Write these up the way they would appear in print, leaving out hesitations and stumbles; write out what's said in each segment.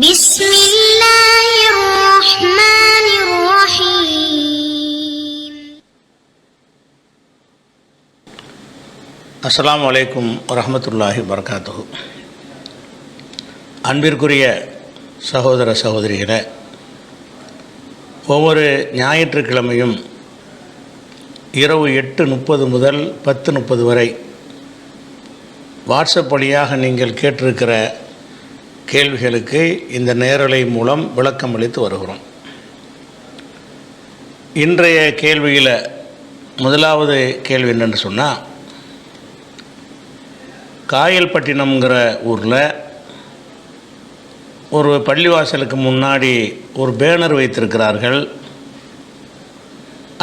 بسم الله الرحمن الرحيم. அஸ்ஸலாமு அலைக்கும் வரஹ்மத்துல்லாஹி வபரகாத்துஹு. அன்பிற்குரிய சகோதர சகோதரிகளே, ஒவ்வொரு ஞாயிற்றுக்கிழமையும் இரவு 8:30 முதல் 10:30 வரை வாட்ஸ்அப் வழியாக நீங்கள் கேட்டிருக்கிற கேள்விகளுக்கு இந்த நேரலை மூலம் விளக்கம் அளித்து வருகிறோம். இன்றைய கேள்வியில் முதலாவது கேள்வி என்னென்னு சொன்னால், காயல்பட்டினம்ங்கிற ஊரில் ஒரு பள்ளிவாசலுக்கு முன்னாடி ஒரு பேனர் வைத்திருக்கிறார்கள்.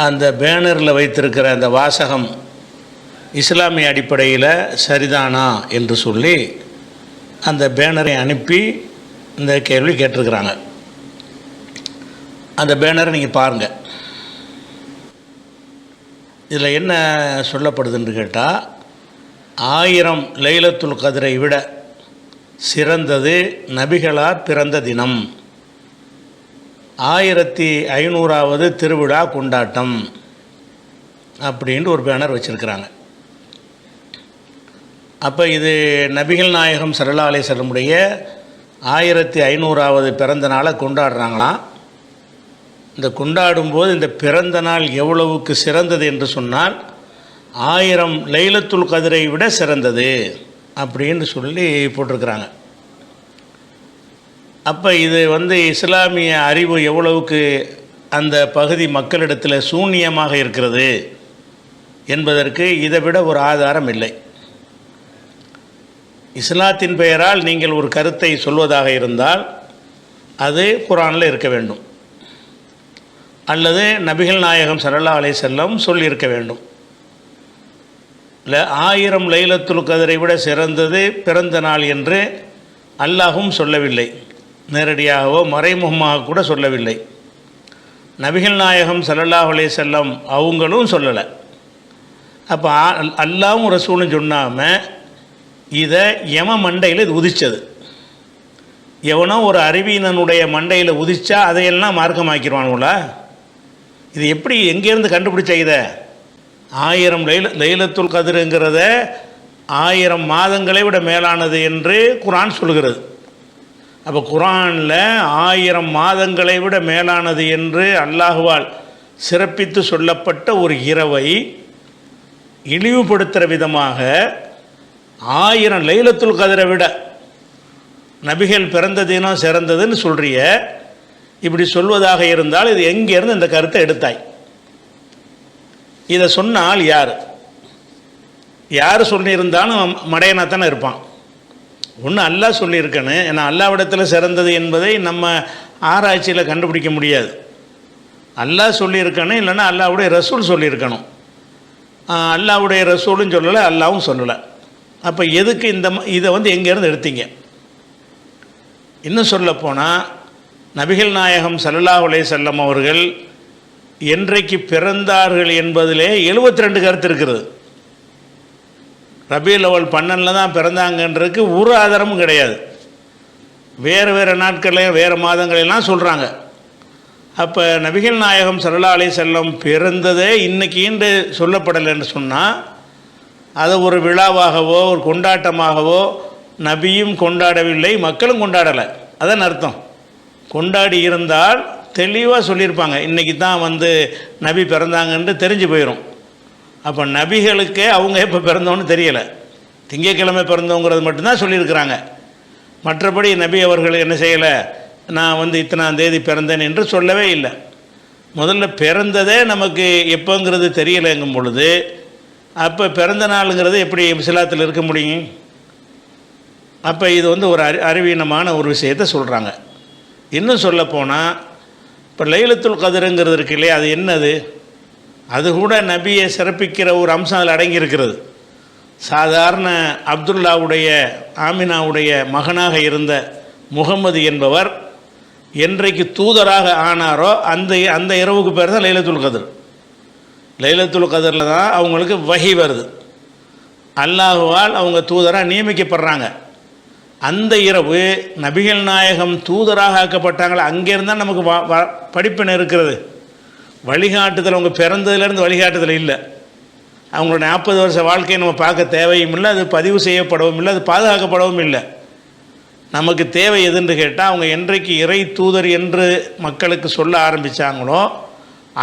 அந்த பேனரில் வைத்திருக்கிற அந்த வாசகம் இஸ்லாமிய அடிப்படையில் சரிதானா என்று சொல்லி அந்த பேனரை அனுப்பி இந்த கேள்வி கேட்டிருக்கிறாங்க. அந்த பேனரை நீங்கள் பாருங்கள். இதில் என்ன சொல்லப்படுதுன்னு கேட்டால், 1000 லைலத்துல் கத்ரை விட சிறந்தது நபிகளார் பிறந்த தினம், 1500வது திருவிழா கொண்டாட்டம் அப்படின்ட்டு ஒரு பேனர் வச்சுருக்கிறாங்க. அப்போ இது நபிகள் நாயகம் ஸல்லல்லாஹு அலைஹி வஸல்லமுடைய 1500வது பிறந்த நாளை கொண்டாடுறாங்களாம். இந்த கொண்டாடும்போது இந்த பிறந்த நாள் எவ்வளவுக்கு சிறந்தது என்று சொன்னால் 1000 லைலத்துல் கத்ரை விட சிறந்தது அப்படின்னு சொல்லி போட்டிருக்கிறாங்க. அப்போ இது இஸ்லாமிய அறிவு எவ்வளவுக்கு அந்த பகுதி மக்களிடத்தில் சூன்யமாக இருக்கிறது என்பதற்கு இதை விட ஒரு ஆதாரம் இல்லை. இஸ்லாத்தின் பெயரால் நீங்கள் ஒரு கருத்தை சொல்வதாக இருந்தால் அது குர்ஆனில் இருக்க வேண்டும், அல்லது நபிகள் நாயகம் ஸல்லல்லாஹு அலைஹி வஸல்லம் சொல்லியிருக்க வேண்டும். இல்லை, 1000 லைலத்துல் கத்ரை விட சிறந்தது பிறந்த நாள் என்று அல்லாஹும் சொல்லவில்லை, நேரடியாகவோ மறைமுகமாக கூட சொல்லவில்லை. நபிகள் நாயகம் ஸல்லல்லாஹு அலைஹி வஸல்லம் அவங்களும் சொல்லலை. அப்போ அல்லாஹ்வும் ரசூலும் சொன்னாமல் இதை மண்டையில் இது உதித்தது. எவனோ ஒரு அறிவியனுடைய மண்டையில் உதிச்சா அதையெல்லாம் மார்க்கமாக்கிடுவானுங்களா? இது எப்படி, எங்கேருந்து கண்டுபிடிச்ச? இதை 1000 லைலத்துல் கத்ருங்கிறத 1000 மாதங்களை விட மேலானது என்று குர்ஆன் சொல்கிறது. அப்போ குர்ஆனில் 1000 மாதங்களை விட மேலானது என்று அல்லாஹுவால் சிறப்பித்து சொல்லப்பட்ட ஒரு இரவை இழிவுபடுத்துகிற விதமாக 1000 லைலத்துல் கத்ரை விட நபிகள் பிறந்த தினம் சிறந்ததுன்னு சொல்கிறிய. இப்படி சொல்வதாக இருந்தால் இது எங்கேருந்து இந்த கருத்தை எடுத்தாய்? இதை சொன்னால் யார் சொல்லியிருந்தாலும் மடையனாக தானே இருப்பான். ஒன்று அல்லாஹ் சொல்லியிருக்கணும். ஏன்னா அல்லாஹ்விடத்தில் சிறந்தது என்பதை நம்ம ஆராய்ச்சியில் கண்டுபிடிக்க முடியாது. அல்லாஹ் சொல்லியிருக்கணும், இல்லைன்னா அல்லாஹ்வுடைய ரசூல் சொல்லியிருக்கணும். அல்லாஹ்வுடைய ரசூலும் சொல்லலை, அல்லாஹ்வும் சொல்லலை. அப்போ எதுக்கு இதை எங்கேருந்து எடுத்தீங்க? இன்னும் சொல்லப்போனால் நபிகள் நாயகம் ஸல்லல்லாஹு அலைஹி வஸல்லம் அவர்கள் என்றைக்கு பிறந்தார்கள் என்பதிலே 72 கருத்து இருக்கிறது. ரபீஉல் அவ்வல் 12 தான் பிறந்தாங்கன்றதுக்கு ஒரு ஆதாரமும் கிடையாது. வேறு நாட்களில் வேறு மாதங்களெல்லாம் சொல்கிறாங்க. அப்போ நபிகள் நாயகம் ஸல்லல்லாஹு அலைஹி வஸல்லம் பிறந்ததே இன்னைக்கு சொல்லப்படலைன்னு சொன்னால் அதை ஒரு விழாவாகவோ ஒரு கொண்டாட்டமாகவோ நபியும் கொண்டாடவில்லை, மக்களும் கொண்டாடலை. அதான் அர்த்தம். கொண்டாடி இருந்தால் தெளிவாக சொல்லியிருப்பாங்க, இன்றைக்கி தான் நபி பிறந்தாங்கன்னு தெரிஞ்சு போயிடும். அப்போ நபிகளுக்கே அவங்க எப்போ பிறந்தோன்னு தெரியலை, திங்கட்கிழமை பிறந்தவங்கிறது மட்டும்தான் சொல்லியிருக்கிறாங்க. மற்றபடி நபி அவர்கள் என்ன செய்யலை, நான் இத்தனாம் தேதி பிறந்தேன் என்று சொல்லவே இல்லை. முதல்ல பிறந்ததே நமக்கு எப்போங்கிறது தெரியலைங்கும் பொழுது அப்போ பிறந்த நாளுங்கிறது எப்படி இஸ்லாத்தில் இருக்க முடியும்? அப்போ இது ஒரு அறிவீனமான ஒரு விஷயத்தை சொல்கிறாங்க. இன்னும் சொல்லப்போனால் இப்போ லைலத்துல் கத்ருங்கிறது இருக்கு இல்லையா, அது என்னது? அது கூட நபியை சிறப்பிக்கிற ஒரு அம்சம் அதில் அடங்கியிருக்கிறது. சாதாரண அப்துல்லாவுடைய ஆமினாவுடைய மகனாக இருந்த முகமது என்பவர் என்றைக்கு தூதராக ஆனாரோ அந்த இரவுக்கு பேர் தான் லைலத்துல் கத்ர். லைலத்துல் கத்ரில் தான் அவங்களுக்கு வஹி வருது. அல்லாஹுவால் அவங்க தூதராக நியமிக்கப்படுறாங்க. அந்த இரவு நபிகள் நாயகம் தூதராக ஆக்கப்பட்டாங்களே, அங்கேருந்தான் நமக்கு படிப்பினை இருக்கிறது. வழிகாட்டுதல் அவங்க பிறந்ததுலேருந்து வழிகாட்டுதல் இல்லை. அவங்களோட 40 வருஷ வாழ்க்கையை நம்ம பார்க்க தேவையும் இல்லை, அது பதிவு செய்யப்படவும் இல்லை, அது பாதுகாக்கப்படவும் இல்லை. நமக்கு தேவை எதுன்னு கேட்டால், அவங்க என்றைக்கு இறை தூதர் என்று மக்களுக்கு சொல்ல ஆரம்பித்தாங்களோ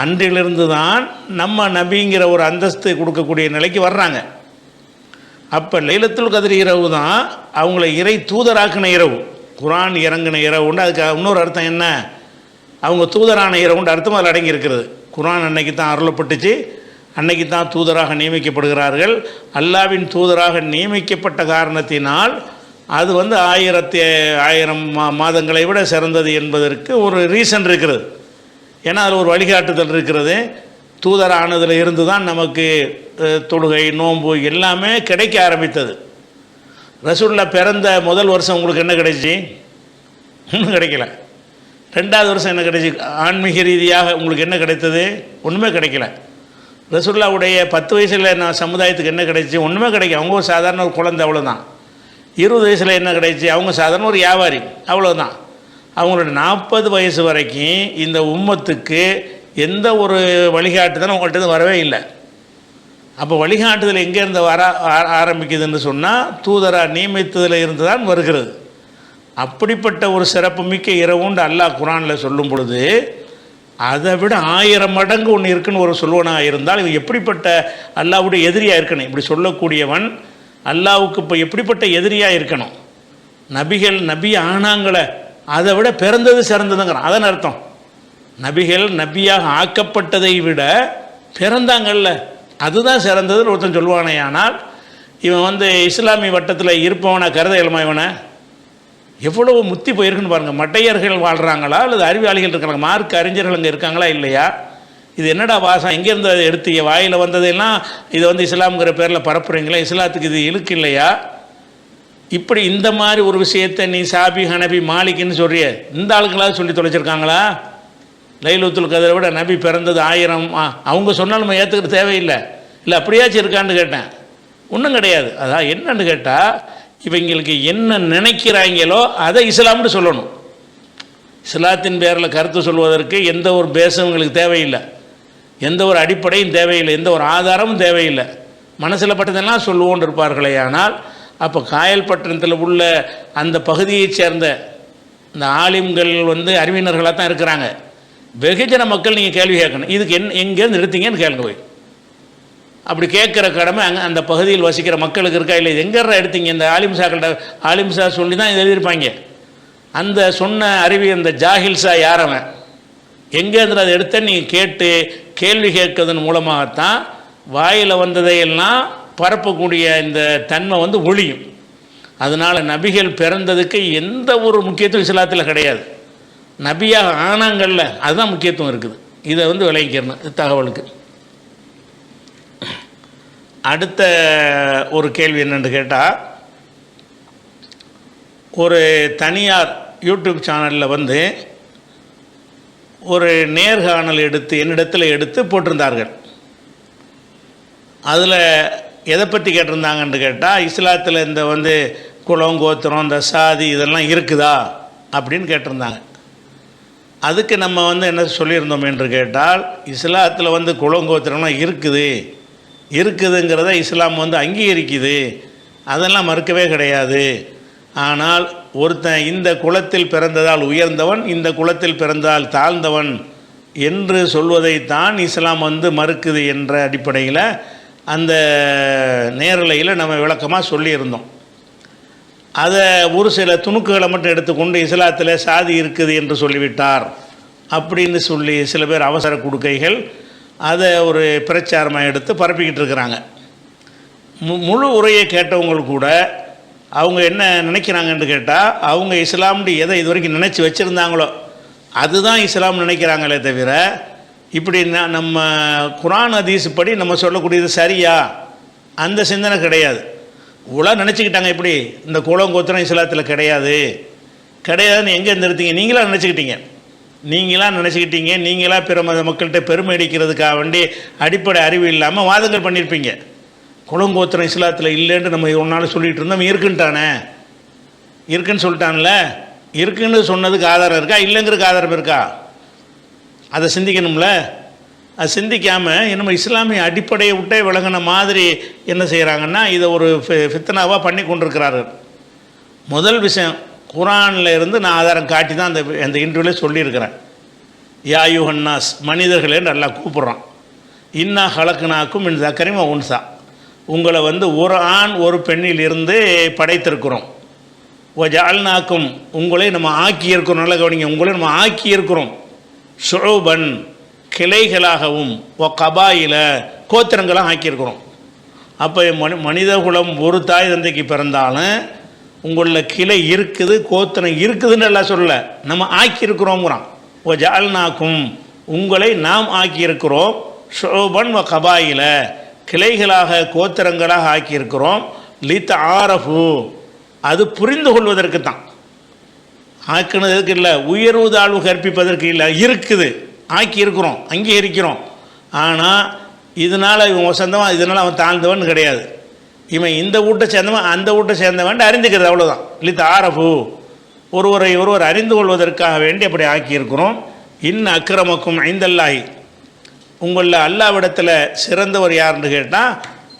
அன்றிலிருந்து தான் நம்ம நபிங்கிற ஒரு அந்தஸ்து கொடுக்கக்கூடிய நிலைக்கு வர்றாங்க. அப்போ லைலத்துல் கத்ர் இரவு தான் அவங்கள இறை தூதராக்கின இரவு, குர்ஆன் இறங்கின இரவுண்டு. அதுக்கு இன்னொரு அர்த்தம் என்ன, அவங்க தூதரான இரவுண்டு அர்த்தம் அதில் அடங்கி இருக்கிறது. குர்ஆன் அன்னைக்கு தான் அருளப்பட்டுச்சு, அன்னைக்கு தான் தூதராக நியமிக்கப்படுகிறார்கள். அல்லாவின் தூதராக நியமிக்கப்பட்ட காரணத்தினால் அது 1000 மாதங்களை விட சிறந்தது என்பதற்கு ஒரு ரீசன் இருக்கிறது. ஏன்னா அதில் ஒரு வழிகாட்டுதல் இருக்கிறது. தூதரானதில் இருந்து தான் நமக்கு தொழுகை, நோன்பு எல்லாமே கிடைக்க ஆரம்பித்தது. ரசூலுல்லாஹ் பிறந்த முதல் வருஷம் உங்களுக்கு என்ன கிடைச்சி? ஒன்றும் கிடைக்கல. 2வது வருஷம் என்ன கிடைச்சி? ஆன்மீக ரீதியாக உங்களுக்கு என்ன கிடைத்தது? ஒன்றுமே கிடைக்கல. ரசூலுல்லாஹ்வுடைய 10 வயசில் நான் சமுதாயத்துக்கு என்ன கிடைச்சி? ஒன்றுமே கிடைக்கும். அவங்க ஒரு சாதாரண ஒரு குழந்தை, அவ்வளோதான். 20 வயசில் என்ன கிடைச்சி? அவங்க சாதாரண ஒரு வியாபாரி, அவ்வளோதான். அவங்களோட 40 வயசு வரைக்கும் இந்த உம்மத்துக்கு எந்த ஒரு வழிகாட்டுதலும் அவங்கள்ட்ட வரவே இல்லை. அப்போ வழிகாட்டுதல் எங்கேருந்து ஆரம்பிக்குதுன்னு சொன்னால் தூதராக நியமித்ததில் இருந்து தான் வருகிறது. அப்படிப்பட்ட ஒரு சிறப்பு மிக்க இரவுண்டு அல்லாஹ் குர்ஆனில் சொல்லும் பொழுது, அதை விட 1000 மடங்கு ஒன்று இருக்குன்னு ஒரு சொல்வனாக இருந்தால் இவன் எப்படிப்பட்ட அல்லாஹ்வுடைய எதிரியாக இருக்கணும்? இப்படி சொல்லக்கூடியவன் அல்லாஹ்வுக்கு இப்போ எப்படிப்பட்ட எதிரியாக இருக்கணும்? நபிகள் நபி ஆனாங்களே, அதை விட பிறந்தது சிறந்ததுங்கிறான். அதன் அர்த்தம் நபிகள் நபியாக ஆக்கப்பட்டதை விட பிறந்தாங்கல்ல, அதுதான் சிறந்ததுன்னு ஒருத்தன் சொல்லுவானே. ஆனால் இவன் இஸ்லாமிய வட்டத்தில் இருப்பவனை கருத இயலுமா? இவனை எவ்வளவு முத்தி போயிருக்குன்னு பாருங்கள். மட்டையர்கள் வாழ்கிறாங்களா அல்லது அறிவாளிகள் இருக்கிறாங்க, மார்க் அறிஞர்கள் அங்கே இருக்காங்களா இல்லையா? இது என்னடா வாசம், எங்கேருந்து அதை எடுத்தீங்க? வாயில் வந்ததெல்லாம் இது இஸ்லாம்ங்கிற பேரில் பரப்புறீங்களா? இஸ்லாத்துக்கு இது இழுக்கு இல்லையா? இப்படி இந்த மாதிரி ஒரு விஷயத்தை நீ சாபி, ஹனபி, மாலிக்குன்னு சொல்றிய, இந்த ஆளுங்களாவது சொல்லி தொலைச்சிருக்காங்களா? லைலத்துல் கத்ரை விட நபி பிறந்தது 1000, அவங்க சொன்னாலும் நம்ம ஏற்றுக்கிற தேவையில்லை. இல்லை அப்படியாச்சும் இருக்கான்னு கேட்டேன். ஒன்றும் கிடையாது. அதான் என்னன்னு கேட்டால், இவங்களுக்கு என்ன நினைக்கிறாங்களோ அதை இஸ்லாம்னு சொல்லணும். இஸ்லாத்தின் பேரில் கருத்து சொல்வதற்கு எந்த ஒரு பேசும் உங்களுக்கு தேவையில்லை, எந்த ஒரு அடிப்படையும் தேவையில்லை, எந்த ஒரு ஆதாரமும் தேவையில்லை. மனசில் பட்டதெல்லாம் சொல்லுவோன்னு இருப்பார்களே. ஆனால் அப்போ காயல்பட்டினத்தில் உள்ள அந்த பகுதியைச் சேர்ந்த இந்த ஆலிம்கள் அறிவினர்களாக தான் இருக்கிறாங்க. வெகுஜன மக்கள் நீங்கள் கேள்வி கேட்கணும், இதுக்கு எங்கேருந்து எடுத்தீங்கன்னு கேளுங்க போய். அப்படி கேட்குற கடமை அங்கே அந்த பகுதியில் வசிக்கிற மக்களுக்கு இருக்கா இல்லை? எங்கேறா எடுத்தீங்க? இந்த ஆலிம்சா சொல்லி தான் இதை எழுதியிருப்பாங்க. அந்த சொன்ன அறிவி அந்த ஜாஹில்ஸா யார் அவன், எங்கேருந்து அதை எடுத்த நீங்கள் கேட்டு கேள்வி கேட்கறதன் மூலமாகத்தான் வாயில் வந்ததையெல்லாம் பரப்பக்கூடிய இந்த தன்மை ஒழியும். அதனால் நபிகள் பிறந்ததுக்கு எந்த ஒரு முக்கியத்துவம் இஸ்லாத்தில் கிடையாது. நபியாக ஆனாங்கள்ல, அதுதான் முக்கியத்துவம் இருக்குது. இதை விளங்கிக்கிறணும் தகவலுக்கு. அடுத்த ஒரு கேள்வி என்னென்னு கேட்டால், ஒரு தனியார் யூடியூப் சேனலில் ஒரு நேர்காணல் எடுத்து என்னிடத்தில் எடுத்து போட்டிருந்தார்கள். அதில் எதை பற்றி கேட்டிருந்தாங்கன்னு கேட்டால், இஸ்லாத்தில் இந்த குலம், கோத்திரம், இந்த சாதி இதெல்லாம் இருக்குதா அப்படின்னு கேட்டிருந்தாங்க. அதுக்கு நம்ம என்ன சொல்லியிருந்தோம் என்று கேட்டால், இஸ்லாத்தில் குலம், கோத்திரம்லாம் இருக்குதுங்கிறத இஸ்லாம் அங்கீகரிக்குது, அதெல்லாம் மறுக்கவே கிடையாது. ஆனால் ஒருத்தன் இந்த குலத்தில் பிறந்ததால் உயர்ந்தவன், இந்த குலத்தில் பிறந்ததால் தாழ்ந்தவன் என்று சொல்வதைத்தான் இஸ்லாம் மறுக்குது என்ற அடிப்படையில் அந்த நேரலையில் நம்ம விளக்கமாக சொல்லியிருந்தோம். அதை ஒரு சில துணுக்குகளை மட்டும் எடுத்துக்கொண்டு இஸ்லாத்தில் சாதி இருக்குது என்று சொல்லிவிட்டார் அப்படின்னு சொல்லி சில பேர் அவசர கொடுக்கைகள் அதை ஒரு பிரச்சாரமாக எடுத்து பரப்பிக்கிட்டு இருக்கிறாங்க. முழு உரையை கேட்டவங்க கூட அவங்க என்ன நினைக்கிறாங்கன்னு கேட்டால், அவங்க இஸ்லாம்னு எதை இது வரைக்கும் நினச்சி வச்சுருந்தாங்களோ அதுதான் இஸ்லாம் நினைக்கிறாங்களே தவிர, இப்படி நம்ம குர்ஆன் ஹதீஸ் படி நம்ம சொல்லக்கூடியது சரியா அந்த சிந்தனை கிடையாது. இவ்வளோ நினச்சிக்கிட்டாங்க. இப்படி இந்த குலம், கோத்திரம் இஸ்லாத்தில் கிடையாதுன்னு எங்கே இருந்துருத்தீங்க? நீங்களாக நினச்சிக்கிட்டீங்க. நீங்களாக பிற மக்கள்கிட்ட பெருமை அடிக்கிறதுக்காக வேண்டி அடிப்படை அறிவு இல்லாமல் வாதங்கள் பண்ணியிருப்பீங்க. குலம், கோத்திரம் இஸ்லாத்தில் இல்லைன்னு நம்ம ஒரு நாள் சொல்லிகிட்டு இருந்தோம், இருக்குன்ட்டானே. இருக்குன்னு சொல்லிட்டான்ல, இருக்குன்னு சொன்னதுக்கு ஆதாரம் இருக்கா, இல்லைங்கிறதுக்கு ஆதாரம் இருக்கா? அதை சிந்திக்கணும்ல. அது சிந்திக்காமல் இன்னும் இஸ்லாமிய அடிப்படையை விட்டே விலகின மாதிரி என்ன செய்கிறாங்கன்னா, இதை ஒரு ஃபித்னாவாக பண்ணி கொண்டிருக்கிறார்கள். முதல் விஷயம், குரானில் இருந்து நான் ஆதாரம் காட்டி தான் அந்த இன்டர்வியூவில் சொல்லியிருக்கிறேன். யா யுஹன்னாஸ், மனிதர்களே நல்லா கூப்பிட்றான். இன்னா ஹலக்குனாக்கும் இந்த தக்கரிமா உன்சா, உங்களை ஒரு ஆண் ஒரு பெண்ணில் இருந்து படைத்திருக்கிறோம். ஓ ஜால்நாக்கும், உங்களை நம்ம ஆக்கி இருக்கிறோம். நல்ல கவனிங்க, உங்களை நம்ம ஆக்கி இருக்கிறோம். ஷுஊபன், கிளைகளாகவும், ஓ கபாயில, கோத்திரங்களாக ஆக்கியிருக்கிறோம். அப்போ மனித குலம் ஒரு தாய் தந்தைக்கு பிறந்தாலும் உங்களில் கிளை இருக்குது, கோத்திரம் இருக்குதுன்னு எல்லாம் சொல்லலை, நம்ம ஆக்கியிருக்கிறோங்கிறான். ஓ ஜால்நாக்கும், உங்களை நாம் ஆக்கியிருக்கிறோம். ஷுஊபன் வ கபாயில, கிளைகளாக கோத்திரங்களாக ஆக்கியிருக்கிறோம். லித் ஆரஃபு, அது புரிந்து கொள்வதற்கு தான். ஆக்கினதற்கு இல்லை, உயர்வு தாழ்வு கற்பிப்பதற்கு இல்லை, இருக்குது, ஆக்கியிருக்கிறோம், அங்கீகரிக்கிறோம். ஆனால் இதனால் இவன் வசந்தவன், இதனால் அவன் தாழ்ந்தவன் கிடையாது. இவன் இந்த வீட்டை சேர்ந்தவன் அந்த வீட்டை சேர்ந்தவன் அறிந்துக்கிறது, அவ்வளோதான். லித் ஆரஃபு, ஒருவர் அறிந்து கொள்வதற்காக வேண்டி அப்படி ஆக்கியிருக்கிறோம். அக்ரமக்கும் ஐந்தல்லாஹி, உங்களில் அல்லாவிடத்தில் சிறந்தவர் யாருன்னு கேட்டால்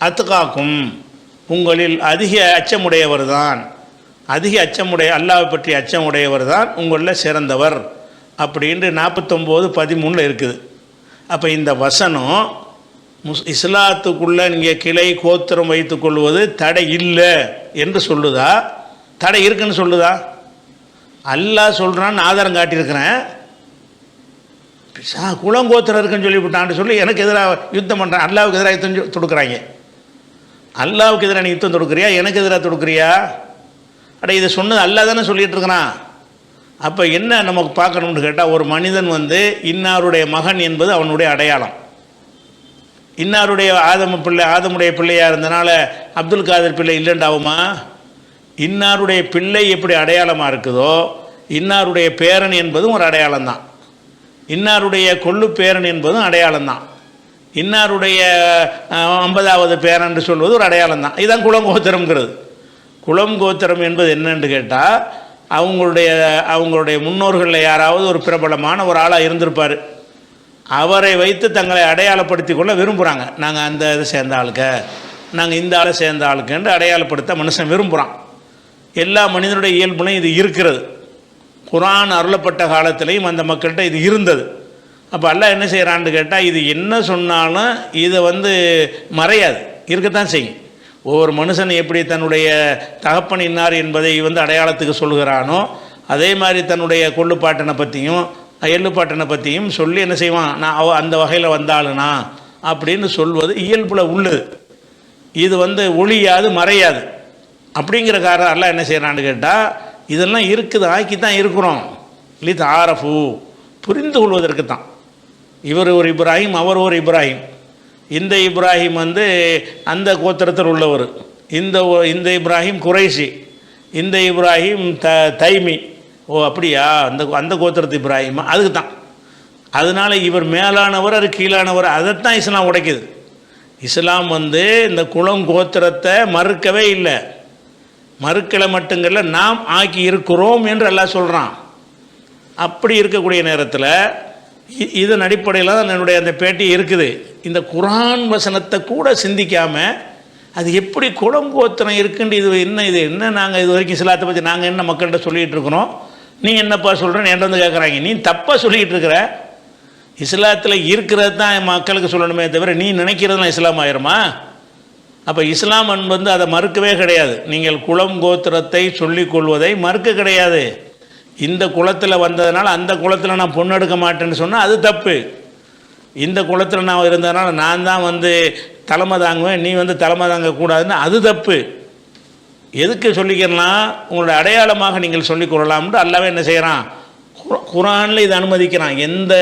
அத்துகாக்கும், உங்களில் அதிக அச்சமுடையவர் தான், அதிக அல்லாவை பற்றி அச்சமுடையவர் தான் உங்களில் சிறந்தவர் அப்படின்ட்டு 49:13 இருக்குது. அப்போ இந்த வசனம் இஸ்லாத்துக்குள்ளே நீங்கள் கிளை கோத்திரம் வைத்துக் கொள்வது தடை இல்லை என்று சொல்லுதா, தடை இருக்குன்னு சொல்லுதா? அல்லாஹ் சொல்கிறான்னு ஆதாரம் காட்டியிருக்கிறேன். குளங்கோத்திரம் இருக்குன்னு சொல்லிவிட்டான்னு சொல்லி எனக்கு எதிராக யுத்தம் பண்ணுறான். அல்லாவுக்கு எதிராக யுத்தம் தொடுக்குறாங்க. அல்லாவுக்கு எதிராக நீ யுத்தம் தொடுக்குறியா, எனக்கு எதிராக தொடுக்குறியா? அட இதை சொன்னது அல்லா தானே சொல்லிகிட்டு இருக்கிறான். அப்போ என்ன நமக்கு பார்க்கணும்னு கேட்டால், ஒரு மனிதன் இன்னாருடைய மகன் என்பது அவனுடைய அடையாளம். இன்னாருடைய ஆதமுடைய பிள்ளையாக இருந்தனால அப்துல் காதர் பிள்ளை இல்லைண்டாவுமா? இன்னாருடைய பிள்ளை எப்படி அடையாளமாக இருக்குதோ, இன்னாருடைய பேரன் என்பதும் ஒரு அடையாளம் தான். இன்னாருடைய கொள்ளு பேரன் என்பதும் அடையாளம் தான். இன்னாருடைய 50வது பேரன் என்று சொல்வது ஒரு அடையாளம் தான். இதுதான் குளங்கோத்திரம்ங்கிறது. குளங்கோத்திரம் என்பது என்னன்னு கேட்டால், அவங்களுடைய முன்னோர்களில் யாராவது ஒரு பிரபலமான ஒரு ஆளாக இருந்திருப்பார். அவரை வைத்து தங்களை அடையாளப்படுத்தி கொள்ள விரும்புகிறாங்க. நாங்கள் அந்த இதை சேர்ந்த ஆளுக்க, நாங்கள் இந்த ஆளை சேர்ந்த ஆளுக்குன்னு அடையாளப்படுத்த மனுஷன் விரும்புகிறான். எல்லா மனிதனுடைய இயல்புலையும் இது இருக்கிறது. குர்ஆன் அருளப்பட்ட காலத்திலையும் அந்த மக்கள்கிட்ட இது இருந்தது. அப்போ அல்லாஹ் என்ன செய்கிறான்னு கேட்டால், இது என்ன சொன்னாலும் இதை மறையாது, இருக்கத்தான் செய்யும். ஒவ்வொரு மனுஷன் எப்படி தன்னுடைய தகப்பன் இன்னார் என்பதை அடையாளத்துக்கு சொல்கிறானோ, அதே மாதிரி தன்னுடைய கொள்ளுப்பாட்டனை பற்றியும் எள்ளுப்பாட்டனை பற்றியும் சொல்லி என்ன செய்வான், நான் அந்த வகையில் வந்தாளுனா அப்படின்னு சொல்வது இயல்புல உள்ளது. இது ஒழியாது, மறையாது. அப்படிங்கிற காரணம் அல்லாஹ் என்ன செய்கிறான்னு கேட்டால், இதெல்லாம் இருக்குது, ஆக்கி தான் இருக்கிறோம். லித் ஆரஃபு, புரிந்து கொள்வதற்கு தான். இவர் ஒரு இப்ராஹிம், அவர் ஒரு இப்ராஹிம். இந்த இப்ராஹிம் அந்த கோத்திரத்தில் உள்ளவர். இந்த இப்ராஹிம் குறைஷி, இந்த இப்ராஹிம் தைமி. ஓ அப்படியா, அந்த கோத்திரத்து இப்ராஹிமா, அதுக்கு தான். அதனால் இவர் மேலானவர், அது கீழானவர், அதைத்தான் இஸ்லாம் உடைக்குது. இஸ்லாம் இந்த குலம் கோத்திரத்தை மறுக்கவே இல்லை. மறுக்கலை மட்டுங்கள்ல, நாம் ஆக்கி இருக்கிறோம் என்று அல்லாஹ் சொல்கிறான். அப்படி இருக்கக்கூடிய நேரத்தில் இதன் அடிப்படையில் தான் என்னுடைய அந்த பேட்டி இருக்குது. இந்த குர்ஆன் வசனத்தை கூட சிந்திக்காமல், அது எப்படி குளங்கோத்திரம் இருக்குன்னு, இது என்ன நாங்கள் இது வரைக்கும் இஸ்லாத்தை பற்றி நாங்கள் என்ன மக்கள்கிட்ட சொல்லிகிட்டு இருக்கிறோம், நீ என்னப்பா சொல்கிறேன்னு என்கிட்ட கேட்குறாங்க. நீ தப்பாக சொல்லிகிட்டு இருக்கிற. இஸ்லாத்தில் இருக்கிறது தான் மக்களுக்கு சொல்லணுமே தவிர, நீ நினைக்கிறதுலாம் இஸ்லாம் ஆயிருமா? அப்போ இஸ்லாம் அதை மறுக்கவே கிடையாது. நீங்கள் குலம் கோத்திரத்தை சொல்லிக் கொள்வதை மறுக்க கிடையாது. இந்த குலத்தில் வந்ததுனால அந்த குலத்தில் நான் பொண்ணு எடுக்க மாட்டேன்னு சொன்னால் அது தப்பு. இந்த குலத்தில் நான் இருந்ததுனால நான் தான் தலைமை தாங்குவேன், நீ தலைமை தாங்கக்கூடாதுன்னு அது தப்பு. எதுக்கு சொல்லிக்கிறலாம், உங்களோட அடையாளமாக நீங்கள் சொல்லிக் கொள்ளலாம்னு அல்லாஹ் என்ன செய்கிறான், குர்ஆனில் இதை அனுமதிக்கிறான். எந்த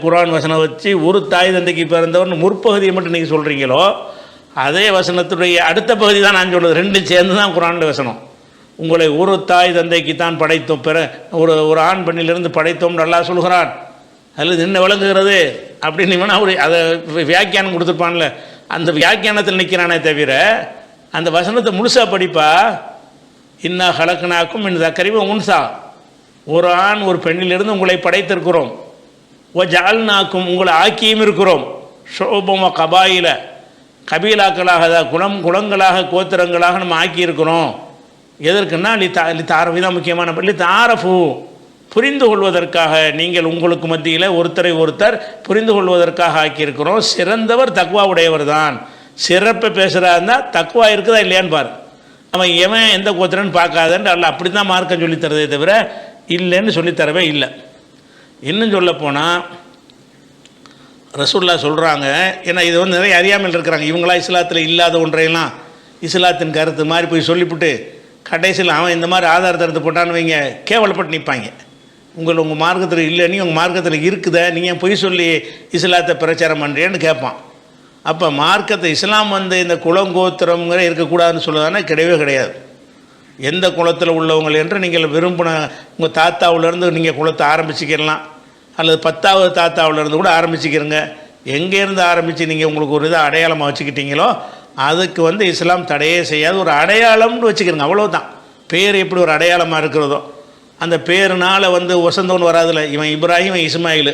குர்ஆன் வசனம் வச்சு ஒரு தாய் தந்தைக்கு பிறந்தவர்னு முற்பகுதியை மட்டும் நீங்கள் சொல்கிறீங்களோ, அதே வசனத்துடைய அடுத்த பகுதி தான் நான் சொல்கிறது. ரெண்டும் சேர்ந்து தான் குர்ஆனில் வசனம். உங்களை ஒரு தாய் தந்தைக்கு தான் படைத்தோம், ஒரு ஆண் பெண்ணிலிருந்து படைத்தோம் அல்லாஹ் சொல்கிறான். அதில் என்ன விளங்குகிறது அப்படின்னு வேணா அதை வியாக்கியானம் கொடுத்துருப்பான்ல, அந்த வியாக்கியானத்தில் நிற்கிறானே தவிர அந்த வசனத்தை முழுசாக படிப்பா. இன்னா ஹலக்னாக்கும் மின் தக்கரிவ உன்சா, ஒரு ஆண் ஒரு பெண்ணிலிருந்து உங்களை படைத்திருக்கிறோம். ஓ ஜால்நாக்கும், உங்களை ஆக்கியும் இருக்கிறோம். ஷோபம கபாயில, கபீலாக்களாக, அதாவது குலங்களாக கோத்திரங்களாக நம்ம ஆக்கியிருக்கிறோம். எதற்குன்னா தாரஃபு தான் முக்கியமான தாரஃபு, புரிந்து கொள்வதற்காக. நீங்கள் உங்களுக்கு மத்தியில் ஒருத்தரை ஒருத்தர் புரிந்து கொள்வதற்காக ஆக்கியிருக்கிறோம். சிறந்தவர் தக்வா உடையவர் தான். சிறப்பை பேசுகிறாருந்தா தக்வா இருக்குதா இல்லையான்னு பாரு. அவன் எவன் எந்த கோத்திரன்னு பார்க்காதன்னு அல்ல அப்படி தான் மார்க்கம் சொல்லித்தரதே தவிர இல்லைன்னு சொல்லித்தரவே இல்லை. இன்னும் சொல்லப்போனால் ரசூல்லா சொல்கிறாங்க, ஏன்னா இது வந்து நிறைய அறியாமல் இருக்கிறாங்க. இவங்களா இஸ்லாத்தில் இல்லாத ஒன்றையெல்லாம் இஸ்லாத்தின் கருத்து மாதிரி போய் சொல்லிவிட்டு கடைசியில் அவன் இந்த மாதிரி ஆதாரத்தை எடுத்து போட்டான்னு வைங்க, கேவலப்பட்டு நிற்பாங்க. உங்கள் மார்க்கத்தில் இல்லைன்னு உங்கள் மார்க்கத்தில் இருக்குத, நீங்கள் பொய் சொல்லி இஸ்லாத்தை பிரச்சாரம் பண்ணுறேன்னு கேட்பான். அப்போ மார்க்கத்தை இஸ்லாம் வந்து இந்த குலங்கோத்திரங்கிற இருக்கக்கூடாதுன்னு சொல்லுதானே கிடையவே கிடையாது. எந்த குலத்தில் உள்ளவங்கள் என்று நீங்கள் விரும்பின உங்கள் தாத்தாவிலேருந்து நீங்கள் குலத்தை ஆரம்பிச்சிக்கலாம், அல்லது 10வது தாத்தாவிலேருந்து கூட ஆரம்பிச்சிக்கிறங்க. எங்கேருந்து ஆரம்பித்து நீங்கள் உங்களுக்கு ஒரு இதை அடையாளமாக வச்சுக்கிட்டீங்களோ அதுக்கு வந்து இஸ்லாம் தடையே செய்யாது. ஒரு அடையாளம்னு வச்சுக்கிறங்க, அவ்வளோதான். பேர் எப்படி ஒரு அடையாளமாக இருக்கிறதோ அந்த பேருனால் வந்து வசந்தவன் வராதில்ல. இவன் இப்ராஹிம், இவன் இஸ்மாயில்,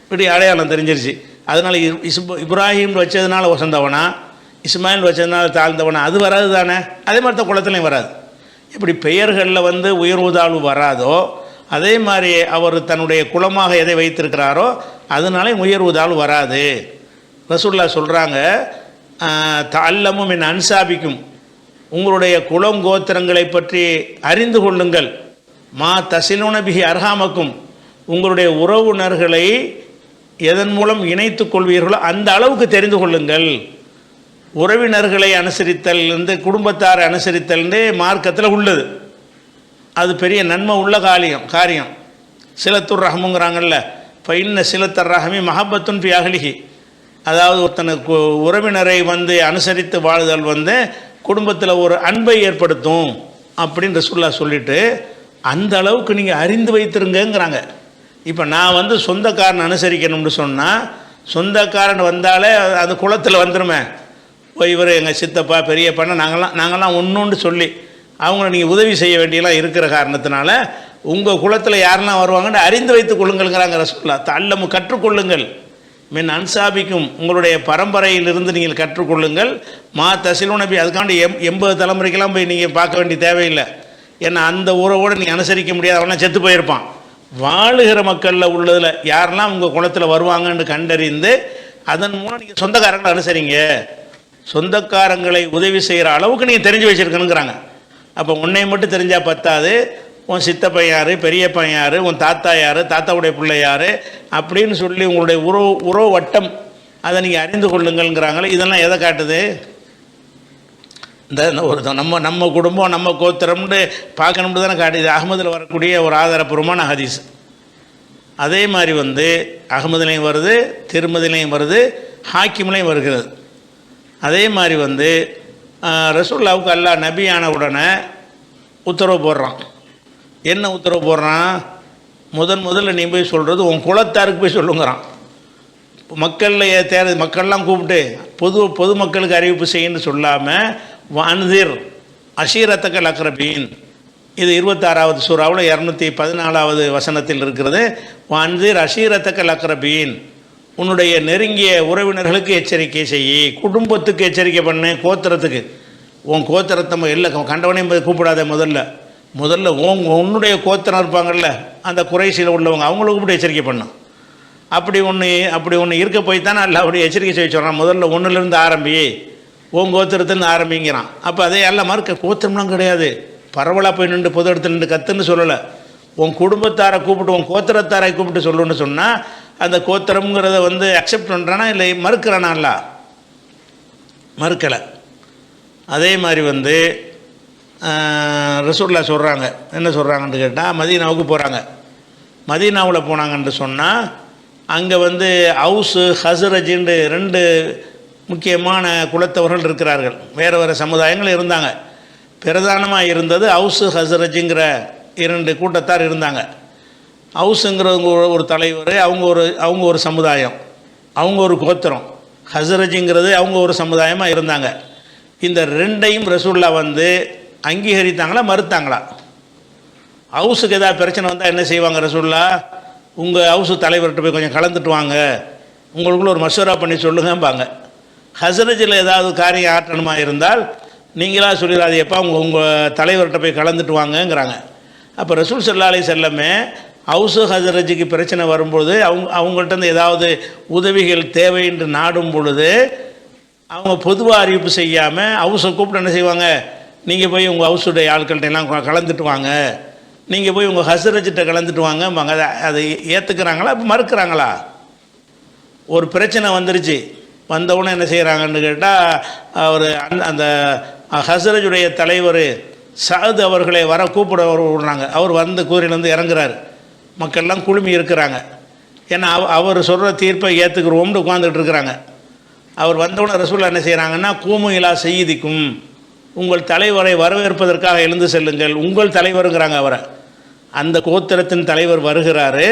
இப்படி அடையாளம் தெரிஞ்சிருச்சு. அதனால் இப்ராஹிம் வச்சதுனால வசந்தவனா, இஸ்மாயில் வச்சதுனால தாழ்ந்தவனா, அது வராது தானே. அதே மாதிரி தான் குலத்துலையும் வராது. இப்படி பெயர்களில் வந்து உயர்வு தாழ்வு வராதோ அதே மாதிரி அவர் தன்னுடைய குலமாக எதை வைத்திருக்கிறாரோ அதனாலே உயர்வு தாழ்வு வராது. ரசூல்லா சொல்கிறாங்க, தஅல்லமும் மின் அன்சாபிக்கும், உங்களுடைய குலங்கோத்திரங்களை பற்றி அறிந்து கொள்ளுங்கள். மா தசிலுன பிஹி அர்ஹாமக்கும், உங்களுடைய உறவுணர்களை எதன் மூலம் இணைத்து கொள்வீர்களோ அந்த அளவுக்கு தெரிந்து கொள்ளுங்கள். உறவினர்களை அனுசரித்தல் இருந்து குடும்பத்தாரை அனுசரித்தல் மார்க்கத்தில் உள்ளது. அது பெரிய நன்மை உள்ள காரியம். சிலத்துர் ரஹமுங்கிறாங்கல்ல, இப்போ இன்ன சிலத்தர் ரஹமி மஹப்பத்துன் ஃபி அஹ்லிஹி, அதாவது ஒருத்தனுக்கு உறவினரை வந்து அனுசரித்து வாழ்தல் வந்து குடும்பத்தில் ஒரு அன்பை ஏற்படுத்தும் அப்படின்னு ரசூலுல்லாஹ் சொல்லிவிட்டு அந்த அளவுக்கு நீங்கள் அறிந்து வைத்திருங்கிறாங்க. இப்போ நான் வந்து சொந்தக்காரன் அனுசரிக்கணும்னு சொன்னால் சொந்தக்காரன் வந்தாலே அது குலத்தில் வந்துடுமே. இவர் எங்கள் சித்தப்பா பெரியப்பான்னு நாங்கள்லாம் ஒன்றுன்னு சொல்லி அவங்கள நீங்கள் உதவி செய்ய வேண்டியெல்லாம் இருக்கிற காரணத்தினால உங்கள் குலத்தில் யாரெல்லாம் வருவாங்கன்னு அறிந்து வைத்துக் கொள்ளுங்கள்ங்கிறாங்க ரசூலுல்லாஹ். தஅல்லமு, கற்றுக்கொள்ளுங்கள். மின் அன்சாபிக்கும், உங்களுடைய பரம்பரையிலிருந்து நீங்கள் கற்றுக்கொள்ளுங்கள். மா தசிலுன பிஹி, அதுக்காண்டி 80 தலைமுறைக்கெல்லாம் போய் நீங்கள் பார்க்க வேண்டிய தேவையில்லை. ஏன்னா அந்த உறவோடு நீங்கள் அனுசரிக்க முடியாது, அவனா செத்து போயிருப்பான். வாழுகிற மக்களில் உள்ளதில் யாரெல்லாம் உங்கள் குலத்தில் வருவாங்கன்னு கண்டறிந்து அதன் மூலம் நீங்கள் சொந்தக்காரங்களை அனுசரிங்க. சொந்தக்காரங்களை உதவி செய்கிற அளவுக்கு நீங்கள் தெரிஞ்சு வச்சுருக்கணுங்கிறாங்க. அப்போ உன்னை மட்டும் தெரிஞ்சால் பத்தாது, உன் சித்தப்பன் யார், பெரியப்பன் யார், உன் தாத்தா யார், தாத்தாவுடைய பிள்ளை யார் அப்படின்னு சொல்லி உங்களுடைய உறவு வட்டம் அதை நீங்கள் அறிந்து கொள்ளுங்கள்ங்கிறாங்களே. இதெல்லாம் எதை காட்டுது? இந்த ஒரு நம்ம குடும்பம் நம்ம கோத்திரம்னு பார்க்கணும்னு தானே காட்டுது. அகமதில் வரக்கூடிய ஒரு ஆதாரப்பூர்வமான ஹதீஸ். அதே மாதிரி வந்து அகமதுலேயும் வருது, திருமதிலையும் வருது, ஹாக்கிம்லேயும் வருகிறது. அதே மாதிரி வந்து ரசூலுல்லாஹ்வுக்கு அல்லாஹ் நபியான உடனே உத்தரவு போடுறான். என்ன உத்தரவு போடுறான்? முதல்ல நீ போய் சொல்கிறது உன் குலத்தாருக்கு போய் சொல்லுங்கிறான். மக்கள்லாம் கூப்பிட்டு பொதுமக்களுக்கு அறிவிப்பு செய்யன்னு சொல்லாமல் வான்திர் அஷீரத்தக்கல் அக்ரபீன், இது 26வது சூறாவில் 214வது வசனத்தில் இருக்கிறது. வான்திர் அஷீரத்தக்கல் அக்ரபீன், உன்னுடைய நெருங்கிய உறவினர்களுக்கு எச்சரிக்கை செய்யி, குடும்பத்துக்கு எச்சரிக்கை பண்ணு, கோத்திரத்துக்கு. உன் கோத்திரத்தை இல்லை கண்டவனையும் கூப்பிடாத. முதல்ல உன்னுடைய கோத்திரம் இருப்பாங்கள்ல அந்த குறைசியில் உள்ளவங்க, அவங்களுக்கு கூப்பிட்டு எச்சரிக்கை பண்ணும். அப்படி ஒன்று இருக்க போய் தானே அல்ல அப்படி எச்சரிக்கை செய்ய சொல்கிறான். முதல்ல ஒன்றுலேருந்து ஆரம்பி, உன் கோத்திரத்துலேருந்து ஆரம்பிங்கிறான். அப்போ அதே எல்லாம் மறுக்க கோத்திரம்லாம் கிடையாது, பரவலாக போய் நின்று பொது இடத்துல நின்று கத்துன்னு சொல்லலை. உன் குடும்பத்தாரை கூப்பிட்டு உன் கோத்திரத்தாரை கூப்பிட்டு சொல்லுன்னு சொன்னால் அந்த கோத்திரம்ங்கிறத வந்து அக்செப்ட் பண்ணுறானா இல்லை மறுக்கிறானா? இல்ல மறுக்கலை. அதே மாதிரி வந்து ரசூலுல்லாஹ் சொல்கிறாங்க, என்ன சொல்கிறாங்கன்னு கேட்டால் மதீனாவுக்கு போகிறாங்க. மதீனாவில் போனாங்கன்னு சொன்னால் அங்கே வந்து அவுஸு ஹஸ்ரஜின்னு 2 முக்கியமான குலத்தவர்கள் இருக்கிறார்கள். வேறு சமுதாயங்கள் இருந்தாங்க. பிரதானமாக இருந்தது அவுஸு ஹஸ்ரஜுங்கிற 2 கூட்டத்தார் இருந்தாங்க. அவுஸுங்கிறவங்க ஒரு தலைவர், அவங்க ஒரு சமுதாயம், அவங்க ஒரு கோத்திரம். ஹஸ்ரஜுங்கிறது அவங்க ஒரு சமுதாயமாக இருந்தாங்க. இந்த 2ஐயும் ரசூலுல்லாஹ் வந்து அங்கீகரித்தாங்களா மறுத்தாங்களா? ஹவுஸுக்கு ஏதாவது பிரச்சனை வந்தால் என்ன செய்வாங்க ரசூலுல்லாஹ்? உங்கள் ஹவுஸு தலைவர்கிட்ட போய் கொஞ்சம் கலந்துட்டு வாங்க, உங்களுக்குள்ள ஒரு மசூரா பண்ணி சொல்லுங்கம்பாங்க. ஹஸ்ரஜில் ஏதாவது காரியம் ஆற்றணுமா இருந்தால் நீங்களா சொல்லிடாதேப்பா, உங்கள் தலைவர்கிட்ட போய் கலந்துட்டு வாங்கங்கிறாங்க. அப்போ ரசூல் ஸல்லல்லாஹு அலைஹி வஸல்லமே ஹவுஸு ஹஸ்ரஜுக்கு பிரச்சனை வரும்பொழுது அவங்கள்ட்ட ஏதாவது உதவிகள் தேவை என்று நாடும் பொழுது அவங்க பொதுவாக அறிவிப்பு செய்யாமல் ஹவுஸை கூப்பிட்டு என்ன செய்வாங்க, நீங்கள் போய் உங்கள் ஹவுஸுடைய ஆட்கள்கிட்ட எல்லாம் கலந்துட்டு வாங்க, நீங்கள் போய் உங்கள் ஹஸ்ரஜிட்ட கலந்துட்டு வாங்கம்பாங்க. அதை ஏற்றுக்கிறாங்களா இப்போ மறுக்கிறாங்களா? ஒரு பிரச்சனை வந்துருச்சு, வந்தவுடனே என்ன செய்கிறாங்கன்னு கேட்டால் அவர் அந்த ஹஸ்ரஜுடைய தலைவர் சஅத் அவர்களை வர கூப்பிட விடுறாங்க. அவர் வந்து குதிரையிலேருந்து இறங்குறாரு, மக்கள்லாம் குழுமி இருக்கிறாங்க. ஏன்னா அவர் சொல்கிற தீர்ப்பை ஏற்றுக்கிறோம்னு உட்காந்துக்கிட்டு இருக்கிறாங்க. அவர் வந்தவுடனே ரசூலுல்லாஹ் என்ன செய்கிறாங்கன்னா, கூமு இலா சய்யிதிக்கும், உங்கள் தலைவரை வரவேற்பதற்காக எழுந்து செல்லுங்கள். உங்கள் தலைவருங்கிறாங்க அவரை, அந்த கோத்திரத்தின் தலைவர் வருகிறாரு,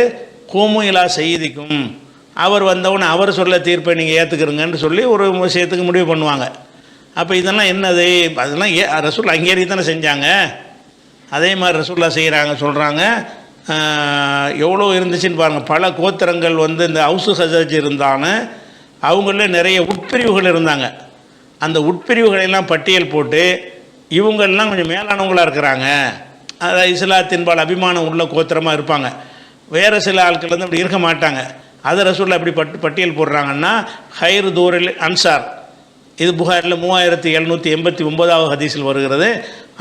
கூமு இலா சய்யிதிக்கும், அவர் வந்தவுடனே அவர் சொல்ல தீர்ப்பை நீங்கள் ஏற்றுக்கிறீங்கன்னு சொல்லி ஒரு விஷயத்துக்கு முடிவு பண்ணுவாங்க. அப்போ இதெல்லாம் என்னது, அதெல்லாம் ரசூலுல்லாஹ் அங்கேயே தானே செஞ்சாங்க. அதே மாதிரி ரசூலுல்லாஹ் செய்கிறாங்க, சொல்கிறாங்க. எவ்வளோ இருந்துச்சுன்னு பாருங்கள். பல கோத்திரங்கள் வந்து இந்த ஹவுஸு ஹஸ்ரஜ் இருந்தான்னு அவங்களே நிறைய உட்பிரிவுகள் இருந்தாங்க. அந்த உட்பிரிவுகளெல்லாம் பட்டியல் போட்டு இவங்கெல்லாம் கொஞ்சம் மேலானவங்களாக இருக்கிறாங்க, அதாவது இஸ்லாத்தின்பால் அபிமானம் உள்ள கோத்திரமாக இருப்பாங்க. வேறு சில ஆட்கள் வந்து அப்படி இருக்க மாட்டாங்க. அதை ரசூலுல்லாஹ் எப்படி பட்டியல் போடுறாங்கன்னா, ஹைரு தூரில் அன்சார், இது புகாரில் 3789 ஹதீஸில் வருகிறது.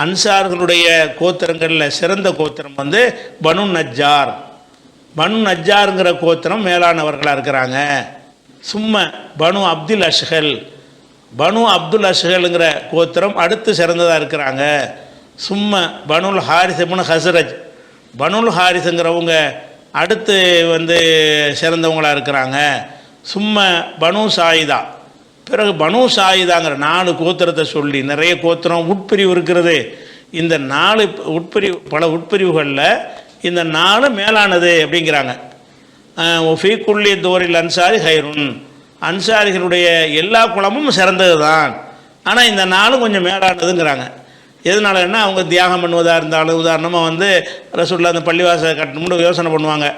அன்சார்களுடைய கோத்திரங்களில் சிறந்த கோத்திரம் வந்து பனு நஜ்ஜார். பனு நஜ்ஜாருங்கிற கோத்திரம் மேலானவர்களாக இருக்கிறாங்க. சும்மா பனு அப்துல் அஷ்ஹல், பனு அப்துல் அஷ்ஹலுங்கிற கோத்திரம் அடுத்து சிறந்ததாக இருக்கிறாங்க. சும்மா பனுல் ஹாரிஸ் இப்னு ஹஸ்ரஜ், பனுல் ஹாரிஸுங்கிறவங்க அடுத்து வந்து சிறந்தவங்களாக இருக்கிறாங்க. சும்மா பனு சாயிதா, பிறகு பனு சாயிதாங்கிற 4 கோத்திரத்தை சொல்லி நிறைய கோத்திரம் உட்பிரிவு இருக்கிறது. இந்த 4 உட்பிரிவு, பல உட்பிரிவுகளில் இந்த 4 மேலானது அப்படிங்கிறாங்க. ஒஃபி குல்லி தோரில் அன்சாரி ஹைருன், அன்சாரிகளுடைய எல்லா குலமும் சிறந்தது தான், ஆனால் இந்த 4 கொஞ்சம் மேலானதுங்கிறாங்க. எதனாலன்னா அவங்க தியாகம் பண்ணுவதாக இருந்தாலும், உதாரணமாக வந்து ரசூலுல்லாஹ் அந்த பள்ளிவாசலை கட்டணும்னு யோசனை பண்ணுவாங்க.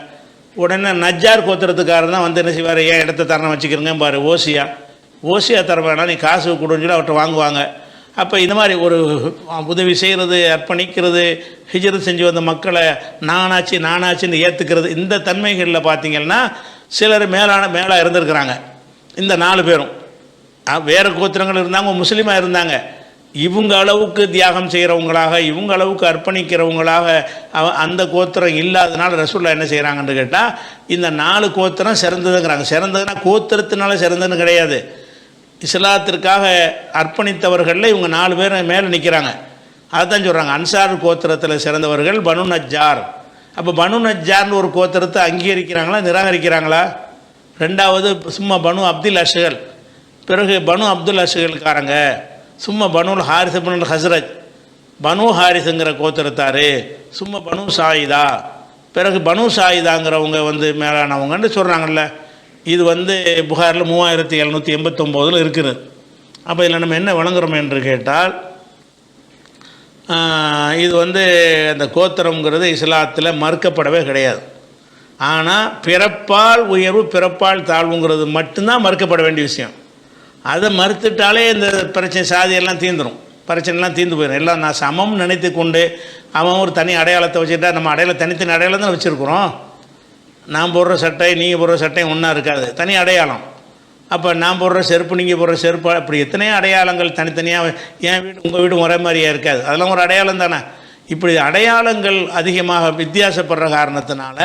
உடனே நஜ்ஜார் கோத்திரத்துக்காரர் தான் வந்து என்ன செய்வார், ஏன் இடத்த தரணம் வச்சுக்கிறங்க பாரு, ஓசியா தர வேணாம், நீ காசு கொடுன்னு சொல்லி அவர்கிட்ட வாங்குவாங்க. அப்போ இந்த மாதிரி ஒரு உதவி செய்கிறது, அர்ப்பணிக்கிறது, ஹிஜ்ரத் செஞ்சு வந்த மக்களை நானாச்சின்னு ஏற்றுக்கிறது, இந்த தன்மைகளில் பார்த்திங்கன்னா சிலர் மேலாக இருந்திருக்கிறாங்க. இந்த 4 பேரும் வேறு கோத்திரங்கள் இருந்தாங்க, முஸ்லீமாக இருந்தாங்க. இவங்க அளவுக்கு தியாகம் செய்கிறவங்களாக, இவங்க அளவுக்கு அர்ப்பணிக்கிறவங்களாக அந்த கோத்திரம் இல்லாதனால ரசூலுல்லாஹ் என்ன செய்கிறாங்கன்னு கேட்டால் இந்த 4 கோத்திரம் சிறந்ததுங்கிறாங்க. சிறந்ததுன்னா கோத்திரத்தினால சிறந்ததுன்னு கிடையாது, இஸ்லாத்திற்காக அர்ப்பணித்தவர்களில் இவங்க 4 பேர் மேலே நிற்கிறாங்க. அதுதான் சொல்கிறாங்க, அன்சார் கோத்திரத்தில் சிறந்தவர்கள் பனு நஜ்ஜார். அப்போ பனு நஜ்ஜார்னு ஒரு கோத்திரத்தை அங்கீகரிக்கிறாங்களா நிராகரிக்கிறாங்களா? ரெண்டாவது சும்மா பனு அப்துல் அஷ்ஹல், பிறகு பனு அப்துல் அஷ்ஹல்காரங்க, சும்மா பனுல் ஹாரிஸ் இப்னு ஹஸ்ரஜ், பனு ஹாரிஸுங்கிற கோத்திரத்தார், சும்மா பனு சாயிதா, பிறகு பனு சாயிதாங்கிறவங்க வந்து மேலானவங்கன்னு சொல்கிறாங்கல்ல. இது வந்து புகாரில் 3789 இருக்குது. அப்போ இதில் நம்ம என்ன வழங்குறோம் என்று கேட்டால், இது வந்து அந்த கோத்திரங்கிறது இஸ்லாத்தில் மறுக்கப்படவே கிடையாது. ஆனால் பிறப்பால் உயர்வு பிறப்பால் தாழ்வுங்கிறது மட்டும்தான் மறுக்கப்பட வேண்டிய விஷயம். அதை மறுத்துட்டாலே இந்த பிரச்சனை சாதியெல்லாம் தீர்ந்துடும், பிரச்சனைலாம் தீர்ந்து போயிடும். எல்லாம் நான் சமம் நினைத்து கொண்டு அவன் ஒரு தனி அடையாளத்தை வச்சுட்டா, நம்ம தனித்தனி அடையாளம் தான் வச்சுருக்குறோம். நான் போடுற சட்டை நீங்கள் போடுற சட்டை ஒன்றா இருக்காது, தனி அடையாளம். அப்போ நான் போடுற செருப்பு நீங்கள் போடுற செருப்பு, அப்படி எத்தனையோ அடையாளங்கள் தனித்தனியாக, என் வீடு உங்கள் வீடு ஒரே மாதிரியாக இருக்காது, அதெல்லாம் ஒரு அடையாளம் தானே. இப்படி அடையாளங்கள் அதிகமாக வித்தியாசப்படுற காரணத்தினால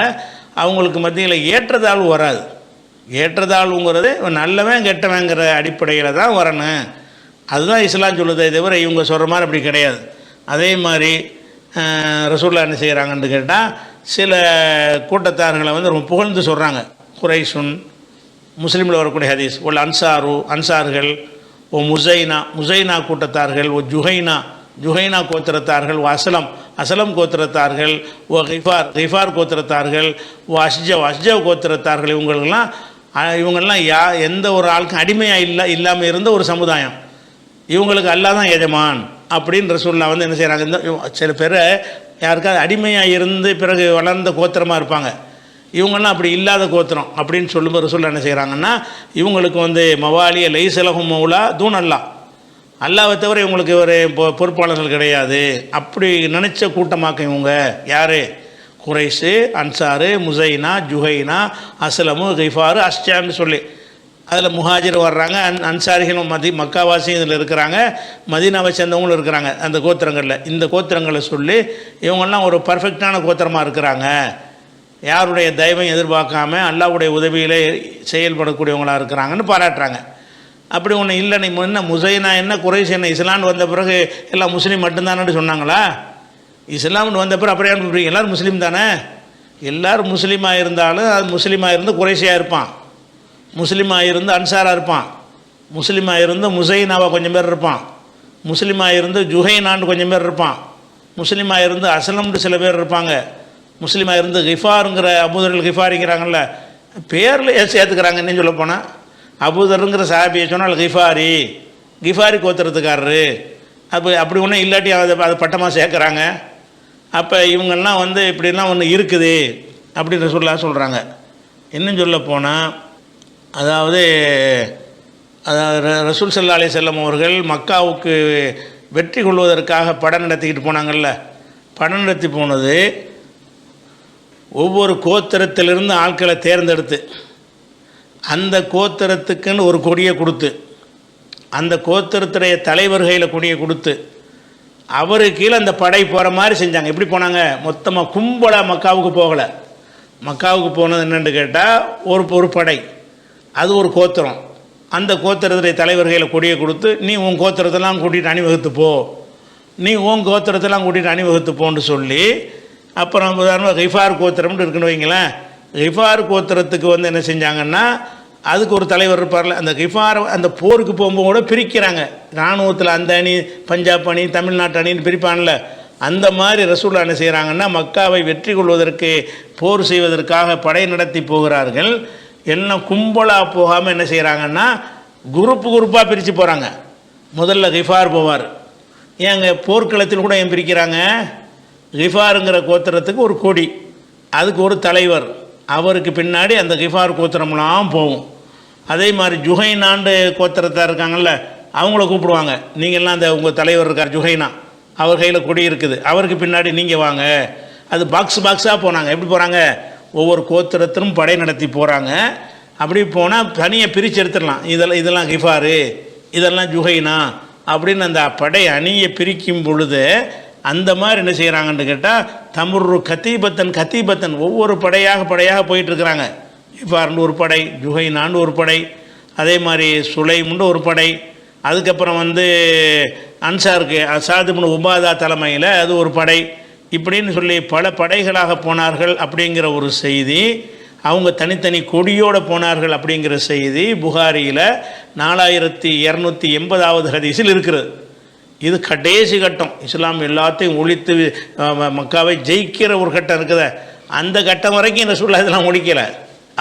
அவங்களுக்கு மத்தியில் ஏற்றத்தாழ்வு வராது. ஏற்றத்தாழ்வுங்கிறது நல்லவன் கெட்டவங்கிற அடிப்படையில் தான் வரணும். அதுதான் இஸ்லாம் சொல்லுதே தவிர இவங்க சொல்கிற மாதிரி அப்படி கிடையாது. அதே மாதிரி ரசூலுல்லாஹ் என்ன செய்கிறாங்கன்னு கேட்டால், சில கூட்டத்தார்களை வந்து ரொம்ப புகழ்ந்து சொல்கிறாங்க. குரைஷுன், முஸ்லீமில் வரக்கூடிய ஹதீஸ், ஒல் அன்சார்கள், ஓ முசைனா கூட்டத்தார்கள், ஓ ஜுஹைனா கோத்திரத்தார்கள், ஓ அசலம் கோத்திரத்தார்கள், ஓ கிஃபார் கோத்திரத்தார்கள், ஓ அஷ்ஜவ் கோத்திரத்தார்கள், இவங்கெல்லாம் எந்த ஒரு ஆளுக்கும் அடிமையாக இல்லாமல் இருந்த ஒரு சமுதாயம். இவங்களுக்கு அல்லாஹ் தான் எஜமான், அப்படின்னு ரசூலுல்லாஹ் வந்து என்ன செய்கிறாங்க, இந்த சில பேர் யாருக்காவது அடிமையாக இருந்து பிறகு வளர்ந்த கோத்திரமாக இருப்பாங்க, இவங்கெல்லாம் அப்படி இல்லாத கோத்திரம் அப்படின்னு சொல்லும்போது ரசூலுல்லாஹ் என்ன செய்கிறாங்கன்னா, இவங்களுக்கு வந்து மவாலிய லைசலஹும் மௌலா தூன் அல்லாஹ், அல்லாஹ்வை தவிர இவங்களுக்கு ஒரு பொறுப்பாளர்கள் கிடையாது அப்படி நினச்ச கூட்டமாக்க இவங்க யார், குரைஷு, அன்சாரு, முசைனா, ஜுஹைனா, அஸ்லமு, கிஃபாரு, அஸ்ஜான்னு சொல்லி அதில் முஹாஜிர் வர்றாங்க, அன்சாரிகளும் மக்காவாசியும் இதில் இருக்கிறாங்க, மதீனாவை சேர்ந்தவங்களும் இருக்கிறாங்க அந்த கோத்திரங்களில். இந்த கோத்திரங்களை சொல்லி இவங்கெல்லாம் ஒரு பர்ஃபெக்டான கோத்திரமாக இருக்கிறாங்க, யாருடைய தயவையும் எதிர்பார்க்காம அல்லாஹ்வுடைய உதவியிலே செயல்படக்கூடியவங்களாக இருக்கிறாங்கன்னு பாராட்டுறாங்க. அப்படி ஒன்று இல்லை, நீ என்ன முசைனா என்ன குறைஷ் என்ன இஸ்லாம்னு வந்த பிறகு எல்லாம் முஸ்லீம் மட்டும்தானு சொன்னாங்களா? இஸ்லாம்னு வந்த பிறகு அப்படியே அனுப்புறீங்க, எல்லோரும் முஸ்லீம் தானே? எல்லோரும் முஸ்லீமாக இருந்தாலும் அது முஸ்லீமாக இருந்து குறைஷியாக இருப்பான், முஸ்லீமாக இருந்து அன்சாராக இருப்பான், முஸ்லீமாக இருந்து முசைனாவாக கொஞ்சம் பேர் இருப்பான், முஸ்லீமாக இருந்து ஜுஹைனான்னு கொஞ்சம் பேர் இருப்பான், முஸ்லீமாக இருந்து அஸ்லம்னு சில பேர் இருப்பாங்க, முஸ்லீமாக இருந்து கிஃபாருங்கிற அபூதர்கள் கிஃபாரிங்கிறாங்கல்ல பேரில் சேர்த்துக்கிறாங்க. இன்னும் சொல்ல போனால் அபூதருங்கிற சாபியை சொன்னால் கிஃபாரி கோத்திரத்துக்காரரு அப்படி ஒன்றும் இல்லாட்டி அதை பட்டமாக சேர்க்குறாங்க. அப்போ இவங்கெல்லாம் வந்து இப்படிலாம் ஒன்று இருக்குது அப்படின்னு சொல்கிறாங்க. இன்னும் சொல்ல போனால் அதாவது ரசூல் ஸல்லல்லாஹு அலைஹி வஸல்லம் அவர்கள் மக்காவுக்கு வெற்றி கொள்வதற்காக படம் நடத்திக்கிட்டு போனாங்கல்ல, படம் நடத்தி போனது ஒவ்வொரு கோத்திரத்திலிருந்து ஆட்களை தேர்ந்தெடுத்து அந்த கோத்திரத்துக்குன்னு ஒரு கொடியை கொடுத்து, அந்த கோத்திரத்துடைய தலைவர்களில் கொடியை கொடுத்து அவருக்கு கீழே அந்த படை போகிற மாதிரி செஞ்சாங்க. எப்படி போனாங்க, மொத்தமாக கும்பலாக மக்காவுக்கு போகலை. மக்காவுக்கு போனது என்னென்னு கேட்டால் ஒரு படை, அது ஒரு கோத்திரம், அந்த கோத்திரத்துடைய தலைவர்களில் கொடியை கொடுத்து நீ உன் கோத்திரத்தெல்லாம் கூட்டிகிட்டு அணிவகுத்து போ, நீ உன் கோத்திரத்தெல்லாம் கூட்டிகிட்டு அணிவகுத்து போன்னு சொல்லி, அப்புறம் உதாரணமாக கிஃபார் கோத்திரம்னு இருக்குன்னு வைங்களேன், கிஃபார் கோத்திரத்துக்கு வந்து என்ன செஞ்சாங்கன்னா அதுக்கு ஒரு தலைவர் இருப்பார்ல, அந்த கிஃபார் அந்த போருக்கு போகும்போது கூட பிரிக்கிறாங்க. இராணுவத்தில் அந்த அணி, பஞ்சாப் அணி, தமிழ்நாட்டு அணின்னு பிரிப்பான்ல, அந்த மாதிரி ரசூலுல்லாஹ் என்ன செய்கிறாங்கன்னா மக்காவை வெற்றி கொள்வதற்கு போர் செய்வதற்காக படை நடத்தி போகிறார்கள். எல்லாம் கும்பலாக போகாமல் என்ன செய்கிறாங்கன்னா குரூப்பாக பிரித்து போகிறாங்க. முதல்ல கிஃபார் போவார். ஏங்க போர்க்களத்தில் கூட ஏன் பிரிக்கிறாங்க, கிஃபாருங்கிற கோத்திரத்துக்கு ஒரு கொடி, அதுக்கு ஒரு தலைவர், அவருக்கு பின்னாடி அந்த கிஃபார் கோத்திரம்லாம் போகும். அதே மாதிரி ஜுஹைனாண்டு கோத்திரத்தாக இருக்காங்கல்ல, அவங்கள கூப்பிடுவாங்க, நீங்கள்லாம் அந்த உங்கள் தலைவர் இருக்கார் ஜுஹைனா, அவர் கையில் கொடி இருக்குது, அவருக்கு பின்னாடி நீங்கள் வாங்க. அது பாக்ஸாக போனாங்க. எப்படி போகிறாங்க, ஒவ்வொரு கோத்திரத்திலும் படை நடத்தி போகிறாங்க. அப்படி போனால் தனியாக பிரித்து எடுத்துடலாம், இதெல்லாம் கிஃபாரு, இதெல்லாம் ஜுஹைனா அப்படின்னு அந்த படை அணியை பிரிக்கும் பொழுது அந்த மாதிரி என்ன செய்கிறாங்கன்னு கேட்டால் தமுர்ரு கத்தீபத்தன் ஒவ்வொரு படையாக போயிட்டுருக்குறாங்க. கிஃபார்னு ஒரு படை, ஜுஹைனான்னு ஒரு படை, அதே மாதிரி சுலைம்னு ஒரு படை, அதுக்கப்புறம் வந்து அன்சாருக்கு அஸாத் இப்னு உபாதா தலைமையில் அது ஒரு படை, இப்படின்னு சொல்லி பல படைகளாக போனார்கள் அப்படிங்கிற ஒரு செய்தி, அவங்க தனித்தனி கொடியோடு போனார்கள் அப்படிங்கிற செய்தி புகாரியில் 4280வது ஹதீஸில் இருக்கிறது. இது கடைசி கட்டம், இஸ்லாம் எல்லாத்தையும் ஒழித்து மக்காவை ஜெயிக்கிற ஒரு கட்டம் இருக்குத, அந்த கட்டம் வரைக்கும் ரசூலுல்லாஹ் இதெல்லாம் ஒழிக்கலை.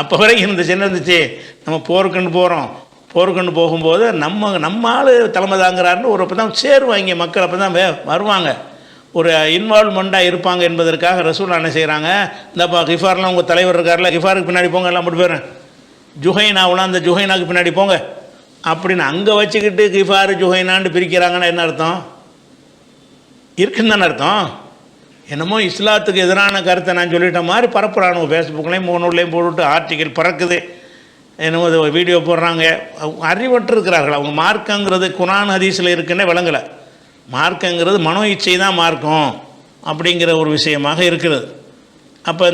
அப்போ வரைக்கும் இந்த சின்ன இருந்துச்சு, நம்ம போருக்குன்னு போகிறோம், போருக்குன்னு போகும்போது நம்ம ஆள் தலைமை தாங்கிறாருன்னு ஒரு அப்போ தான் சேருவாங்க மக்கள், அப்போ தான் வருவாங்க, ஒரு இன்வால்வ்மெண்ட்டாக இருப்பாங்க என்பதற்காக ரசூலுல்லாஹ் என்ன செய்கிறாங்க, இந்தப்பா கிஃபார்லாம் உங்கள் தலைவர் இருக்கார்ல, கிஃபாருக்கு பின்னாடி போங்க, எல்லாம் மட்டும் போயிடுறேன், ஜுஹைனாவெலாம் அந்த ஜுஹைனாவுக்கு பின்னாடி போங்க அப்படின்னு அங்கே வச்சுக்கிட்டு கிஃபாரு ஜுஹைனான்னு பிரிக்கிறாங்கன்னா என்ன அர்த்தம், இருக்குன்னு தானே அர்த்தம். என்னமோ இஸ்லாத்துக்கு எதிரான கருத்தை நான் சொல்லிட்ட மாதிரி பரப்புறானு, ஃபேஸ்புக்லேயும் முகநூல்லையும் போட்டுவிட்டு ஆர்டிக்கல் பறக்குது, என்னமோ வீடியோ போடுறாங்க. அறிவற்று இருக்கிறார்கள். அவங்க மார்க்கங்கிறது குர்ஆன் ஹதீஸில் இருக்குன்னே விளங்கலை. மார்க்கங்கிறது மனோ இச்சை தான் மார்க்கம் அப்படிங்கிற ஒரு விஷயமாக இருக்கிறது. அப்போ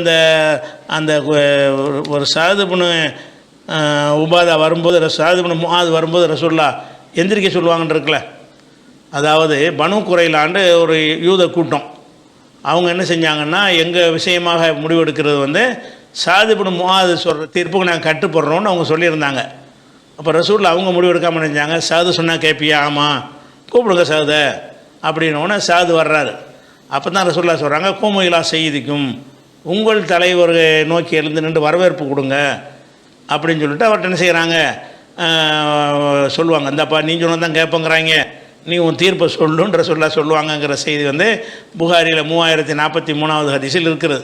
அந்த ஒரு ஸஅத் இப்னு உபாதா வரும்போது, ஸஅத் இப்னு முஆத் வரும்போது ரசூலுல்லாஹ் எந்திரிக்க சொல்லுவாங்கன்னு இருக்குல்ல, அதாவது பனு குறைலாண்டு ஒரு யூத கூட்டம், அவங்க என்ன செஞ்சாங்கன்னா எங்கள் விஷயமாக முடிவெடுக்கிறது வந்து ஸஅத் இப்னு முஆத் சொல்கிற தீர்ப்புக்கு நாங்கள் கட்டுப்படுறோன்னு அவங்க சொல்லியிருந்தாங்க. அப்போ ரசூலுல்லாஹ் அவங்க முடிவெடுக்காமல் நினைச்சாங்க, ஸஅத் சொன்னால் கேட்பியா, ஆமாம் கூப்பிடுங்க ஸஅதை அப்படின்னோடனே ஸஅத் வர்றாரு. அப்போ தான் ரசூலுல்லாஹ் சொல்கிறாங்க, கூமு இலா செய்திக்கும், உங்கள் தலைவர் நோக்கி எழுந்து நின்று வரவேற்பு கொடுங்க அப்படின்னு சொல்லிட்டு அவர்கிட்ட என்ன செய்கிறாங்க சொல்லுவாங்க, இந்தப்பா நீ சொன்னால் தான் கேட்பங்கிறாங்க, நீ உன் தீர்ப்பை சொல்லுன்ற சொல்லுவாங்கங்கிற செய்தி வந்து புகாரியில் 3043வது ஹதீஸில் இருக்கிறது.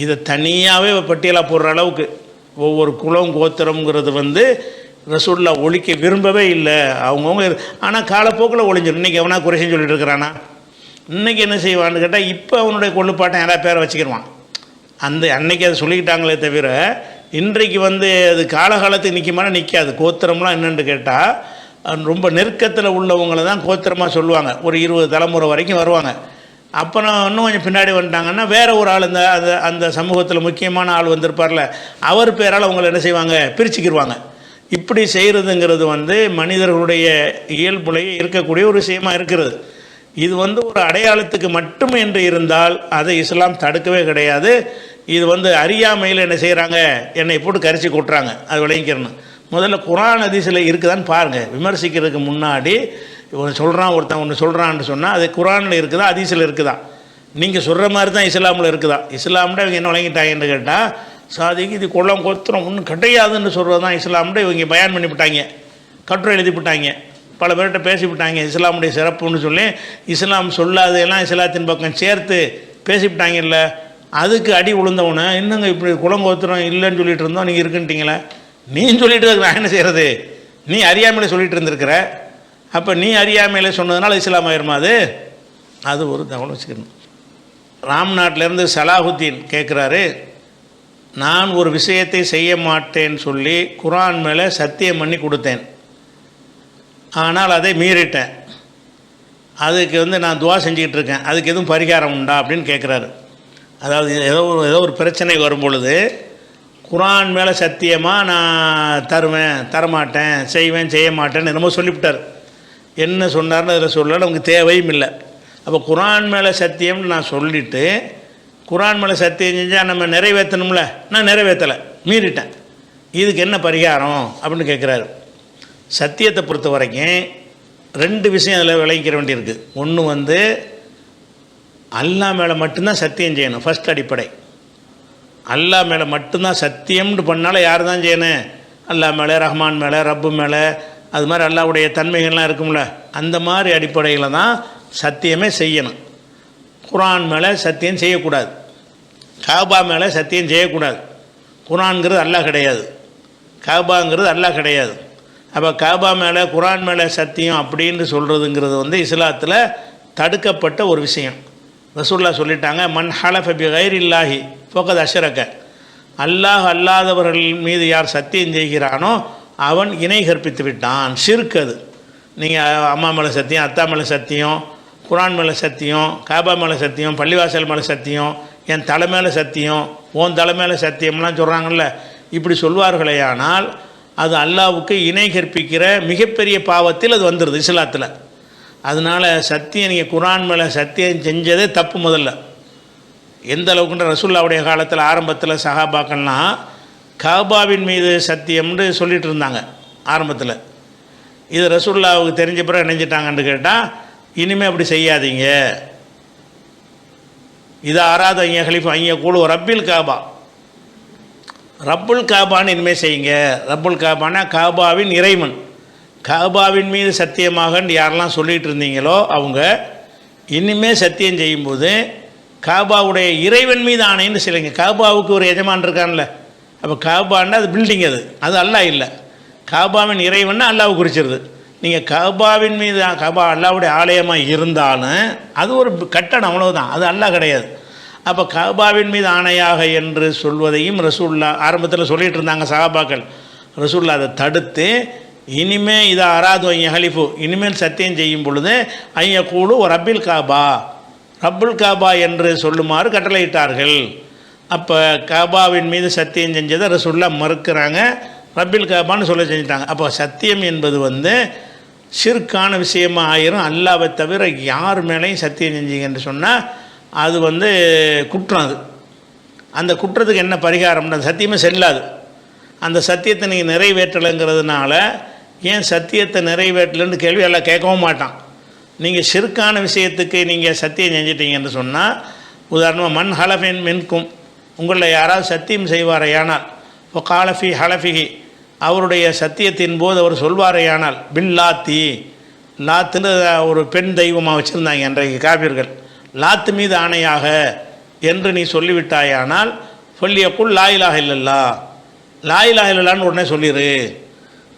இதை தனியாகவே பட்டியலாக போடுற அளவுக்கு ஒவ்வொரு குலம் கோத்திரம்ங்கிறது வந்து ரசூல்லா ஒழிக்க விரும்பவே இல்லை. அவங்கவுங்க ஆனால் காலப்போக்கில் ஒழிஞ்சிடும். இன்றைக்கி எவனா குறைசின்னு சொல்லிட்டு இருக்கிறானா? இன்றைக்கி என்ன செய்வான்னு கேட்டால் இப்போ அவனுடைய கொள்ளுப்பாட்டை யாராவது பேரை வச்சுக்கிடுவான். அன்னைக்கு அதை சொல்லிக்கிட்டாங்களே தவிர இன்றைக்கு வந்து அது காலகாலத்துக்கு நிற்குமான நிற்காது. கோத்திரம்லாம் என்னென்னு கேட்டால் ரொம்ப நெருக்கத்தில் உள்ளவங்களை தான் கோத்திரமாக சொல்லுவாங்க. ஒரு 20 தலைமுறை வரைக்கும் வருவாங்க. அப்புறம் இன்னும் கொஞ்சம் பின்னாடி வந்துட்டாங்கன்னா வேறு ஒரு ஆள் அந்த சமூகத்தில் முக்கியமான ஆள் வந்திருப்பார்ல, அவர் பேரால் அவங்களை என்ன செய்வாங்க, பிரிச்சுக்கிடுவாங்க. இப்படி செய்கிறதுங்கிறது வந்து மனிதர்களுடைய இயல்புலையே இருக்கக்கூடிய ஒரு விஷயமாக இருக்கிறது. இது வந்து ஒரு அடையாளத்துக்கு மட்டும் என்று இருந்தால் அதை இஸ்லாம் தடுக்கவே கிடையாது. இது வந்து அறியாமையில் என்ன செய்கிறாங்க, என்னை போட்டு கரிச்சு கொட்டுறாங்க. அது விளங்கிக்கிறணும். முதல்ல குர்ஆன் ஹதீஸில் இருக்குதான்னு பாருங்கள். விமர்சிக்கிறதுக்கு முன்னாடி ஒருத்தன் ஒன்று சொல்கிறான்னு சொன்னால் அது குர்ஆனில் இருக்குதா ஹதீஸில் இருக்குதா? நீங்கள் சொல்கிற மாதிரி தான் இஸ்லாமில் இருக்குதா? இஸ்லாம்ட இவங்க என்ன விளங்கிட்டாங்கன்னு கேட்டால் சாதிக்கு இது கொள்ளம் கொத்துறோம் ஒன்றும் கிடையாதுன்னு சொல்கிறது தான் இஸ்லாம்ட இவங்க பயான் பண்ணிவிட்டாங்க, கட்டுரை எழுதிவிட்டாங்க, பல பேர்கிட்ட பேசிவிட்டாங்க. இஸ்லாமுடைய சிறப்புன்னு சொல்லி இஸ்லாம் சொல்லாதெல்லாம் இஸ்லாத்தின் பக்கம் சேர்த்து பேசிவிட்டாங்கல்ல. அதுக்கு அடி விழுந்தவனை இன்னுங்க இப்படி குளங்கோத்திரம் இல்லைன்னு சொல்லிட்டு இருந்தோம், நீங்கள் இருக்குன்ட்டிங்களே. நீ சொல்லிட்டு இருக்க நான் என்ன செய்கிறது? நீ அறியாமையில் சொல்லிட்டு இருந்திருக்கிற. அப்போ நீ அறியாமையில் சொன்னதுனால இஸ்லாம் ஆயிருமா? அது ஒரு தகவல் வச்சுக்கணும். ராம்நாட்டிலேருந்து சலாஹுத்தீன் கேட்குறாரு, நான் ஒரு விஷயத்தை செய்ய மாட்டேன்னு சொல்லி குர்ஆன் மேலே சத்தியம் பண்ணி கொடுத்தேன், ஆனால் அதை மீறிட்டேன். அதுக்கு வந்து நான் துவா செஞ்சுக்கிட்டு இருக்கேன், அதுக்கு எதுவும் பரிகாரம் உண்டா அப்படின்னு கேட்குறாரு. அதாவது ஏதோ ஒரு பிரச்சனை வரும் பொழுது குர்ஆன் மேலே சத்தியமாக நான் தருவேன், தரமாட்டேன், செய்வேன், செய்ய மாட்டேன்னு என்னமோ சொல்லிவிட்டார். என்ன சொன்னார்னு அதில் சொல்ல நமக்கு தேவையும் இல்லை. அப்போ குர்ஆன் மேலே சத்தியம்னு நான் சொல்லிவிட்டு குர்ஆன் மேலே சத்தியம் செஞ்சால் நம்ம நிறைவேற்றணும்ல, நான் நிறைவேற்றலை, மீறிட்டேன், இதுக்கு என்ன பரிகாரம் அப்படின்னு கேட்குறாரு. சத்தியத்தை பொறுத்த வரைக்கும் 2 விஷயம் அதில் விளங்கிக்கிற வேண்டியிருக்கு. ஒன்று வந்து அல்லாஹ் மேலே மட்டும்தான் சத்தியம் செய்யணும். ஃபஸ்ட் அடிப்படை அல்லாஹ் மேலே மட்டும்தான் சத்தியம்னு பண்ணாலும் யார் தான் செய்யணும்? அல்லாஹ் மேலே, ரஹ்மான் மேலே, ரப்பு மேலே, அது மாதிரி அல்லாஹ்வுடைய தன்மைகள்லாம் இருக்கும்ல, அந்த மாதிரி அடிப்படையில் தான் சத்தியமே செய்யணும். குர்ஆன் மேலே சத்தியம் செய்யக்கூடாது, காபா மேலே சத்தியம் செய்யக்கூடாது. குர்ஆன்ங்கிறது அல்லாஹ் கிடையாது, காபாங்கிறது அல்லாஹ் கிடையாது. அப்போ காபா மேலே குர்ஆன் மேலே சத்தியம் அப்படின்னு சொல்கிறதுங்கிறது வந்து இஸ்லாத்தில் தடுக்கப்பட்ட ஒரு விஷயம். ரசூலுல்லாஹ் சொல்லிட்டாங்க, மன் ஹலஃப பி கைரில்லாஹி ஃபகத் அஷ்ரக, அல்லாஹ் அல்லாதவர்கள் மீது யார் சத்தியம் செய்கிறானோ அவன் இணை கற்பித்து விட்டான். ஷிர்க் அது. நீங்கள் அம்மா மேலே சத்தியம், அத்தா மேலே சத்தியம், குர்ஆன் மேலே சத்தியம், காபா மேலே சத்தியம், பள்ளிவாசல் மேலே சத்தியம், என் தலை மேலே சத்தியம், உன் தலை மேலே சத்தியம்லாம் சொல்கிறாங்கல்ல, இப்படி சொல்வார்களே ஆனால் அது அல்லாஹ்வுக்கு இணை கற்பிக்கிற மிகப்பெரிய பாவத்தில் அது வந்துடுது இஸ்லாத்தில். அதனால் சத்தியம், நீங்கள் குர்ஆன் மேலே சத்தியம் செஞ்சதே தப்பு. முதல்ல எந்த அளவுக்குன்ற ரசூலுல்லாஹ்வுடைய காலத்தில் ஆரம்பத்தில் சஹாபாக்கள்லாம் காபாவின் மீது சத்தியம்னு சொல்லிகிட்டு இருந்தாங்க ஆரம்பத்தில். இது ரசூலுல்லாஹ்வுக்கு தெரிஞ்ச பிறகு நினைஞ்சிட்டாங்கன்னு கேட்டால், இனிமேல் அப்படி செய்யாதீங்க, இதை ஆராத ஐயா ஹலீஃபா ஐயா கூட ரப்பில் காபா, ரப்புல் காபான்னு இனிமேல் செய்யுங்க. ரப்புல் காபானா காபாவின் இறைவன், காபாவின் மீது சத்தியமாகன்னு யாரெல்லாம் சொல்லிகிட்டு இருந்தீங்களோ அவங்க இனிமேல் சத்தியம் செய்யும்போது காபாவுடைய இறைவன் மீது ஆணைன்னு சொல்லுங்க. காபாவுக்கு ஒரு எஜமான் இருக்கான்ல, அப்போ காபான்னா அது பில்டிங், அது அல்லாஹ் இல்லை. காபாவின் இறைவன்னா அல்லாஹ் குறிச்சிருது. நீங்கள் காபாவின் மீது, காபா அல்லாஹ்வுடைய ஆலயமாக இருந்தாலும் அது ஒரு கட்டணம், அவ்வளவுதான், அது அல்லாஹ் கிடையாது. அப்போ காபாவின் மீது ஆணையாக என்று சொல்வதையும் ரசூலுல்லாஹ் ஆரம்பத்தில் சொல்லிகிட்டு இருந்தாங்க சஹாபாக்கள். ரசூலுல்லாஹ் அதை தடுத்து, இனிமேல் இதை அராது ஐயா ஹலிஃபு, இனிமேல் சத்தியம் செய்யும் பொழுது ஐயா கூடு ஒரு ரப்பில் காபா, ரப்புல் காபா என்று சொல்லுமாறு கட்டளையிட்டார்கள். அப்போ காபாவின் மீது சத்தியம் செஞ்சதை ரசூலுல்லாஹ் மறுக்கிறாங்க, ரப்பில் காபான்னு சொல்ல செஞ்சிட்டாங்க. அப்போ சத்தியம் என்பது வந்து ஷிர்கான விஷயமாக ஆயிரும். அல்லாஹ்வை தவிர யார் மேலேயும் சத்தியம் செஞ்சீங்கன்னு சொன்னால் அது வந்து குற்றம். அது அந்த குற்றத்துக்கு என்ன பரிகாரம்னா சத்தியமே செல்லாது. அந்த சத்தியத்தை நீங்கள் நிறைவேற்றலைங்கிறதுனால ஏன் சத்தியத்தை நிறைவேற்றலைன்னு கேள்வி எல்லாம் கேட்கவும் மாட்டான். நீங்கள் ஷிர்கான விஷயத்துக்கு நீங்கள் சத்தியம் செஞ்சிட்டீங்கன்னு சொன்னால், உதாரணமாக மன் ஹலஃபின் மின்கும், உங்களில் யாராவது சத்தியம் செய்வாரையானால், இப்போ காலஃபி ஹலஃபிஹி, அவருடைய சத்தியத்தின் போது அவர் சொல்வாரையானால், பில்லாத்தி, லாத்துன்னு ஒரு பெண் தெய்வமாக வச்சுருந்தாங்க அன்றைக்கு காபிர்கள். லாத்து மீது ஆணையாக என்று நீ சொல்லிவிட்டாயானால் சொல்லியக்குள் லா இலாஹ இல்லல்லா, லா இலாஹ இல்லல்லான்னு உடனே சொல்லிடு.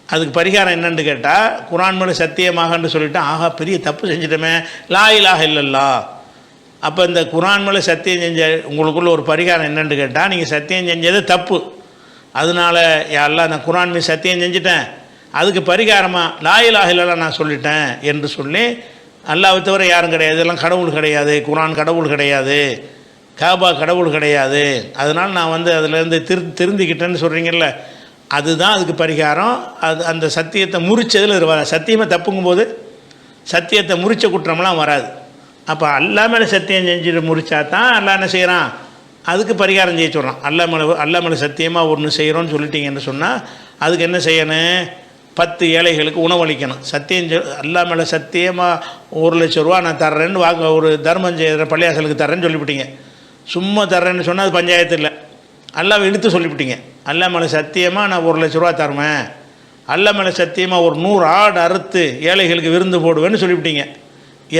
அதுக்கு பரிகாரம் என்னன்னு கேட்டால், குரான் மேலே சத்தியமாகன்னு சொல்லிவிட்டு ஆஹா பெரிய தப்பு செஞ்சிட்டோமே லா இலாஹ இல்லல்லா. அப்போ இந்த குரான் மேலே சத்தியம் செஞ்ச உங்களுக்குள்ள ஒரு பரிகாரம் என்னன்னு கேட்டால், நீங்கள் சத்தியம் செஞ்சது தப்பு, அதனால் யாரெல்லாம் நான் குரான் மீது சத்தியம் செஞ்சிட்டேன், அதுக்கு பரிகாரமாக லா இலாஹ இல்லல்லா நான் சொல்லிட்டேன் என்று சொல்லி, அல்லாஹ்வை தவிர யாரும் கிடையாது, இதெல்லாம் கடவுள் கிடையாது, குரான் கடவுள் கிடையாது, காபா கடவுள் கிடையாது, அதனால் நான் வந்து அதிலேருந்து திருந்திக்கிட்டேன்னு சொல்கிறீங்கல்ல, அதுதான் அதுக்கு பரிகாரம். அது அந்த சத்தியத்தை முறிச்சதில் சத்தியமாக தப்புங்கும்போது சத்தியத்தை முறித்த குற்றம்லாம் வராது. அப்போ அல்லாஹ் மேலே சத்தியம் செஞ்சுட்டு முறிச்சா தான் அல்லாஹ் என்ன செய்கிறான், அதுக்கு பரிகாரம் செய்ய சொல்கிறான். அல்லாஹ் மேலே சத்தியமாக ஒன்று செய்கிறோன்னு சொல்லிட்டீங்கன்னு சொன்னால் அதுக்கு என்ன செய்யணும், 10 ஏழைகளுக்கு உணவளிக்கணும். அல்லாஹ் மேலே சத்தியமாக 1,00,000 நான் தர்றேன்னு ஒரு தர்மம் செய்கிற பள்ளியாசலுக்கு தர்றேன்னு சொல்லிவிட்டீங்க. சும்மா தர்றேன்னு சொன்னால் அது பஞ்சாயத்து இல்லை, அல்லாஹ்வை இழுத்து சொல்லிவிட்டீங்க. அல்லாஹ் மேலே சத்தியமாக நான் 1,00,000 தருவேன், அல்லாஹ் மேலே சத்தியமாக ஒரு 100 ஆடு அறுத்து ஏழைகளுக்கு விருந்து போடுவேன்னு சொல்லிவிட்டீங்க.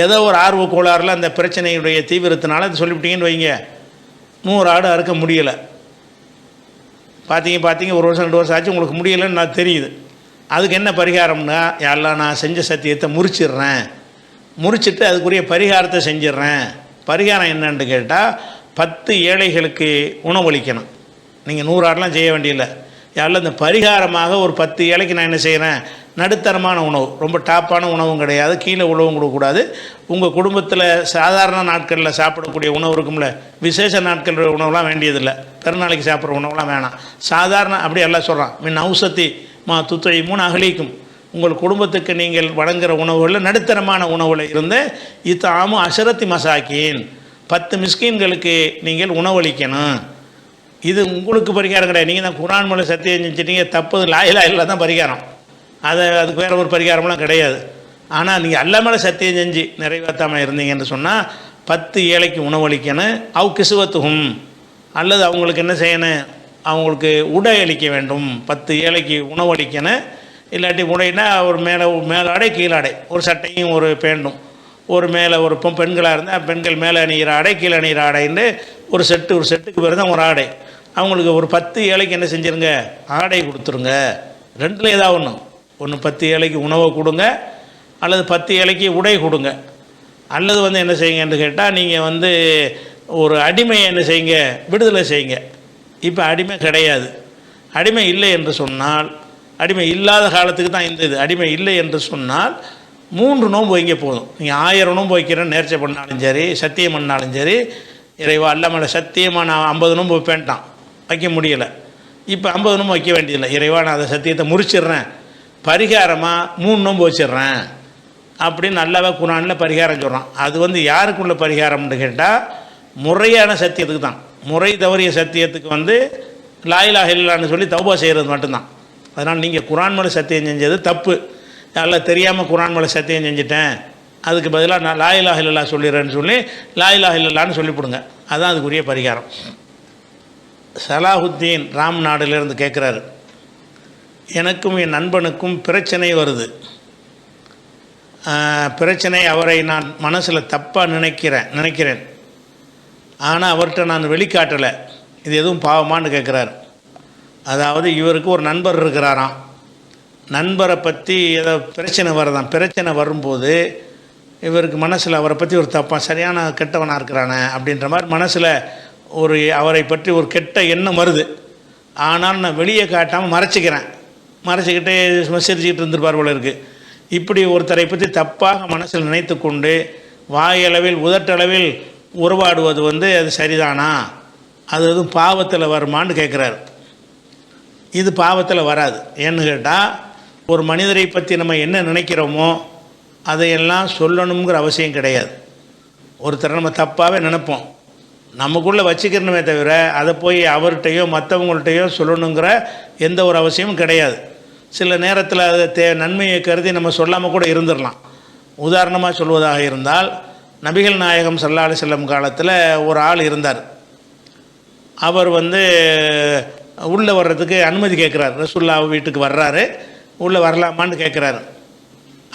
ஏதோ ஒரு ஆர்வ கோளாறுல அந்த பிரச்சனையுடைய தீவிரத்தினால அது சொல்லிவிட்டீங்கன்னு வைங்க, 100 ஆடு அறுக்க முடியலை. பார்த்தீங்க 1 வருஷம் 2 வருஷம் ஆச்சு, உங்களுக்கு முடியலைன்னு நான் தெரியுது. அதுக்கு என்ன பரிகாரம்னா, யாரெல்லாம் நான் செஞ்ச சத்தியத்தை முறிச்சிட்டு அதுக்குரிய பரிகாரத்தை செஞ்சிட்றேன். பரிகாரம் என்னன்னு கேட்டால், 10 ஏழைகளுக்கு உணவளிக்கணும். நீங்கள் 100 ஆடெலாம் செய்ய வேண்டியதில்லை. யாரெல்லாம் இந்த பரிகாரமாக ஒரு 10 ஏழைக்கு நான் என்ன செய்கிறேன், நடுத்தரமான உணவு, ரொம்ப டாப்பான உணவும் கிடையாது, கீழே உணவும் கொடுக்கக்கூடாது. உங்கள் குடும்பத்தில் சாதாரண நாட்களில் சாப்பிடக்கூடிய உணவு இருக்கும்ல, விசேஷ நாட்கள் உணவுலாம் வேண்டியதில்லை, பிறநாளைக்கு சாப்பிட்ற உணவுலாம் வேணாம், சாதாரண அப்படி எல்லாம் சொல்கிறான். மின் ஔசத்தி மா துத்தை 3 அகலிக்கும், உங்கள் குடும்பத்துக்கு நீங்கள் வழங்குகிற உணவுகளில் நடுத்தரமான உணவில் இருந்து இத்தாமு அஷரத்தி மசாக்கின் 10 மிஸ்கீன்களுக்கு நீங்கள் உணவளிக்கணும். இது உங்களுக்கு பரிகாரம் கிடையாது. நீங்கள் தான் குரான் மேலே சத்தியம் செஞ்சுட்டீங்க, தப்பு லா இலாஹ இல்லல்லாஹ் தான் பரிகாரம், அதுக்கு வேறு ஒரு பரிகாரம்லாம் கிடையாது. ஆனால் நீங்கள் அல்லாஹ் மேலே சத்தியம் செஞ்சு நிறைவேற்றாமல் இருந்தீங்கன்னு சொன்னால் 10 ஏழைக்கு உணவளிக்கணும். அவ் கிசுவத்துகும், அல்லது அவங்களுக்கு என்ன செய்யணும், அவங்களுக்கு உடை அளிக்க வேண்டும். 10 ஏழைக்கு உணவளிக்கணும். இல்லாட்டி உடைனா ஒரு மேலாடை கீழாடை, ஒரு சட்டையும் ஒரு பேண்டும், ஒரு மேலே ஒரு பெண்களாக இருந்தால் பெண்கள் மேலே அணிகிற ஆடை கீழே அணிகிற ஆடைன்னு ஒரு செட்டுக்கு பேர் தான் ஒரு ஆடை. அவங்களுக்கு ஒரு 10 ஏழைக்கு என்ன செஞ்சுருங்க, ஆடை கொடுத்துருங்க. ரெண்டில் ஏதாவது ஒன்று 10 ஏழைக்கு உணவை கொடுங்க, அல்லது 10 ஏழைக்கு உடை கொடுங்க, அல்லது வந்து என்ன செய்யுங்கன்னு கேட்டால், நீங்கள் வந்து ஒரு அடிமையை என்ன செய்யுங்க, விடுதலை செய்யுங்க. இப்போ அடிமை கிடையாது. அடிமை இல்லை என்று சொன்னால், அடிமை இல்லாத காலத்துக்கு தான் இந்த இது. அடிமை இல்லை என்று சொன்னால் 3 நோன்பு வைங்க போதும். நீங்கள் 1000 நோன்பு வைக்கிறேன்னு நேர்ச்சை பண்ணாலும் சரி, சத்தியம் பண்ணாலும் சரி, இறைவா அல்ல மேலே சத்தியமாக நான் 50 நோன்பு வைப்பேன்ட்டான், வைக்க முடியலை. இப்போ 50 நோன்பு வைக்க வேண்டியதில்லை. இறைவா நான் அதை சத்தியத்தை முறிச்சிடுறேன், பரிகாரமாக 3 நோன்பு வச்சிடுறேன் அப்படின்னு நல்லாவே குரானில் பரிகாரம் சொல்கிறான். அது வந்து யாருக்குள்ள பரிகாரம்னு கேட்டால், முறையான சத்தியத்துக்கு தான். முறை தவறிய சத்தியத்துக்கு வந்து லா இலாஹ இல்லல்லாஹ்னு சொல்லி தௌபா செய்கிறது மட்டும்தான். அதனால் நீங்கள் குரான் மேலே சத்தியம் செஞ்சது தப்பு, அதெல்லாம் தெரியாமல் குரான் மேலே சத்தியம் செஞ்சுட்டேன், அதுக்கு பதிலாக நான் லா இலாஹ இல்லல்லாஹ் சொல்லிடுறேன்னு சொல்லி லா இலாஹ இல்லல்லாஹ்னு சொல்லிவிடுங்க. அதுதான் அதுக்குரிய பரிகாரம். சலாஹுத்தீன் ராம்நாடுலேருந்து கேட்குறாரு, எனக்கும் என் நண்பனுக்கும் பிரச்சனை வருது. பிரச்சனை, அவரை நான் மனசில் தப்பாக நினைக்கிறேன், ஆனால் அவர்கிட்ட நான் வெளிக்காட்டலை, இது எதுவும் பாவமானு கேட்குறாரு. அதாவது இவருக்கு ஒரு நண்பர் இருக்கிறாராம், நண்பரை பற்றி ஏதோ பிரச்சனை வருதான். பிரச்சனை வரும்போது இவருக்கு மனசில் அவரை பற்றி ஒரு தப்பாக சரியான கெட்டவனாக இருக்கிறானே அப்படின்ற மாதிரி மனசில் அவரை பற்றி ஒரு கெட்ட எண்ணம் வருது. ஆனால் நான் வெளியே காட்டாமல் மறைச்சிக்கிட்டே சிரிச்சுக்கிட்டு இருந்திருப்பார் போல இருக்குது. இப்படி ஒருத்தரை பற்றி தப்பாக மனசில் நினைத்து கொண்டு வாயளவில் உதட்டளவில் உறவாடுவது வந்து அது சரிதானா, அது எதுவும் பாவத்தில் வருமானு கேட்குறாரு. இது பாவத்தில் வராது. ஏன்னு கேட்டால், ஒரு மனிதரை பற்றி நம்ம என்ன நினைக்கிறோமோ அதையெல்லாம் சொல்லணுங்கிற அவசியம் கிடையாது. ஒருத்தரை நம்ம தப்பாகவே நினைப்போம், நமக்குள்ளே வச்சுக்கிறணுமே தவிர அதை போய் அவர்கிட்டையோ மற்றவங்கள்ட்டையோ சொல்லணுங்கிற எந்த ஒரு அவசியமும் கிடையாது. சில நேரத்தில் அதை நன்மையை கருதி நம்ம சொல்லாமல் கூட இருந்துடலாம். உதாரணமாக சொல்வதாக இருந்தால், நபிகள் நாயகம் ஸல்லல்லாஹு அலைஹி வஸல்லம் காலத்தில் ஒரு ஆள் இருந்தார். அவர் வந்து உள்ளே வர்றதுக்கு அனுமதி கேட்குறாரு. ரசூலுல்லாஹ் வீட்டுக்கு வர்றாரு, உள்ளே வரலாமான்னு கேட்குறாரு.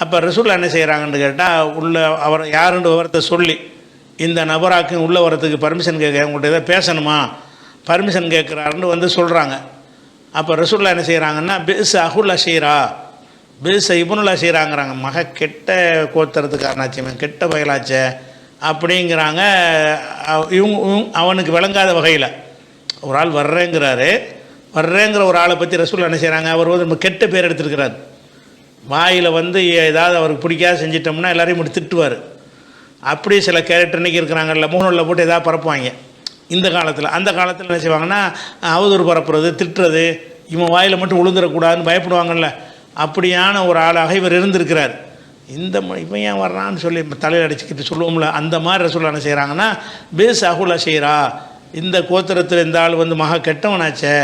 அப்போ ரசூல் என்ன செய்கிறாங்கன்னு கேட்டால் உள்ள அவர் யாருன்னு விவரத்தை சொல்லி இந்த நபராக்கு உள்ளே வரத்துக்கு பர்மிஷன் கேட்க உங்கள்கிட்ட எதாவது பேசணுமா பர்மிஷன் கேட்குறாருன்னு வந்து சொல்கிறாங்க. அப்போ ரசூல்லா என்ன செய்கிறாங்கன்னா பிஸ் அஹுல் அஷீரா பிஸ் இபுனுல் அஷீராங்கிறாங்க. மக கெட்ட கோத்திரத்துக்காரனாச்சுமே கெட்ட வகையிலாச்சே அப்படிங்கிறாங்க. அவனுக்கு விளங்காத வகையில் ஒரு ஆள் வர்றேங்கிற ஒரு ஆளை பற்றி ரசூல்லா என்ன செய்கிறாங்க, அவர் வந்து நம்ம கெட்ட பேர் எடுத்துருக்கிறார். வாயில் வந்து ஏதாவது அவருக்கு பிடிக்காத செஞ்சிட்டோம்னா எல்லாரையும் மட்டும் திட்டுவார். அப்படி சில கேரக்டர் இன்றைக்கி இருக்கிறாங்கல்ல, மூணில் போட்டு எதாவது பரப்புவாங்க இந்த காலத்தில். அந்த காலத்தில் என்ன செய்வாங்கன்னா அவதூறு பரப்புறது திட்டுறது, இவன் வாயில் மட்டும் விழுந்துடக்கூடாதுன்னு பயப்படுவாங்கள்ல. அப்படியான ஒரு ஆளாக இவர் இருந்திருக்கிறார். இவன் ஏன் வர்றான்னு சொல்லி தலையில் அடிச்சுக்கிட்டு சொல்லுவோம்ல, அந்த மாதிரி ரசூல் என்ன செய்கிறாங்கன்னா பேஸ் அகுல் அஷீரா இந்த கோத்திரத்தில் இந்த ஆள் வந்து மகா கெட்டவனாச்சே,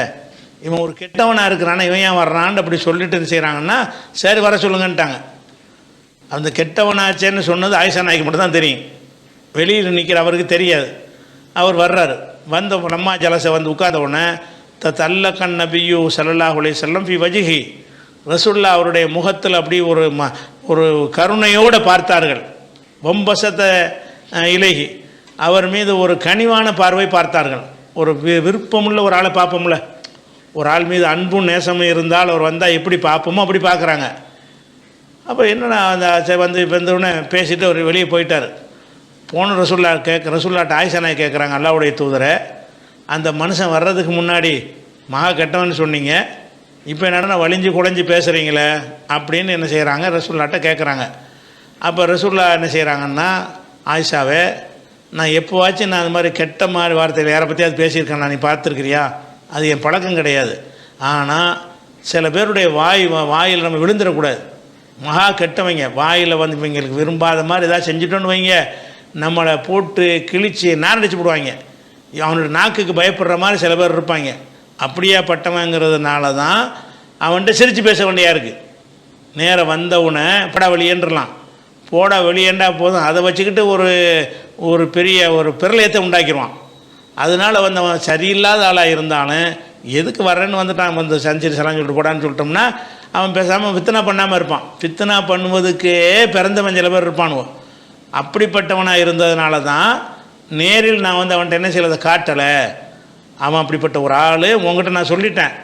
இவன் ஒரு கெட்டவனாக இருக்கிறான்னா இவன் ஏன் வர்றான்னு அப்படி சொல்லிட்டு என்ன செய்கிறாங்கன்னா சரி வர சொல்லுங்கன்ட்டாங்க. அந்த கெட்டவனாச்சேன்னு சொன்னது ஆயிஷா நாய்க்கு மட்டும் தான் தெரியும், வெளியில் நிற்கிற அவருக்கு தெரியாது. அவர் வர்றாரு, வந்த நம்மா ஜலசை வந்து உட்கார்ந்த உடனே தல்லக்கன் நபியு ஸல்லல்லாஹு அலைஹி வஸல்லம் ஃபி வஜ்ஹி ரசூலுல்லாஹ் அவருடைய முகத்தில் அப்படி ஒரு கருணையோடு பார்த்தார்கள். வம்பசத்தை இலகி அவர் மீது ஒரு கனிவான பார்வை பார்த்தார்கள். ஒரு விருப்பமுள்ள ஒரு ஆளை பார்ப்போம்ல, ஒரு ஆள் மீது அன்பும் நேசமும் இருந்தால் அவர் வந்தால் எப்படி பார்ப்போமோ அப்படி பார்க்குறாங்க. அப்போ என்னடா அந்த வந்து வந்தவுடனே பேசிவிட்டு அவர் வெளியே போயிட்டார். போன ரசூல்லாட்ட ஆயிஷா நாய் கேட்குறாங்க, அல்லாஹ்வுடைய தூதரை அந்த மனுஷன் வர்றதுக்கு முன்னாடி மகா கெட்டவன்னு சொன்னீங்க, இப்போ என்னடா வலிஞ்சு குழஞ்சி பேசுகிறீங்களே அப்படின்னு என்ன செய்கிறாங்க ரசூல்லாட்ட கேட்குறாங்க. அப்போ ரசூல்லா என்ன செய்கிறாங்கன்னா ஆயிஷாவே நான் எப்போவாச்சும் நான் அது மாதிரி கெட்ட மாதிரி வார்த்தைகள் யாரை பற்றியாவது பேசியிருக்கேன், நான் நீ பார்த்துருக்கிறியா? அது என் பழக்கம் கிடையாது. ஆனால் சில பேருடைய வாயில் நம்ம விழுந்துடக்கூடாது. மகா கெட்டவங்க வாயில் வந்து இவங்களுக்கு விரும்பாத மாதிரி ஏதாவது செஞ்சுட்டோன்னு வைங்க, நம்மளை போட்டு கிழித்து நாரடிச்சு போடுவாங்க. அவனோட நாக்குக்கு பயப்படுற மாதிரி சில பேர் இருப்பாங்க. அப்படியே பட்டவங்கிறதுனால தான் அவன்கிட்ட சிரித்து பேச வேண்டியா இருக்குது. நேராக வந்தவுடனே படா வெளியேன்றலாம், போடா வெளியேண்டா போதும், அதை வச்சுக்கிட்டு ஒரு பெரிய ஒரு பிரளயத்தை உண்டாக்கிடுவான். அதனால் வந்து அவன் சரியில்லாத ஆளாக இருந்தாலும் எதுக்கு வர்றேன்னு வந்துட்டான், வந்து சஞ்சரி சலாம் சொல்லிட்டு போடான்னு சொல்லிட்டோம்னா அவன் பேசாமல் ஃபித்னா பண்ணாமல் இருப்பான். ஃபித்னா பண்ணுவதுக்கே பிறந்தவன் சில பேர் இருப்பானுவோ. அப்படிப்பட்டவனாக இருந்ததுனால தான் நேரில் நான் வந்து அவன்கிட்ட என்ன செய்யறதை காட்டலை. அவன் அப்படிப்பட்ட ஒரு ஆள் உங்கள்கிட்ட நான் சொல்லிட்டேன்,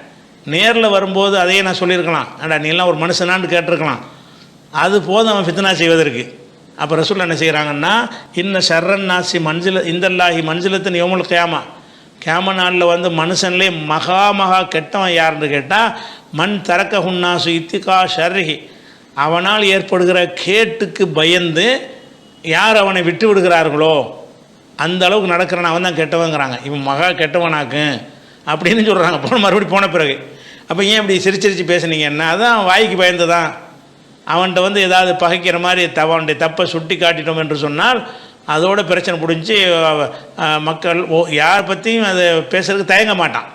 நேரில் வரும்போது அதையே நான் சொல்லியிருக்கலாம், ஏண்டா நீலாம் ஒரு மனுஷனான்னு கேட்டிருக்கலாம். அது போதும் அவன் ஃபித்னா செய்வதற்கு. அப்போ ரசூல் என்ன செய்கிறாங்கன்னா இன்ன ஷர்ரன் நாசி இந்தல்லாஹி மன்சிலத்தின் யௌமுல் கியாமா, கியாம நாளில் வந்து மனுஷன்லேயே மகா கெட்டவன் யாருன்னு கேட்டால் மண் தரக்க ஹுன்னாசு இத்திகா ஷர்ரிஹி, அவனால் ஏற்படுகிற கேட்டுக்கு பயந்து யார் அவனை விட்டு விடுகிறார்களோ அந்த அளவுக்கு நடக்கிறான், அவன் தான் கெட்டவங்கிறாங்க. இவன் மகா கெட்டவனாக்கு அப்படின்னு சொல்கிறாங்க மறுபடியும் போன பிறகு. அப்போ ஏன் இப்படி சிரிச்சு பேசுனீங்கன்னா அதான் வாய்க்கு பயந்து தான். அவன்கிட்ட வந்து ஏதாவது பகைக்கிற மாதிரி அவனுடைய தப்பை சுட்டி காட்டிட்டோம் என்று சொன்னால் அதோட பிரச்சனை முடிஞ்சு மக்கள் யார் பற்றியும் அதை பேசுறதுக்கு தயங்க மாட்டான்.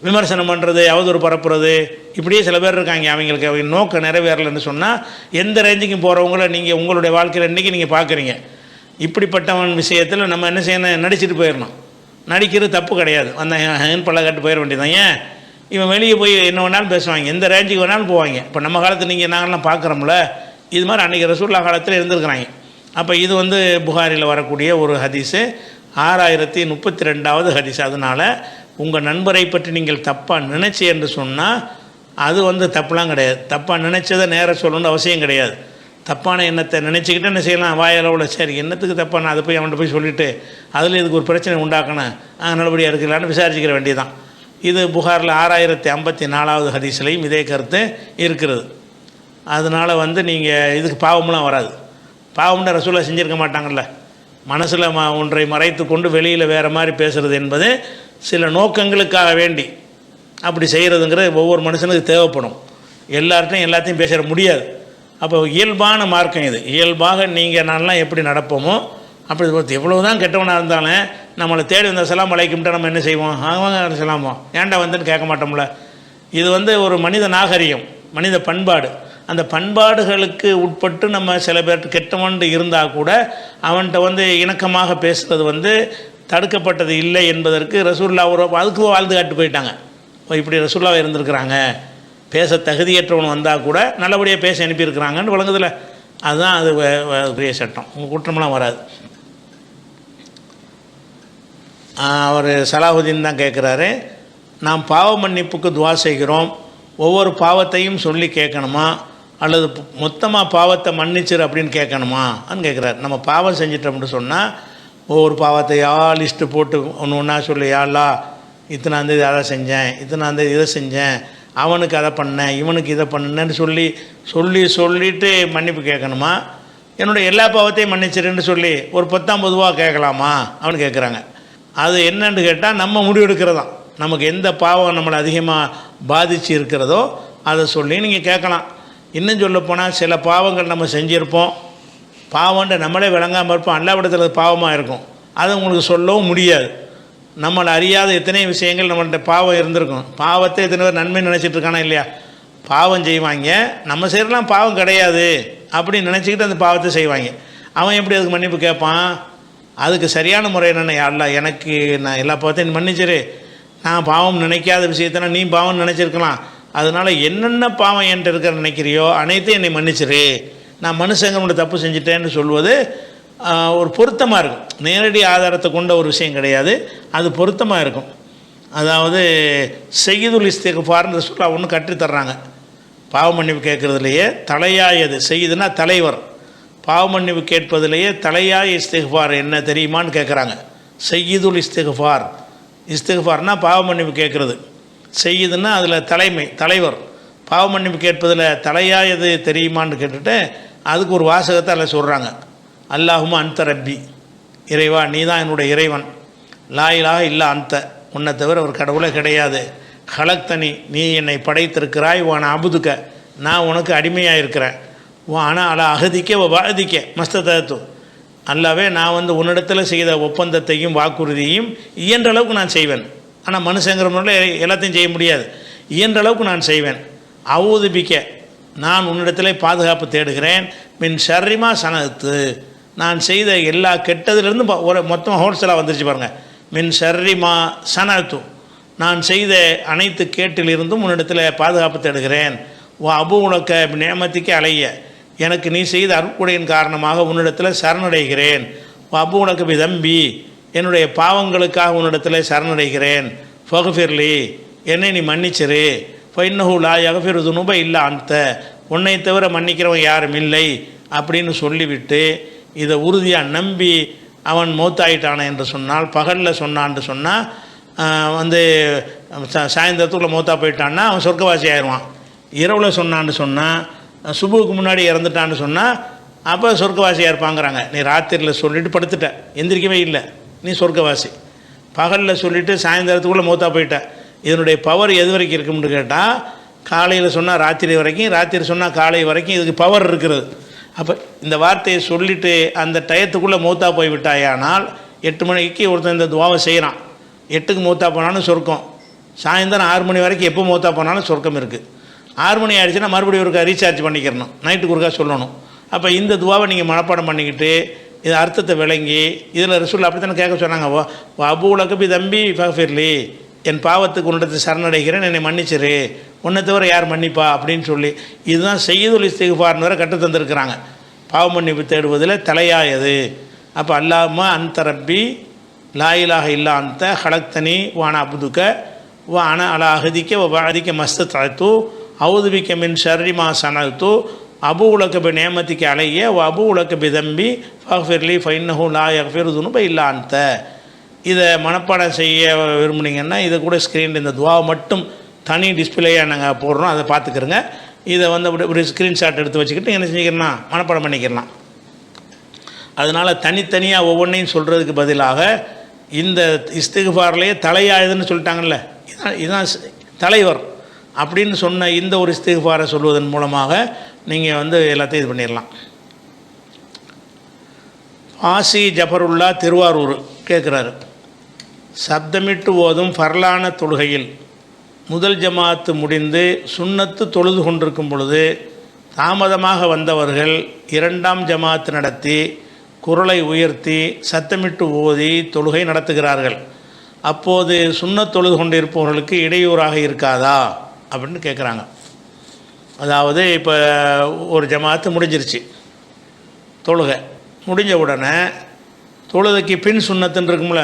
விமர்சனம் பண்ணுறது, அவதூறு பரப்புறது, இப்படியே சில பேர் இருக்காங்க. அவங்களுக்கு அவங்க நோக்கம் நிறைவேறலைன்னு சொன்னால் எந்த ரேஞ்சுக்கும் போகிறவங்கள நீங்கள் உங்களுடைய வாழ்க்கையில் இன்றைக்கி நீங்கள் பார்க்குறீங்க. இப்படிப்பட்டவன் விஷயத்தில் நம்ம என்ன செய்யணும், நடிச்சுட்டு போயிடணும். நடிக்கிறது தப்பு கிடையாது, அந்த பல்ல கட்டு போயிட வேண்டியதான். ஏன் இவன் வெளியே போய் என்ன வேணாலும் பேசுவாங்க, எந்த ரேஞ்சுக்கு வேணாலும் போவாங்க. இப்போ நம்ம காலத்தில் நீங்கள் நாங்கள்லாம் பார்க்குறோம்ல, இது மாதிரி அன்றைக்கி ரசூல்லா காலத்தில் இருந்திருக்கிறாங்க. அப்போ இது வந்து புகாரில் வரக்கூடிய ஒரு ஹதீஸு, 6032வது ஹதீஸ். அதனால் உங்கள் நண்பரை பற்றி நீங்கள் தப்பாக நினச்சி என்று சொன்னால் அது வந்து தப்புலாம் கிடையாது. தப்பாக நினச்சதை நேராக சொல்லணும்னு அவசியம் கிடையாது. தப்பான எண்ணத்தை நினச்சிக்கிட்டு என்ன செய்யலாம், வாயளவில் சரி என்னத்துக்கு தப்பாக நான் அதை போய் அவன்கிட்ட போய் சொல்லிவிட்டு அதில் இதுக்கு ஒரு பிரச்சனை உண்டாக்கணும், நல்லபடியாக இருக்கலான்னு விசாரிச்சுக்கிற வேண்டியதான். இது புகாரில் 6054வது ஹதீஸ்லையும் இதே கருத்து இருக்கிறது. அதனால் வந்து நீங்கள் இதுக்கு பாவம்லாம் வராது. பாவம்னா ரசூலா செஞ்சுருக்க மாட்டாங்கள்ல. மனசில் ஒன்றை மறைத்து கொண்டு வெளியில் வேறு மாதிரி பேசுகிறது என்பது சில நோக்கங்களுக்காக வேண்டி அப்படி செய்கிறதுங்கிறது ஒவ்வொரு மனுஷனுக்கு தேவைப்படும். எல்லார்ட்டையும் எல்லாத்தையும் பேச முடியாது. அப்போ இயல்பான மார்க்கம் இது. இயல்பாக நீங்கள் நான்லாம் எப்படி நடப்போமோ அப்படி எவ்வளோ தான் கெட்டவனாக இருந்தாலும் நம்மளை தேடி வந்த சலாம் அலைக்கும்ட்டு நம்ம என்ன செய்வோம், அவங்க சலாமோ ஏன்டா வந்துன்னு கேட்க மாட்டோம்ல. இது வந்து ஒரு மனித நாகரிகம், மனித பண்பாடு. அந்த பண்பாடுகளுக்கு உட்பட்டு நம்ம சில பேர்ட்டு கெட்டவன் இருந்தால் கூட அவன்கிட்ட வந்து இணக்கமாக பேசுகிறது வந்து தடுக்கப்பட்டது இல்லை என்பதற்கு ரசூல்லா அதுக்கு வாழ்ந்து காட்டு போயிட்டாங்க. இப்படி ரசூல்லாவை இருந்திருக்கிறாங்க, பேச தகுதியற்றவன் வந்தால் கூட நல்லபடியாக பேச அனுப்பியிருக்கிறாங்கன்னு வழங்குதில்ல, அதுதான் அது பெரிய சட்டம். உங்கள் குற்றமெல்லாம் வராது. அவர் சலாஹுதீன் தான் கேட்குறாரு, நாம் பாவ மன்னிப்புக்கு துவா செய்கிறோம், ஒவ்வொரு பாவத்தையும் சொல்லி கேட்கணுமா அல்லது மொத்தமாக பாவத்தை மன்னிச்சிரு அப்படின்னு கேட்கணுமான்னு கேட்குறாரு. நம்ம பாவம் செஞ்சிட்டோம்னு சொன்னால் ஒவ்வொரு பாவத்தையா லிஸ்ட்டு போட்டு ஒன்று ஒன்றா சொல்லி, யாழ்லா இத்தனாந்தேதி அதை செஞ்சேன், இத்தனாந்தேதி இதை செஞ்சேன், அவனுக்கு அதை பண்ணேன், இவனுக்கு இதை பண்ணேன்னு சொல்லிட்டு மன்னிப்பு கேட்கணுமா, என்னுடைய எல்லா பாவத்தையும் மன்னிச்சிருன்னு சொல்லி ஒரு 19 ரூபா கேட்கலாமா அவனு கேட்குறாங்க. அது என்னன்னு கேட்டால் நம்ம முடிவெடுக்கிறதான். நமக்கு எந்த பாவம் நம்மளை அதிகமாக பாதித்து இருக்கிறதோ அதை சொல்லி நீங்கள் கேட்கலாம். இன்னும் சொல்லப்போனால் சில பாவங்கள் நம்ம செஞ்சுருப்போம், பாவம்ன்ற நம்மளே விளங்காமல் இருப்போம், அல்லாவிடத்தில் பாவமாக இருக்கும், அதை உங்களுக்கு சொல்லவும் முடியாது. நம்மளை அறியாத எத்தனை விஷயங்கள் நம்மள்கிட்ட பாவம் இருந்திருக்கும். பாவத்தை எத்தனை பேர் நன்மை நினச்சிட்டு இருக்கானா இல்லையா? பாவம் செய்வாங்க, நம்ம செய்யலாம் பாவம் கிடையாது அப்படின்னு நினச்சிக்கிட்டு அந்த பாவத்தை செய்வாங்க. அவன் எப்படி அதுக்கு மன்னிப்பு கேட்பான்? அதுக்கு சரியான முறை என்னென்ன, யாழ்லா எனக்கு நான் எல்லா பாவத்தையும் மன்னிச்சிரு, நான் பாவம் நினைக்காத விஷயத்தினா நீ பாவம் நினச்சிருக்கலாம், அதனால் என்னென்ன பாவம் என்கிட்ட இருக்கிற நினைக்கிறியோ அனைத்தையும் என்னை மன்னிச்சிரு, நான் மனுஷங்களோட தப்பு செஞ்சிட்டேன்னு சொல்வது ஒரு பொருத்தமாக இருக்கும். நேரடி ஆதாரத்தை கொண்ட ஒரு விஷயம் கிடையாது, அது பொருத்தமாக இருக்கும். அதாவது செய்யுதுல் இஸ்திக்ஃபார்னு சொல்ல ஒன்று கற்றுத்தர்றாங்க. பாவ மன்னிப்பு கேட்குறதுலையே தலையாயது செய்யுதுன்னா தலைவர், பாவ மன்னிப்பு கேட்பதிலேயே தலையாய இஸ்திக்ஃபார் என்ன தெரியுமான்னு கேட்குறாங்க. செய்யுதுல் இஸ்திக்ஃபார், இஸ்திக்ஃபார்னா பாவ மன்னிப்பு கேட்குறது, செய்யுதுன்னா அதில் தலைவர், பாவ மன்னிப்பு கேட்பதில் தலையாயது தெரியுமான்னு கேட்டுட்டு அதுக்கு ஒரு வாசகத்தை அதில் சொல்கிறாங்க. அல்லாஹுமா அன்த ரப்பி, இறைவா நீ தான் என்னுடைய இறைவன், லா இலாஹ இல்லா அன்த, உன்னை தவிர ஒரு கடவுளே கிடையாது, ஹலக்தனி நீ என்னை படைத்திருக்கிறாய், வான அபுதுக்க நான் உனக்கு அடிமையாக இருக்கிறேன், ஆனால் அல அகதிக்க வாதிக்க மஸ்தத்து, அல்லாவே நான் உன்னிடத்தில் செய்த ஒப்பந்தத்தையும் வாக்குறுதியையும் இயன்ற அளவுக்கு நான் செய்வேன், ஆனால் மனுஷங்கிற முறையில் எல்லாத்தையும் செய்ய முடியாது, இயன்ற அளவுக்கு நான் செய்வேன். அவுதுபிக்க நான் உன்னிடத்திலே பாதுகாப்பு தேடுகிறேன், மின் ஷர்ரிமா சனத்து நான் செய்த எல்லா கெட்டதுலேருந்து ஒரு மொத்தமாக ஹோல்சேலாக வந்துருச்சு பாருங்கள். மின் ஷர்ரிமா சனத்து நான் செய்த அனைத்து கேட்டிலிருந்தும் உன்னிடத்தில் பாதுகாப்பு தேடுகிறேன். அபு உனக்க நேமத்திக்க அலைய எனக்கு நீ செய்த அருட்கொடையின் காரணமாக உன்னிடத்தில் சரணடைகிறேன். அபு உனக்கு தம்பி என்னுடைய பாவங்களுக்காக உன்னிடத்தில் சரணடைகிறேன். ஃபகுஃபிர்லி என்னை நீ மன்னிச்சிரு. ஃபைன்னஹு லா யக்ஃபிரு துனுப இல்லா அன்த உன்னை தவிர மன்னிக்கிறவன் யாரும் இல்லை அப்படின்னு சொல்லிவிட்டு இதை உறுதியாக நம்பி அவன் மௌத்தாயிட்டான என்று சொன்னால், பகலில் சொன்னான்னு சொன்னால் சாயந்தரத்துக்குள்ளே மௌத்தா போயிட்டான்னா அவன் சொர்க்கவாசி ஆயிடுவான். இரவில் சொன்னான்னு சொன்னால், சுபுவுக்கு முன்னாடி இறந்துட்டான்னு சொன்னால் அப்போ சொர்க்கவாசியாக இருப்பாங்கிறாங்க. நீ ராத்திரியில் சொல்லிவிட்டு படுத்துட்ட, எந்திரிக்கவே இல்லை, நீ சொர்க்கவாசி. பகலில் சொல்லிவிட்டு சாயந்தரத்துக்குள்ளே மௌத்தா போயிட்ட. இதனுடைய பவர் எது வரைக்கும் இருக்கும்னு கேட்டால், காலையில் சொன்னால் ராத்திரி வரைக்கும், ராத்திரி சொன்னால் காலை வரைக்கும் இதுக்கு பவர் இருக்கிறது. அப்போ இந்த வார்த்தையை சொல்லிவிட்டு அந்த டயத்துக்குள்ளே மௌத்தா போய்விட்டாயானால், 8 மணிக்கு ஒருத்தன் இந்த துவாவை செய்கிறான், 8க்கு மௌத்தா போனாலும் சொர்க்கம், சாயந்தரம் 6 மணி வரைக்கும் எப்போ மௌத்தா போனாலும் சொர்க்கம் இருக்குது. 6 மணி ஆகிடுச்சுன்னா மறுபடியும் ஒருக்கா ரீசார்ஜ் பண்ணிக்கிறணும், நைட்டுக்கு ஒருக்கா சொல்லணும். அப்போ இந்த துவாவை நீங்கள் மனப்பாடம் பண்ணிக்கிட்டு இது அர்த்தத்தை விளங்கி, இதில் ரசூல் அப்படி தானே கேட்க சொன்னாங்க, அபு உலகபி தம்பி ஃபஃபிர்லி என் பாவத்துக்கு உன்னிடத்தை சரணடைகிறேன், என்னை மன்னிச்சிரு, உன்னை தவிர யார் மன்னிப்பா அப்படின்னு சொல்லி, இதுதான் செய்யுதுல் இஸ்திக்ஃபார்னு வேறு கற்று தந்திருக்கிறாங்க. பாவ மன்னிப்பு தேடுவதில் தலையாயது. அப்போ அல்லாஹும்ம அன்த ரப்பி லா இலாஹ இல்லா அன்த ஹலக்தனி வான அபுதுக்க வான அலா அஹதிக்க வாதிக்க மஸ்தத்து அவுதுபிக்க மின் ஷர்ரிமா சனத்து அபு உலக பி நேமத்திக்கு அலைய அபு உலக பி தம்பி ஃபஃபிர்லி ஃபைன்னஹு லா யக்ஃபிரு துனுப இல்லா அன்த. இதை மனப்பாடம் செய்ய விரும்புனீங்கன்னா இதை கூட ஸ்க்ரீனில் இந்த துவாவை மட்டும் தனி டிஸ்பிளேயாக நாங்கள் போடுறோம், அதை பார்த்துக்கிறோங்க. இதை ஒரு ஸ்க்ரீன்ஷாட் எடுத்து வச்சுக்கிட்டு என்ன செஞ்சுக்கலாம், மனப்பாடம் பண்ணிக்கலாம். அதனால் தனித்தனியாக ஒவ்வொன்றையும் சொல்கிறதுக்கு பதிலாக இந்த இஸ்திக்ஃபார்லேயே தலையாயுதுன்னு சொல்லிட்டாங்கல்ல, இதுதான் தலைவர் அப்படின்னு சொன்ன இந்த ஒரு இஸ்திக்ஃபாரை சொல்வதன் மூலமாக நீங்கள் எல்லாத்தையும் இது பண்ணிடலாம். ஆசி ஜஃபருல்லா திருவாரூர் கேட்குறாரு, சப்தமிட்டு ஓதும் ஃபர்லான தொழுகையில் முதல் ஜமாத்து முடிந்து சுன்னத்து தொழுது கொண்டிருக்கும் பொழுது தாமதமாக வந்தவர்கள் 2ஆம் ஜமாத்து நடத்தி குரலை உயர்த்தி சத்தமிட்டு ஓதி தொழுகை நடத்துகிறார்கள். அப்போது சுன்னத் தொழுது கொண்டிருப்பவர்களுக்கு இடையூறாக இருக்காதா அப்படின்னு கேட்குறாங்க. அதாவது இப்போ ஒரு ஜமாத்து முடிஞ்சிருச்சு, தொழுகை முடிஞ்ச உடனே தொழுகைக்கு பின் சுண்ணத்துன்னு இருக்கும்ல,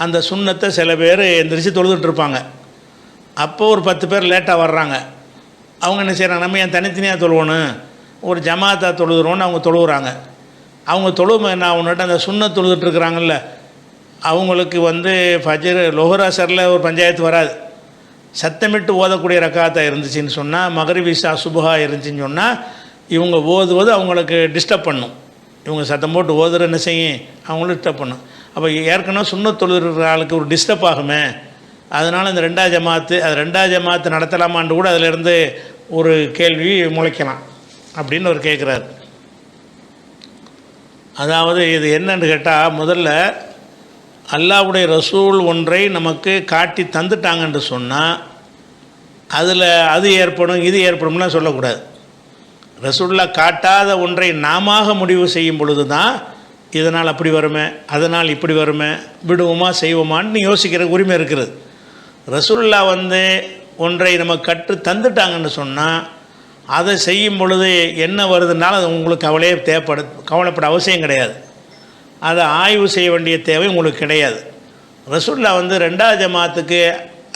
அந்த சுண்ணத்தை சில பேர் எந்திரிச்சு தொழுதுட்டுருப்பாங்க. அப்போ ஒரு 10 பேர் லேட்டாக வர்றாங்க. அவங்க என்ன செய்கிறாங்க, நம்ம ஏன் தனித்தனியாக தொழுவணும், ஒரு ஜமாத்தாக தொழுகிறோன்னு அவங்க தொழுகிறாங்க. அவங்க தொழுமை என்ன ஆகுன்னுட்டு அந்த சுண்ணத் தொழுதுட்டுருக்குறாங்கல்ல, அவங்களுக்கு ஃபஜ்ர் லொஹர் அசரில் ஒரு பஞ்சாயத்து வராது. சத்தமிட்டு ஓதக்கூடிய ரக்காத்தாக இருந்துச்சுன்னு சொன்னால், மகரிப் இஷா சுபஹா இருந்துச்சுன்னு சொன்னால், இவங்க ஓதுவது அவங்களுக்கு டிஸ்டர்ப் பண்ணும். இவங்க சத்தம் போட்டு ஓதுற என்ன செய்யும், அவங்களும் டிஸ்டர்ப் பண்ணும். அப்போ ஏற்கனவே சுண்ணத் தொழுகிற ஆளுக்கு ஒரு டிஸ்டர்ப் ஆகுமே, அதனால் இந்த 2ஆவது ஜமாத்து அது 2ஆவது ஜமாத்து நடத்தலாமான்னு கூட அதிலேருந்து ஒரு கேள்வி முளைக்கலாம் அப்படின்னு அவர் கேட்குறாரு. அதாவது இது என்னன்னு கேட்டால், முதல்ல அல்லாஹ்வுடைய ரசூல் ஒன்றை நமக்கு காட்டி தந்துட்டாங்கன்னு சொன்னால் அதில் அது ஏற்படும் இது ஏற்படும்லாம் சொல்லக்கூடாது. ரசூல்லா காட்டாத ஒன்றை நாம முடிவு செய்யும் பொழுது தான் இதனால் அப்படி வருமே, அதனால் இப்படி வருமே, விடுவோமா செய்வோமான்னு யோசிக்கிற உரிமை இருக்குது. ரசூல்லா ஒன்றை நம்ம கற்று தந்துட்டாங்கன்னு சொன்னால் அதை செய்யும் பொழுது என்ன வருதுனாலும் அது உங்களுக்கு கவலைப்பட அவசியம் கிடையாது. அதை ஆய்வு செய்ய வேண்டிய தேவை உங்களுக்கு கிடையாது. ரசூல்லா 2ஆவது ஜமாத்துக்கு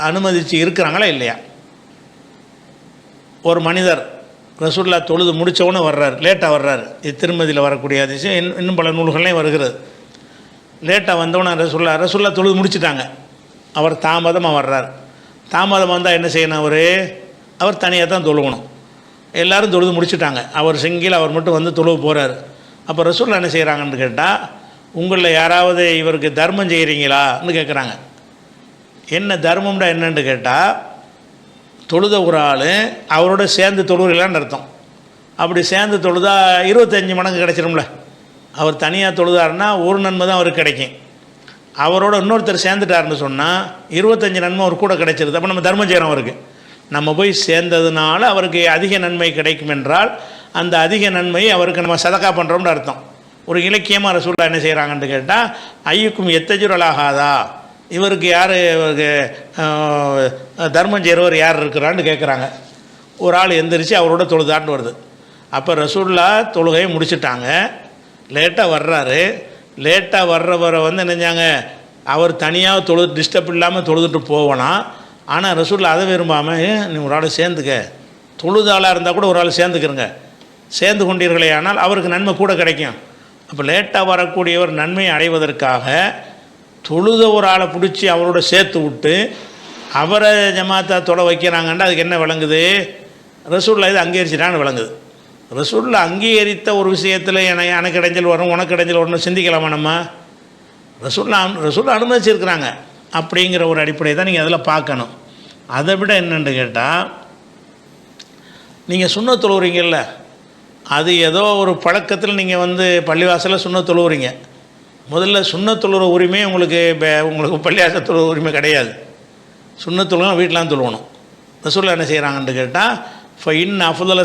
அனுமதித்து இருக்கிறாங்களா இல்லையா? ஒரு மனிதர் ரசூல்லா தொழுது முடித்தவொன்னே வர்றார், லேட்டாக வர்றார். இது திருமதியில் வரக்கூடிய அதிசயம், இன்னும் பல நூல்கள்லையும் வருகிறது. லேட்டாக வந்தவொன்னே ரசூல்லா தொழுது முடிச்சுட்டாங்க, அவர் தாமதமாக வர்றார். தாமதம் வந்தால் என்ன செய்யணும், அவர் தனியாக தான் தொழுகணும். எல்லோரும் தொழுது முடிச்சுட்டாங்க, அவர் சிங்கில் அவர் மட்டும் தொழுவு போகிறார். அப்போ ரசூல்லா என்ன செய்கிறாங்கன்னு கேட்டால், உங்களில் யாராவது இவருக்கு தர்மம் செய்கிறீங்களான்னு கேட்குறாங்க. என்ன தர்மம்டா என்னன்னு கேட்டால், தொழுத ஒரு ஆள் அவரோட சேர்ந்து தொழுகிறான்னு அர்த்தம். அப்படி சேர்ந்து தொழுதா 25 மடங்கு கிடைச்சிரும்ல. அவர் தனியாக தொழுதாருன்னா ஒரு நன்மை தான் அவருக்கு கிடைக்கும். அவரோட இன்னொருத்தர் சேர்ந்துட்டாருன்னு சொன்னால் 25 நன்மை அவர் கூட கிடைச்சிருது. அப்போ நம்ம தர்மம் செய்கிறோம், அவருக்கு நம்ம போய் சேர்ந்ததுனால அவருக்கு அதிக நன்மை கிடைக்கும் என்றால் அந்த அதிக நன்மையை அவருக்கு நம்ம சதக்கா பண்ணுறோம்னு அர்த்தம். ஒரு இலக்கியமாக ரசூல்லா என்ன செய்கிறாங்கன்னு கேட்டால், ஐயுக்கும் எத்தஜுரலாகாதா, இவருக்கு யார் தர்மம் செய்கிறவர் யார் இருக்கிறான்னு கேட்குறாங்க. ஒரு ஆள் எந்திரிச்சு அவரோட தொழுதான்னு வருது. அப்போ ரசூல்லா தொழுகையை முடிச்சுட்டாங்க, லேட்டாக வர்றாரு. லேட்டாக வர்றவரை நினைஞ்சாங்க அவர் தனியாக டிஸ்டர்ப் இல்லாமல் தொழுதுட்டு போவலாம். ஆனால் ரசூல்லா அதை விரும்பாமல், நீ ஒரு ஆள் சேர்ந்துக்க, தொழுதாளாக இருந்தால் கூட ஒரு ஆள் சேர்ந்துக்கிறங்க, சேர்ந்து கொண்டீர்களே ஆனால் அவருக்கு நன்மை கூட கிடைக்கும். அப்போ லேட்டாக வரக்கூடியவர் நன்மையை அடைவதற்காக தொழுத ஒரு ஆளை பிடிச்சி அவரோட சேர்த்து விட்டு அவரை ஜமாத்தா தொலை வைக்கிறாங்கன்னா அதுக்கு என்ன விளங்குது, ரசூல்லா இது அங்கீகரிச்சிட்டான்னு விளங்குது. ரசூல்லா அங்கீகரித்த ஒரு விஷயத்தில் எனக்கு இடைஞ்சல் வரும் உனக்கு இடைஞ்சல் வரணும் சிந்திக்கலாமா நம்ம? ரசூல்லா அனுமதிச்சிருக்கிறாங்க அப்படிங்கிற ஒரு அடிப்படையை தான் நீங்கள் அதில் பார்க்கணும். அதை விட என்னென்னு கேட்டால், நீங்கள் சுண்ணத் தொழுவுறீங்கல்ல, அது ஏதோ ஒரு பழக்கத்தில் நீங்கள் பள்ளிவாசலில் சுண்ணத் தொழுவுறீங்க. முதல்ல சுண்ணத் தொழுகிற உரிமை உங்களுக்கு பள்ளிவாசல் தொழுகிற உரிமை கிடையாது. சுண்ணத் தொழுகணும் வீட்டிலாம் தொழுவணும். ரசூல்லா என்ன செய்கிறாங்கன்னு கேட்டால், ஃபைன் அஃதுல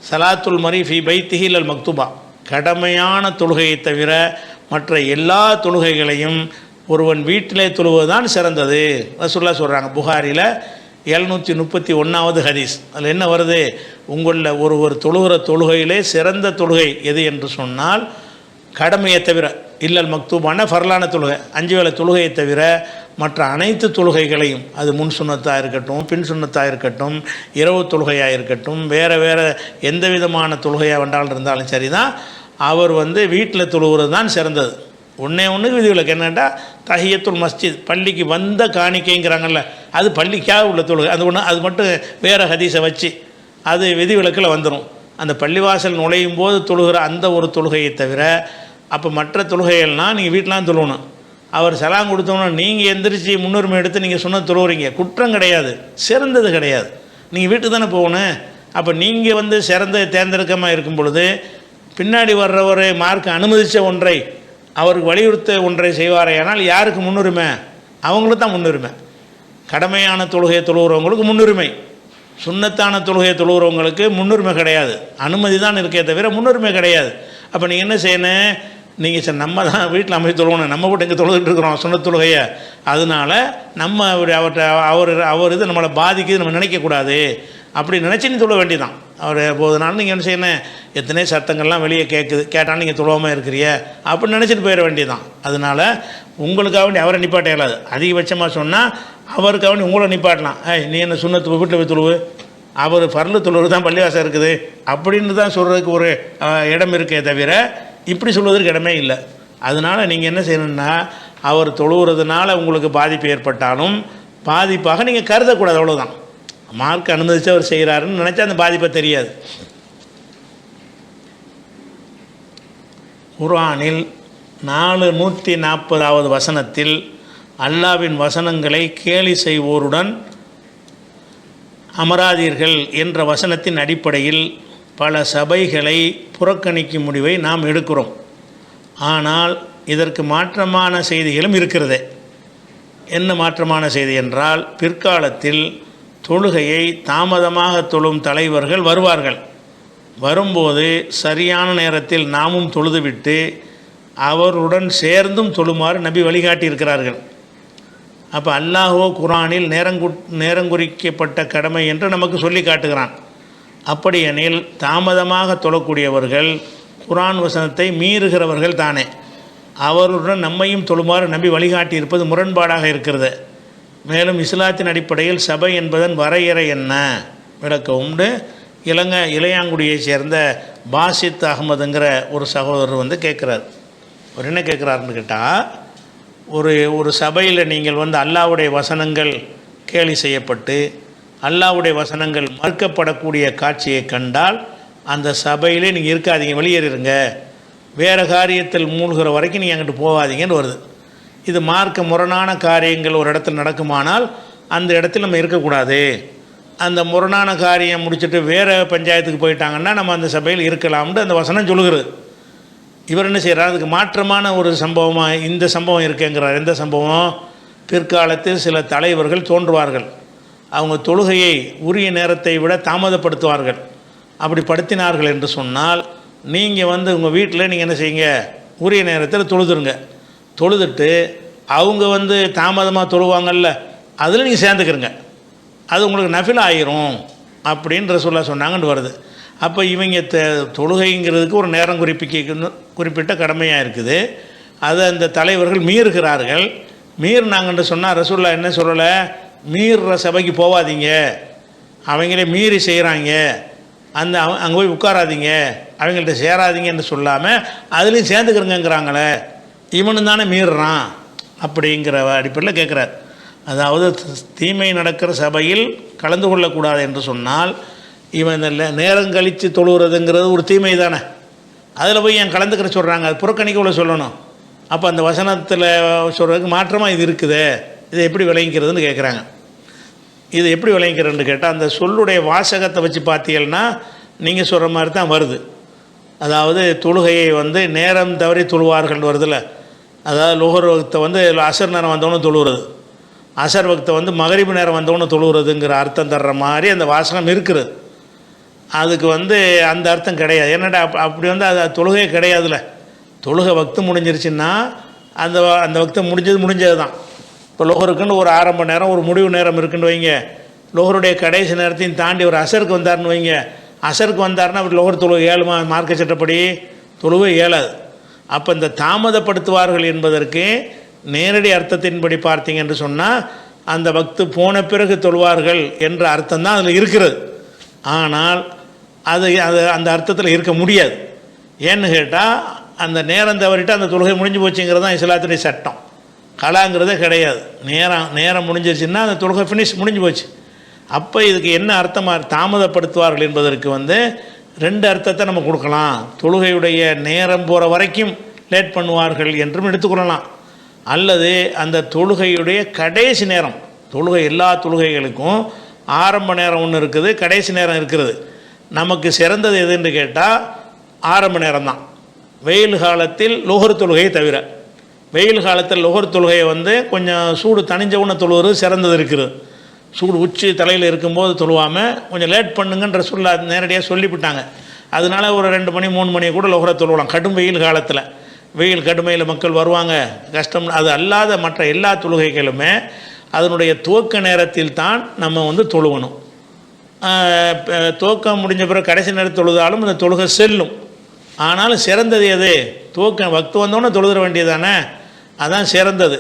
சலாத்துல் மரி ஃபி பைத்திஹி லல் மக்துபா, கடமையான தொழுகையை தவிர மற்ற எல்லா தொழுகைகளையும் ஒருவன் வீட்டிலே தொழுவதுதான் சிறந்தது ரசூல்லா சொல்கிறாங்க. புகாரில் 731வது ஹதீஸ். அதில் என்ன வருது, உங்களில் ஒருவர் தொழுகிற தொழுகையிலே சிறந்த தொழுகை எது என்று சொன்னால், கடமையை தவிர இல்லல் மக்தூபான ஃபர்லான தொழுகை 5 வேளை தொழுகையை தவிர மற்ற அனைத்து தொழுகைகளையும், அது முன் சுண்ணத்தாக இருக்கட்டும், பின் சுண்ணத்தாக இருக்கட்டும், இரவு தொழுகையாக இருக்கட்டும், வேறு எந்த விதமான தொழுகையாக வேண்டாலும் இருந்தாலும் சரி தான், அவர் வீட்டில் தொழுகிறது தான் சிறந்தது. ஒன்று விதிவிலக்கு என்னென்னா, தஹியத்துல் மஸ்ஜித், பள்ளிக்கு வந்த காணிக்கைங்கிறாங்கல்ல, அது பள்ளிக்காக உள்ள தொழுகை. அது மட்டும் வேறு ஹதீஸை வச்சு அது விதிவிலக்கில் வந்துடும். அந்த பள்ளிவாசல் நுழையும் போது தொழுகிற அந்த ஒரு தொழுகையை தவிர அப்போ மற்ற தொழுகைகள்னால் நீங்கள் வீட்டிலாம் தொழுவணும். அவர் சலாம் கொடுத்தோன்னா நீங்கள் எந்திரிச்சு முன்னுரிமை எடுத்து நீங்கள் சொன்ன தொழுவுறீங்க, குற்றம் கிடையாது, சிறந்தது கிடையாது. நீங்கள் வீட்டுக்கு தானே போகணும். அப்போ நீங்கள் சிறந்த தேர்ந்தெடுக்கமாக இருக்கும் பொழுது பின்னாடி வர்றவர் மார்க் அனுமதித்த ஒன்றை அவருக்கு வலியுறுத்த ஒன்றை செய்வாரேயானால் யாருக்கு முன்னுரிமை? அவங்களுக்கு தான் முன்னுரிமை. கடமையான தொழுகையை தொழுகிறவங்களுக்கு முன்னுரிமை, சுண்ணத்தான தொழுகையை தொழுகிறவங்களுக்கு முன்னுரிமை கிடையாது. அனுமதி தான் இருக்கே தவிர முன்னுரிமை கிடையாது. அப்போ நீங்கள் என்ன செய்யணும், நீங்கள் சார் நம்ம தான் வீட்டில் அமைச்சு தொழுகணும், நம்ம போட்டு இங்கே தொழுதுட்டு இருக்கிறோம் சுண்ணத் தொழுகையை, அதனால் நம்ம அவர் இது நம்மளை பாதிக்குது நம்ம நினைக்கக்கூடாது அப்படி நினச்சி நீ தொழ வேண்டியதான். அவர் போதுனாலும் நீங்கள் என்ன செய்யணும், எத்தனை சத்தங்கள்லாம் வெளியே கேட்குது, கேட்டாலும் நீங்கள் தொழாமல் இருக்கிறிய அப்படின்னு நினச்சிட்டு போயிட வேண்டியதான். அதனால் உங்களுக்காக வேண்டி அவரை நிப்பாட்ட இயலாது. அதிகபட்சமாக சொன்னால் அவருக்காக வேண்டி உங்களை நிப்பாட்டலாம். நீ என்ன சுண்ணத்து வீட்டில் போய் தொழுவு, அவர் பரலு தொழுவது தான் பள்ளிவாசம் இருக்குது அப்படின்னு தான் சொல்கிறதுக்கு ஒரு இடம் இருக்கே தவிர இப்படி சொல்வதற்கு இடமே இல்லை. அதனால் நீங்கள் என்ன செய்யணுன்னா, அவர் தொழுகிறதுனால உங்களுக்கு பாதிப்பு ஏற்பட்டாலும் பாதிப்பாக நீங்கள் கருதக்கூடாது, அவ்வளோதான். மார்க் அனுமதித்து அவர் செய்கிறாருன்னு நினச்சா அந்த பாதிப்பை தெரியாது. குர்ஆனில் 440வது வசனத்தில் அல்லாவின் வசனங்களை கேலி செய்வோருடன் அமராதீர்கள் என்ற வசனத்தின் அடிப்படையில் பல சபைகளை புறக்கணிக்கும் முடிவை நாம் எடுக்கிறோம். ஆனால் இதற்கு மாற்றமான செய்திகளும் இருக்கிறது. என்ன மாற்றமான செய்தி என்றால், பிற்காலத்தில் தொழுகையை தாமதமாக தொழும் தலைவர்கள் வருவார்கள். வரும்போது சரியான நேரத்தில் நாமும் தொழுதுவிட்டு அவருடன் சேர்ந்தும் தொழுமாறு நபி வழிகாட்டியிருக்கிறார்கள். அப்போ அல்லாஹோ குர்ஆனில் நேரங்குறிக்கப்பட்ட கடமை என்று நமக்கு சொல்லி காட்டுகிறான். அப்படியெனில் தாமதமாக தொழக்கூடியவர்கள் குர்ஆன் வசனத்தை மீறுகிறவர்கள் தானே. அவருடன் நம்மையும் தொழுமாறு நபி வழிகாட்டியிருப்பது முரண்பாடாக இருக்கிறது. மேலும் இஸ்லாத்தின் அடிப்படையில் சபை என்பதன் வரையறை என்ன விளக்க உண்டு. இளையாங்குடியைச் சேர்ந்த பாசித் அகமதுங்கிற ஒரு சகோதரர் கேட்குறார். அவர் என்ன கேட்குறாருன்னு கேட்டால், ஒரு சபையில் நீங்கள் அல்லாஹ்வுடைய வசனங்கள் கேலி செய்யப்பட்டு அல்லாஹ்வுடைய வசனங்கள் மறுக்கப்படக்கூடிய காட்சியை கண்டால் அந்த சபையிலே நீங்கள் இருக்காதீங்க, வெளியேறிடுங்க, வேறு காரியத்தில் மூழ்கிற வரைக்கும் நீங்கள் அங்கிட்டு போகாதீங்கன்னு வருது. இது மார்க்க முரணான காரியங்கள் ஒரு இடத்துல நடக்குமானால் அந்த இடத்துல நம்ம இருக்கக்கூடாது. அந்த முரணான காரியம் முடிச்சுட்டு வேறு பஞ்சாயத்துக்கு போயிட்டாங்கன்னா நம்ம அந்த சபையில் இருக்கலாம்னு அந்த வசனம் சொல்லுகிறது. இவர் என்ன செய்கிறார், அதுக்கு மாற்றமான ஒரு சம்பவமாக இந்த சம்பவம் இருக்குங்கிறார். எந்த சம்பவம்? பிற்காலத்தில் சில தலைவர்கள் தோன்றுவார்கள். அவங்க தொழுகையை உரிய நேரத்தை விட தாமதப்படுத்துவார்கள். அப்படி படுத்தினார்கள் என்று சொன்னால் நீங்கள் உங்கள் வீட்டில் நீங்கள் என்ன செய்யுங்க, உரிய நேரத்தில் தொழுதுருங்க. தொழுதுட்டு அவங்க தாமதமாக தொழுவாங்கல்ல, அதில் நீங்கள் சேர்ந்துக்கிறங்க, அது உங்களுக்கு நஃபில் ஆயிரும் அப்படின்ற சொன்னாங்கன்னு வருது. அப்போ இவங்க தொழுகைங்கிறதுக்கு ஒரு நேரம் குறிப்பிட்ட கடமையாக இருக்குது. அதை அந்த தலைவர்கள் மீறுகிறார்கள். மீறினாங்கன்னு சொன்னால் ரசூலுல்லாஹ் என்ன சொல்லலை, மீறுற சபைக்கு போகாதீங்க, அவங்களே மீறி செய்கிறாங்க, அங்கே போய் உட்காராதீங்க, அவங்கள்ட்ட சேராதீங்கன்னு சொல்லாமல் அதுலேயும் சேர்ந்துக்கிறங்கிறாங்களே, இவனு தானே மீறுறான் அப்படிங்கிற அடிப்படையில் கேட்குறார். அதாவது தீமை நடக்கிற சபையில் கலந்து கொள்ளக்கூடாது என்று சொன்னால் இவன் நேரம் கழித்து தொழுகிறதுங்கிறது ஒரு தீமை தானே, அதில் போய் என் கலந்துக்கிற சொல்கிறாங்க, அது புறக்கணிக்க சொல்லணும். அப்போ அந்த வசனத்தில் சொல்கிறதுக்கு மாற்றமாக இது இருக்குது, இதை எப்படி விளங்கிக்கிறதுன்னு கேட்குறாங்க. இது எப்படி விளங்கிக்கிறதுன்னு கேட்டால், அந்த சொல்லுடைய வாசகத்தை வச்சு பார்த்தீங்கன்னா நீங்கள் சொல்கிற மாதிரி தான் வருது. அதாவது தொழுகையை நேரம் தவறி தொழுவார்கள் வருதில்ல, அதாவது லோகர் வக்தை அசர் நேரம் வந்தவொன்னு தொழுகிறது, அசர் வக்தை மகரிபு நேரம் வந்தவொன்னு தொழுகிறதுங்கிற அர்த்தம் தர்ற மாதிரி அந்த வாசகம் இருக்குது. அதுக்கு அந்த அர்த்தம் கிடையாது. என்னடா அப்படி அது தொழுகை கிடையாதுல்ல. தொழுகை வக்து முடிஞ்சிருச்சுன்னா அந்த வக்து முடிஞ்சது தான். இப்போ லோகருக்குன்னு ஒரு ஆரம்ப நேரம் ஒரு முடிவு நேரம் இருக்குன்னு வைங்க, லோகருடைய கடைசி நேரத்தையும் தாண்டி ஒரு அசருக்கு வந்தார்னு வைங்க, அசருக்கு வந்தார்னா அப்படி லோகர் தொழுகை ஏழுமா மார்க்க சட்டப்படி தொழுகை ஏழாது. அப்போ இந்த தாமதப்படுத்துவார்கள் என்பதற்கு நேரடி அர்த்தத்தின்படி பார்த்தீங்க என்று சொன்னால் அந்த வக்து போன பிறகு தொழுவார்கள் என்ற அர்த்தம் தான் அதில் இருக்கிறது. ஆனால் அது அந்த அர்த்தத்தில் இருக்க முடியாது. ஏன்னு கேட்டால் அந்த நேரம் தவறிட்டு அந்த தொழுகை முடிஞ்சு போச்சுங்கிறது தான் இஸ்லாத்துடைய சட்டம். கலாங்கிறதே கிடையாது. நேரம் முடிஞ்சிருச்சுன்னா அந்த தொழுகை முடிஞ்சு போச்சு. அப்போ இதுக்கு என்ன அர்த்தமாக தாமதப்படுத்துவார்கள் என்பதற்கு ரெண்டு அர்த்தத்தை நம்ம கொடுக்கலாம். தொழுகையுடைய நேரம் போகிற வரைக்கும் லேட் பண்ணுவார்கள் என்றும் எடுத்துக்கொள்ளலாம். அல்லது அந்த தொழுகையுடைய கடைசி நேரம், தொழுகை எல்லா தொழுகைகளுக்கும் ஆரம்ப நேரம் ஒன்று இருக்குது, கடைசி நேரம் இருக்கிறது. நமக்கு சிறந்தது எதுன்னு கேட்டால் ஆரம்ப நேரம் தான். வெயில் காலத்தில் லோகர் தொழுகையை தவிர, வெயில் காலத்தில் லோகர் தொழுகையை கொஞ்சம் சூடு தணிஞ்சவுன்னு தொழுவது சிறந்தது இருக்குது. சூடு உச்சி தலையில் இருக்கும்போது தொழுவாமல் கொஞ்சம் லேட் பண்ணுங்கன்ற நேரடியாக சொல்லிவிட்டாங்க. அதனால ஒரு 2 மணி 3 மணியை கூட லோகரை தொழுவலாம். கடும் வெயில் காலத்தில், வெயில் கடுமையில் மக்கள் வருவாங்க, கஷ்டம். அது அல்லாத மற்ற எல்லா தொழுகைகளுமே அதனுடைய துவக்க நேரத்தில் தான் நம்ம தொழுவணும். துவக்கம் முடிஞ்ச பிறகு கடைசி நேரம் தொழுதாலும் இந்த தொழுகை செல்லும். ஆனாலும் சிறந்தது எது? துவக்கம் வக்து வந்தோன்னே தொழுகிற வேண்டியதானே, அதான் சிறந்தது.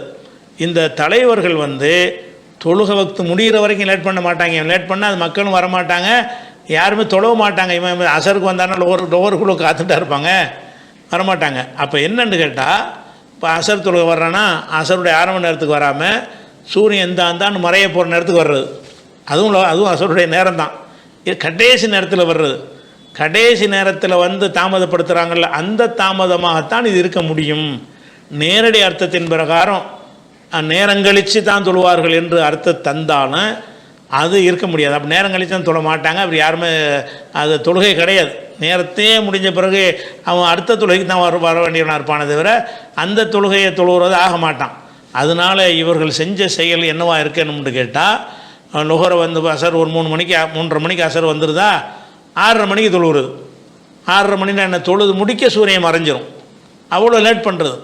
இந்த தலைவர்கள் வந்து தொழுகை வக்து முடிகிற வரைக்கும் லேட் பண்ண மாட்டாங்க. லேட் பண்ணால் அது மக்களும் வரமாட்டாங்க, யாருமே தொழவ மாட்டாங்க. இவன் அசருக்கு வந்தானா லோகருக்குள்ளே காத்துட்டா இருப்பாங்க, வரமாட்டாங்க. அப்போ என்னன்னு கேட்டால், இப்போ அசர் தொழுகை வர்றான்னா அசருடைய ஆரம்ப நேரத்துக்கு வராமல் சூரியன் தான்னு மறைய போகிற நேரத்துக்கு வர்றது, அதுவும் அசருடைய நேரம் தான். இது கடைசி நேரத்தில் வர்றது. கடைசி நேரத்தில் வந்து தாமதப்படுத்துகிறாங்கல்ல, அந்த தாமதமாகத்தான் இது இருக்க முடியும். நேரடி அர்த்தத்தின் பிரகாரம் நேரங்கழித்து தான் தொழுவார்கள் என்று அர்த்தம் தந்தாலும் அது இருக்க முடியாது. அப்போ நேரம் கழித்து தான் தொழ மாட்டாங்க. அப்படி யாருமே அது தொழுகை கிடையாது. நேரத்தையே முடிஞ்ச பிறகு அவன் அடுத்த தொழுகைக்கு தான் வர வேண்டியவனாக இருப்பானே தவிர அந்த தொழுகையை தொழுகிறது ஆக மாட்டான். அதனால் இவர்கள் செஞ்ச செயல் என்னவா இருக்கணும்னு கேட்டால், நுகரை வந்து அசர் ஒரு 3 மணிக்கு 3:30 மணிக்கு அசர் வந்துடுதா, 6:30 மணிக்கு தொழுகிறது. 6:30 மணினா என்ன, தொழுது முடிக்க சூரியன் மறைஞ்சிரும். அவ்வளோ லேட் பண்ணுறது,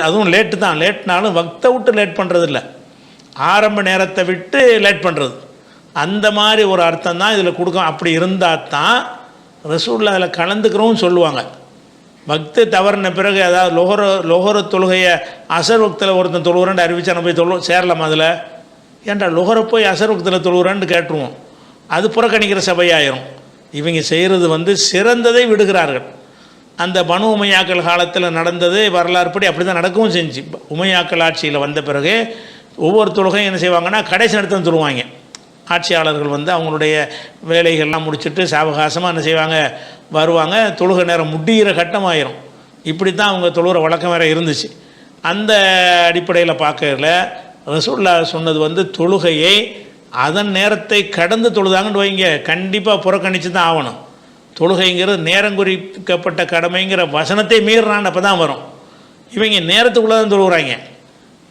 அதுவும் லேட்டு தான். லேட்னாலும் வக்தை விட்டு லேட் பண்ணுறது இல்லை, ஆரம்ப நேரத்தை விட்டு லேட் பண்ணுறது. அந்த மாதிரி ஒரு அர்த்தம் தான் இதில் கொடுக்கும். அப்படி இருந்தால் தான் ரசூலுல்லாஹ் அதில் கலந்துக்கிறோன்னு சொல்லுவாங்க. வக்து தவறின பிறகு அதாவது லொஹர தொழுகையை அசர் வக்தில் ஒருத்தன் தொழுகிறேன்னு அறிவிச்சா நம்ம போய் சேரலாம். அதில் ஏன்டா லொஹரை போய் அசர் வக்தில் தொழுகிறேன்னு கேட்டுருவோம், அது புறக்கணிக்கிற சபையாயிரும். இவங்க செய்கிறது வந்து சிறந்ததை விடுகிறார்கள். அந்த பனு உமையாக்கள் காலத்தில் நடந்தது வரலாறுப்படி அப்படி தான் நடக்கவும் செஞ்சு. உமையாக்கள் ஆட்சியில் வந்த பிறகு ஒவ்வொரு தொழுகையும் என்ன செய்வாங்கன்னா கடைசி நேரத்தில் தொழுவாங்க. ஆட்சியாளர்கள் வந்து அவங்களுடைய வேலைகள்லாம் முடிச்சுட்டு சாவகாசமாக என்ன செய்வாங்க, வருவாங்க. தொழுகை நேரம் முடிகிற கட்டமாயிரும். இப்படி தான் அவங்க தொழுகிற வழக்கம் வேறு இருந்துச்சு. அந்த அடிப்படையில் பார்க்கல ரசூலுல்லாஹ் சொன்னது வந்து தொழுகையை அதன் நேரத்தை கடந்து தொழுதாங்கன்னு வைங்க, கண்டிப்பாக புறக்கணித்து தான் ஆகணும். தொழுகைங்கிறது நேரம் குறிக்கப்பட்ட கடமைங்கிற வசனத்தை மீறினான்னு அப்போ தான் வரும். இவங்க நேரத்துக்குள்ளே தான் தொழுகிறாங்க.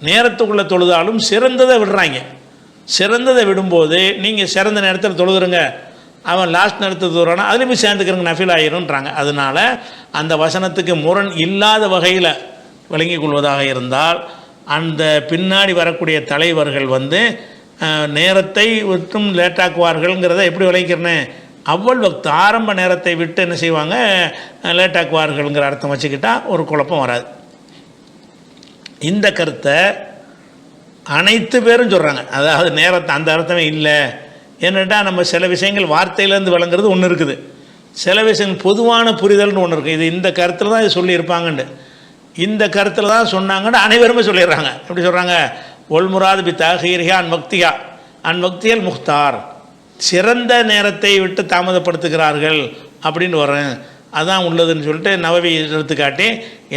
நேரத்துக்குள்ளே தொழுதாலும் சிறந்ததை விடுறாங்க. சிறந்ததை விடும்போது நீங்கள் சிறந்த நேரத்தில் தொழுதுருங்க, அவன் லாஸ்ட் நேரத்தில் தொழுறானா அதில் போய் சேர்ந்துக்கிறங்க, நஃபில் ஆயிருன்றாங்க. அதனால் அந்த வசனத்துக்கு முரண் இல்லாத வகையில் விளங்கி கொள்வதாக இருந்தால் அந்த பின்னாடி வரக்கூடிய தலைவர்கள் வந்து நேரத்தை விட்டும் லேட்டாக்குவார்கள்ங்கிறத எப்படி விளைக்கிறேன்னு, அவ்வளவு வக்து ஆரம்ப நேரத்தை விட்டு என்ன செய்வாங்க, லேட்டாக்குவார்கள்ங்கிற அர்த்தம் வச்சுக்கிட்டால் ஒரு குழப்பம் வராது. இந்த கருத்தை அனைத்து பேரும் சொல்கிறாங்க. அதாவது நேரத்தை அந்த அர்த்தமே இல்லை. என்னட்டா நம்ம சில விஷயங்கள் வார்த்தையிலேருந்து விளங்குறது ஒன்று இருக்குது, சில விஷயங்கள் பொதுவான புரிதல்னு ஒன்று இருக்குது. இது இந்த கருத்தில் தான் இது சொல்லியிருப்பாங்கன்னு, இந்த கருத்தில் தான் சொன்னாங்கன்னு அனைவருமே சொல்லிடுறாங்க. எப்படி சொல்கிறாங்க, ஒல்முராது பி தஹீரிஹா அன் வக்தியல் முக்தார், சிறந்த நேரத்தை விட்டு தாமதப்படுத்துகிறார்கள் அப்படின்னு வரேன். அதான் உள்ளதுன்னு சொல்லிட்டு நவவி எடுத்துக்காட்டி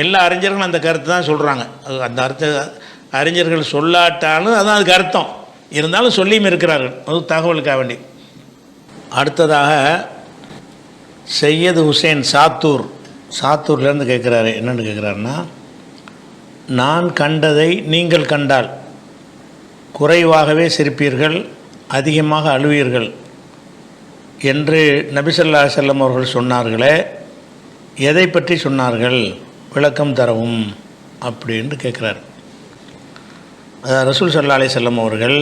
எல்லா அறிஞர்களும் அந்த கருத்து தான் சொல்கிறாங்க. அந்த அர்த்த அறிஞர்கள் சொல்லாட்டாலும் அதான் அதுக்கு அர்த்தம் இருந்தாலும் சொல்லியும் இருக்கிறார்கள். அது தகவலுக்காக வேண்டி. அடுத்ததாக சையது ஹுசைன் சாத்தூர்லேருந்து கேட்குறாரு. என்னென்னு கேட்குறாருன்னா, நான் கண்டதை நீங்கள் கண்டால் குறைவாகவே சிரிப்பீர்கள், அதிகமாக அழுவீர்கள் என்று நபி ஸல்லல்லாஹு அலைஹி வஸல்லம் அவர்கள் சொன்னார்களே, எதை பற்றி சொன்னார்கள், விளக்கம் தரவும் அப்படின்னு கேட்குறார். ரசூல் ஸல்லல்லாஹு அலைஹி வஸல்லம் அவர்கள்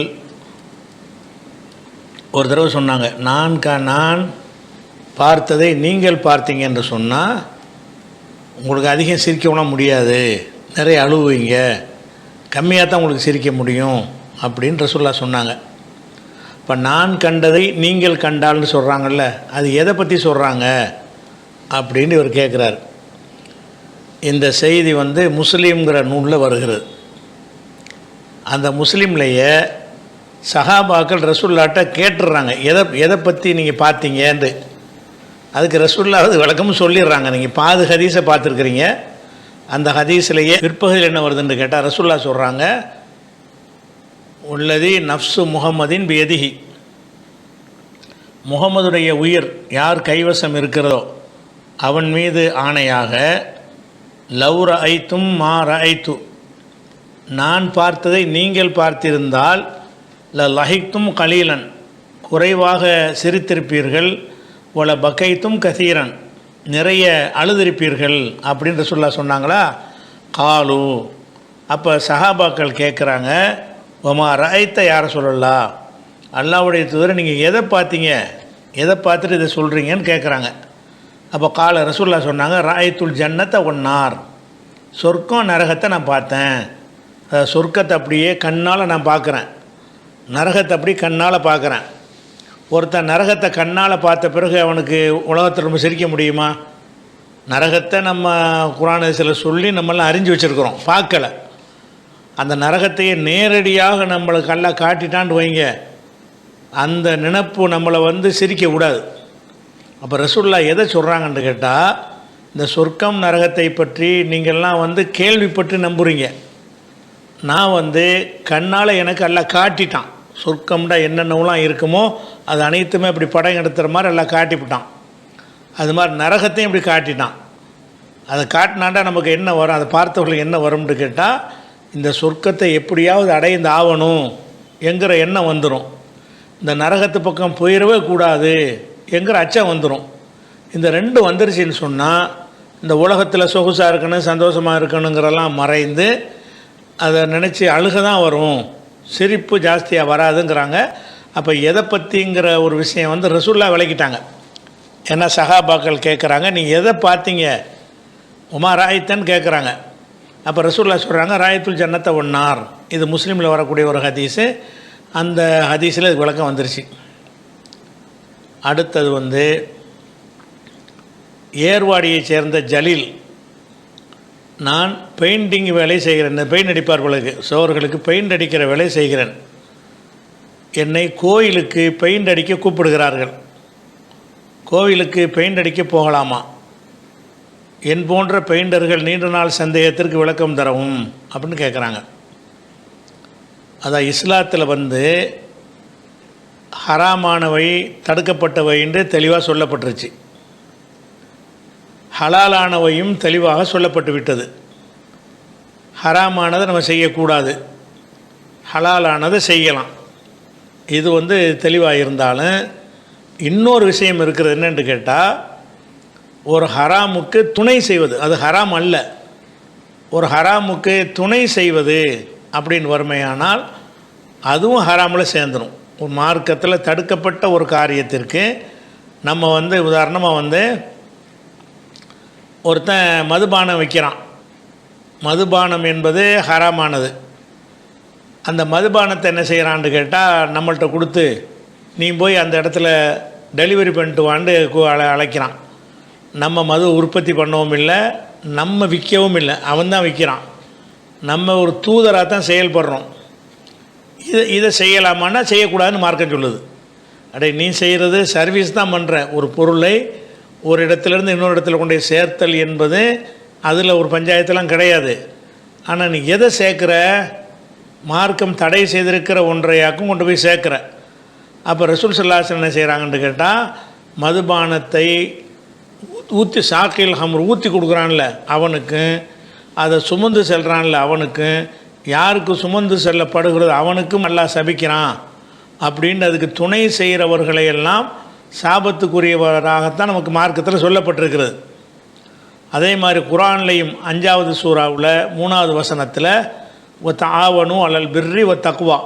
ஒரு தடவை சொன்னாங்க, நான் பார்த்ததை நீங்கள் பார்த்தீங்க என்று சொன்னால் உங்களுக்கு அதிகம் சிரிக்கவும் முடியாது, நிறைய அழுவீங்க, கம்மியாக தான் உங்களுக்கு சிரிக்க முடியும் அப்படின்னு ரசூலுல்லாஹ் சொன்னாங்க. இப்போ நான் கண்டதை நீங்கள் கண்டால்னு சொல்கிறாங்கல்ல, அது எதை பற்றி சொல்கிறாங்க அப்படின்னு இவர் கேட்குறார். இந்த செய்தி வந்து முஸ்லீம்ங்கிற நூலில் வருகிறது. அந்த முஸ்லீம்லேயே சஹாபாக்கள் ரசூலுல்லாஹ்ட்ட கேட்டுடுறாங்க, எதை பற்றி நீங்கள் பார்த்தீங்கன்னு. அதுக்கு ரசூலுல்லாஹ் அது விளக்கமும் சொல்லிடுறாங்க. நீங்கள் பாது ஹதீஸை பார்த்துருக்குறீங்க, அந்த ஹதீஸ்லேயே பிற்பகுதியில் என்ன வருதுன்னு கேட்டால் ரசூலுல்லாஹ் சொல்கிறாங்க, உள்ளதி நஃப்சு முஹம்மதின் பியதிஹி, முகமதுடைய உயிர் யார் கைவசம் இருக்கிறதோ அவன் மீது ஆணையாக, லவ் ரஅய்தும் மா ரஅய்து, நான் பார்த்ததை நீங்கள் பார்த்திருந்தால், லஹிக்தும் கலீலன், குறைவாக சிரித்திருப்பீர்கள், ஒல பகைத்தும் கசீரன், நிறைய அழுதிருப்பீர்கள் அப்படின்னு ரசூலுல்லாஹ் சொன்னாங்களா. காலு, அப்போ சஹாபாக்கள் கேட்குறாங்க, ஒமா ரஅய்த யார சொல்லலாம், அல்லாஹ்வுடைய தூதரை நீங்கள் எதை பார்த்தீங்க, எதை பார்த்துட்டு இதை சொல்கிறீங்கன்னு கேட்குறாங்க. அப்போ கால ரசூல்லா சொன்னாங்க, ராயத்துல் ஜன்னத்தை ஒன்னார், சொர்க்கம் நரகத்தை நான் பார்த்தேன். சொர்க்கத்தை அப்படியே கண்ணால் நான் பார்க்குறேன், நரகத்தை அப்படி கண்ணால் பார்க்குறேன். ஒருத்தன் நரகத்தை கண்ணால் பார்த்த பிறகு அவனுக்கு உலகத்தில் ரொம்ப சிரிக்க முடியுமா? நரகத்தை நம்ம குர்ஆனில் சொல்லி நம்மளாம் அறிஞ்சு வச்சுருக்குறோம், பார்க்கலை. அந்த நரகத்தையே நேரடியாக நம்மளுக்கு கல்ல காட்டிட்டான்னு வைங்க, அந்த நினைப்பு நம்மளை வந்து சிரிக்க விடாது. அப்போ ரசூலுல்லாஹ் எதை சொல்கிறாங்கன்னு கேட்டால், இந்த சொர்க்கம் நரகத்தை பற்றி நீங்கள்லாம் வந்து கேள்விப்பட்டு நம்புகிறீங்க. நான் வந்து கண்ணால் எனக்கு எல்லாம் காட்டிட்டான். சொர்க்கம்டா என்னென்னலாம் இருக்குமோ அது அனைத்துமே இப்படி படம் எடுத்துகிற மாதிரி எல்லாம் காட்டிவிட்டான். அது மாதிரி நரகத்தையும் இப்படி காட்டிட்டான். அதை காட்டினாண்டா நமக்கு என்ன வரும், அதை பார்த்தவர்களுக்கு என்ன வரும்னு கேட்டால், இந்த சொர்க்கத்தை எப்படியாவது அடைந்து ஆகணும் என்கிற எண்ணம் வந்துடும். இந்த நரகத்து பக்கம் போயிடவே கூடாது என்கிற அச்சம் வந்துடும். இந்த ரெண்டு வந்துருச்சுன்னு சொன்னால், இந்த உலகத்தில் சொகுசாக இருக்கணும், சந்தோஷமாக இருக்கணுங்கிறலாம் மறைந்து அதை நினச்சி அழுக தான் வரும், சிரிப்பு ஜாஸ்தியாக வராதுங்கிறாங்க. அப்போ எதை பற்றிங்கிற ஒரு விஷயம் வந்து ரசூலுல்லாஹ் விளக்கிட்டாங்க. ஏன்னா சஹாபாக்கள் கேட்குறாங்க, நீங்கள் எதை பார்த்தீங்க உமா ராயித்தன்னு கேட்குறாங்க. அப்போ ரசூலுல்லாஹ் சொல்கிறாங்க, ராயத்துல் ஜன்னத்தை ஒன்னார். இது முஸ்லீமில் வரக்கூடிய ஒரு ஹதீஸு. அந்த ஹதீஸில் இது விளக்கம் வந்துருச்சு. அடுத்தது வந்து ஏர்வாடியைச் சேர்ந்த ஜலீல், நான் பெயிண்டிங் வேலை செய்கிறேன், இந்த பெயிண்ட் அடிப்பார்களுக்கு சோர்களுக்கு பெயிண்ட் அடிக்கிற வேலை செய்கிறேன். என்னை கோயிலுக்கு பெயிண்ட் அடிக்க கூப்பிடுகிறார்கள். கோவிலுக்கு பெயிண்ட் அடிக்க போகலாமா? என் போன்ற பெயிண்டர்கள் நீண்ட நாள் சந்தேகத்திற்கு விளக்கம் தரவும் அப்படின்னு கேட்குறாங்க. அதான் இஸ்லாத்தில் வந்து ஹராமானவை தடுக்கப்பட்டவை என்று தெளிவாக சொல்லப்பட்டுருச்சு. ஹலாலானவையும் தெளிவாக சொல்லப்பட்டு விட்டது. ஹராமானதை நம்ம செய்யக்கூடாது, ஹலாலானதை செய்யலாம். இது வந்து தெளிவாக இருந்தாலும் இன்னொரு விஷயம் இருக்கிறது. என்னென்று கேட்டால், ஒரு ஹராமுக்கு துணை செய்வது அது ஹராம் அல்ல. ஒரு ஹராமுக்கு துணை செய்வது அப்படின்னு வறுமையானால் அதுவும் ஹராமில் சேர்ந்துடும். ஒரு மார்க்கத்தில் தடுக்கப்பட்ட ஒரு காரியத்திற்கு நம்ம வந்து உதாரணமாக வந்து ஒருத்தன் மதுபானம் வைக்கிறான். மதுபானம் என்பது ஹராமானது. அந்த மதுபானத்தை என்ன செய்கிறான்னு கேட்டால், நம்மள்கிட்ட கொடுத்து நீ போய் அந்த இடத்துல டெலிவரி பண்ணிட்டு வாண்டு அழைக்கிறான். நம்ம மது உற்பத்தி பண்ணவும் இல்லை, நம்ம விற்கவும் இல்லை, அவன் தான் விற்கிறான். நம்ம ஒரு தூதராக தான் செயல்படுறோம். இதை செய்யலாமான்னா செய்யக்கூடாதுன்னு மார்க்கம் சொல்லுது. அடே, நீ செய்கிறது சர்வீஸ் தான் பண்ணுற. ஒரு பொருளை ஒரு இடத்துலேருந்து இன்னொரு இடத்துல கொண்டு போய் சேர்த்தல் என்பது அதில் ஒரு பஞ்சாயத்தெல்லாம் கிடையாது. ஆனால் நீ எதை சேர்க்குற, மார்க்கம் தடை செய்திருக்கிற ஒன்றையாக்கும் கொண்டு போய் சேர்க்குற. அப்போ ரசூல் ஸல்லல்லாஹு அலைஹி வஸல்லம் என்ன செய்கிறாங்கன்னு கேட்டால், மதுபானத்தை ஊற்றி சாக்கில் ஹம்ர் ஊற்றி கொடுக்குறான்ல அவனுக்கு, அதை சுமந்து செல்கிறான்ல அவனுக்கு, யாருக்கு சுமந்து செல்லப்படுகிறது அவனுக்கும் அல்லாஹ் சபிக்கிறான் அப்படின்னு அதுக்கு துணை செய்கிறவர்களையெல்லாம் சாபத்துக்குரியவராகத்தான் நமக்கு மார்க்கத்தில் சொல்லப்பட்டிருக்கிறது. அதே மாதிரி குர்ஆன்லையும் 5வது சூறாவில் 3வது வசனத்தில் தாவனு அலல் பிர்ரி வ தக்வா,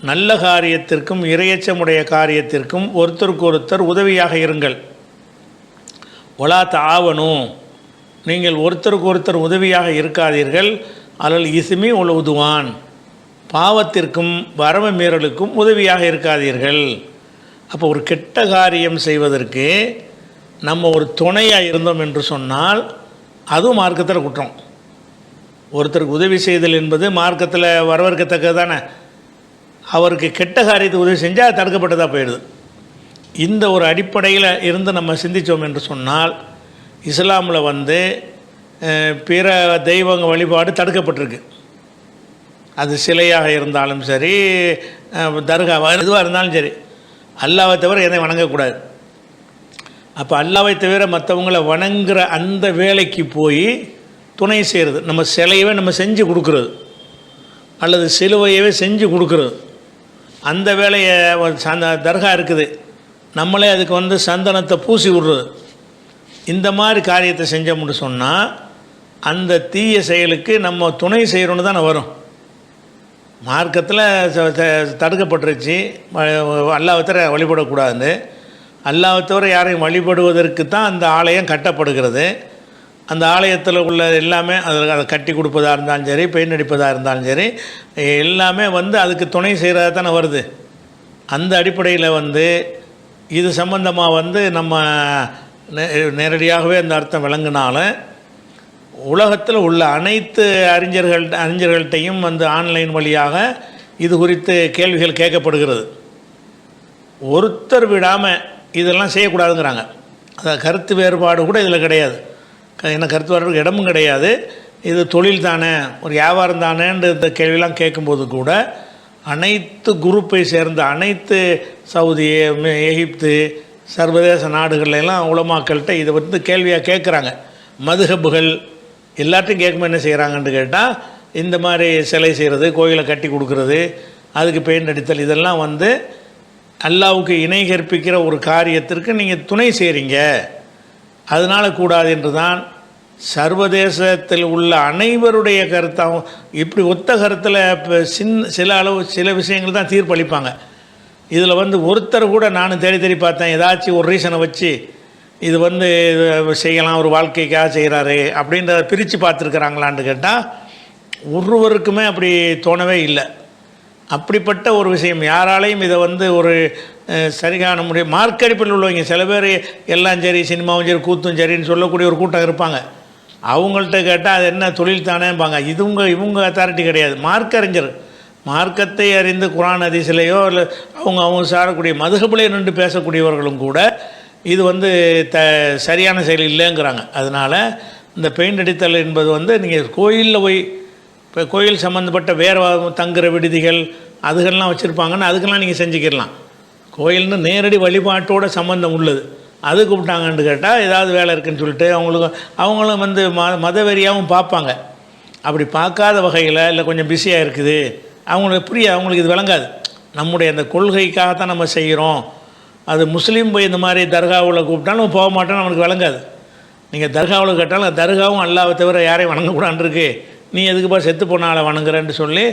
நல்ல காரியத்திற்கும் இறையச்சமுடைய காரியத்திற்கும் ஒருத்தருக்கு ஒருத்தர் உதவியாக இருங்கள். ஒலா தாவனு, நீங்கள் ஒருத்தருக்கு ஒருத்தர் உதவியாக இருக்காதீர்கள். அலல் இஸ்மி உல் உதுவான், பாவத்திற்கும் வரம்பு மீறலுக்கும் உதவியாக இருக்காதீர்கள். அப்போ ஒரு கெட்ட காரியம் செய்வதற்கு நம்ம ஒரு துணையாக இருந்தோம் என்று சொன்னால் அதுவும் மார்க்கத்தில் குற்றம். ஒருத்தருக்கு உதவி செய்தல் என்பது மார்க்கத்தில் வரவேற்கத்தக்கது தானே. அவருக்கு கெட்ட காரியத்தை உதவி செஞ்சால் அது தடுக்கப்பட்டதாக போயிடுது. இந்த ஒரு அடிப்படையில் இருந்து நம்ம சிந்தித்தோம் என்று சொன்னால், இஸ்லாமில் வந்து பிற தெய்வங்க வழிபாடு தடுக்கப்பட்டிருக்கு. அது சிலையாக இருந்தாலும் சரி, தர்காவாக எதுவாக இருந்தாலும் சரி, அல்லாவை தவிர எதையும் வணங்கக்கூடாது. அப்போ அல்லாவை தவிர மற்றவங்களை வணங்குற அந்த வேலைக்கு போய் துணை செய்கிறது, நம்ம சிலையவே நம்ம செஞ்சு கொடுக்குறது அல்லது சிலுவையவே செஞ்சு கொடுக்குறது, அந்த வேலையை அந்த தர்கா இருக்குது, நம்மளே அதுக்கு வந்து சந்தனத்தை பூசி விடுறது, இந்த மாதிரி காரியத்தை செஞ்சோம்னு சொன்னால் அந்த தீய செயலுக்கு நம்ம துணை செய்கிறோன்னு தானே வரும். மார்க்கத்தில் தடுக்கப்பட்டுருச்சு அல்லாஹ்வை தவிர வழிபடக்கூடாதுன்னு. அல்லாஹ்வை தவிர யாரையும் வழிபடுவதற்கு தான் அந்த ஆலயம் கட்டப்படுகிறது. அந்த ஆலயத்தில் உள்ள எல்லாமே அதை கட்டி கொடுப்பதாக இருந்தாலும் சரி, பெயிண்ட் அடிப்பதாக இருந்தாலும் சரி, எல்லாமே அதுக்கு துணை செய்கிறதா தானே வருது. அந்த அடிப்படையில் இது சம்பந்தமாக நம்ம நேரடியாகவே அந்த அர்த்தம் விளங்கினாலும் உலகத்தில் உள்ள அனைத்து அறிஞர்கள்ட்டையும் ஆன்லைன் வழியாக இது குறித்து கேள்விகள் கேட்கப்படுகிறது. ஒருத்தர் விடாமல் இதெல்லாம் செய்யக்கூடாதுங்கிறாங்க. அதாவது கருத்து வேறுபாடு கூட இதில் கிடையாது. என்ன கருத்து வேறுபாடு இடமும் கிடையாது. இது தொழில் தானே, ஒரு வியாபாரம் தானேன்ற இந்த கேள்வியெல்லாம் கேட்கும்போது கூட அனைத்து குரூப்பை சேர்ந்த அனைத்து சவுதி, எகிப்து, சர்வதேச நாடுகள்லாம் உலமாக்கள்கிட்ட இதை கேள்வியாக கேட்குறாங்க. மதுஹபுகள் எல்லாத்தையும் கேட்கும்போது என்ன செய்கிறாங்கன்னு கேட்டால், இந்த மாதிரி சிலை செய்கிறது, கோயிலை கட்டி கொடுக்கறது, அதுக்கு பெயிண்ட் அடித்தல், இதெல்லாம் அல்லாஹ்வுக்கு இணை கற்பிக்கிற ஒரு காரியத்திற்கு நீங்கள் துணை செய்கிறீங்க, அதனால் கூடாது என்று தான் சர்வதேசத்தில் உள்ள அனைவருடைய கருத்தாகவும் இப்படி ஒத்த கருத்தில் இப்போ சில விஷயங்கள் தான் தீர்ப்பளிப்பாங்க. இதில் ஒருத்தர் கூட நான் தேடி தேடி பார்த்தேன், ஏதாச்சும் ஒரு ரீசனை வச்சு இது செய்யலாம், ஒரு வாழ்க்கைக்காக செய்கிறாரு அப்படின்றத பிரித்து பார்த்துருக்குறாங்களான்னு கேட்டால் ஒருவருக்குமே அப்படி தோணவே இல்லை. அப்படிப்பட்ட ஒரு விஷயம் யாராலையும் இதை ஒரு சரியான முடியும் மார்க்கடிப்பில் உள்ளவங்க சில பேர் எல்லாம் சரி, சினிமாவும் சரி, கூத்தும் சரின்னு சொல்லக்கூடிய ஒரு கூட்டம் இருப்பாங்க. அவங்கள்ட்ட கேட்டால் அது என்ன தொழில் தானேம்பாங்க. இவங்க அத்தாரிட்டி கிடையாது. மார்க்க அறிஞர், மார்க்கத்தை அறிந்து குர்ஆன் ஹதீஸ்லையோ இல்லை அவங்க சாரக்கூடிய மதுஹபிலே நின்று பேசக்கூடியவர்களும் கூட இது சரியான செயல் இல்லைங்கிறாங்க. அதனால் இந்த பெயிண்ட் அடித்தல் என்பது நீங்கள் கோயிலில் போய் இப்போ கோயில் சம்மந்தப்பட்ட வேறு தங்குற விடுதிகள் அதுகள்லாம் வச்சுருப்பாங்கன்னா அதுக்கெல்லாம் நீங்கள் செஞ்சுக்கிடலாம். கோயில்னு நேரடி வழிபாட்டோட சம்மந்தம் உள்ளது, அது கூப்பிட்டாங்கன்னு கேட்டால் ஏதாவது வேலை இருக்குதுன்னு சொல்லிட்டு அவங்களும் மதவெறியாகவும் பார்ப்பாங்க. அப்படி பார்க்காத வகையில் இல்லை கொஞ்சம் பிஸியாக இருக்குது அவங்களுக்கு இது விளங்காது. நம்முடைய அந்த கொள்கைக்காகத்தான் நம்ம செய்கிறோம். அது முஸ்லீம் போய் இந்த மாதிரி தர்காவில் கூப்பிட்டாலும் போக மாட்டோன்னு அவனுக்கு விளங்காது. நீங்கள் தர்காவில் கேட்டாலும் தர்காவும் அல்லாஹ்வை தவிர யாரையும் வணங்கக்கூடாதுன்னு இருக்கு, நீ எதுக்குப்பா செத்து போனால வணங்குறேன்னு சொல்லி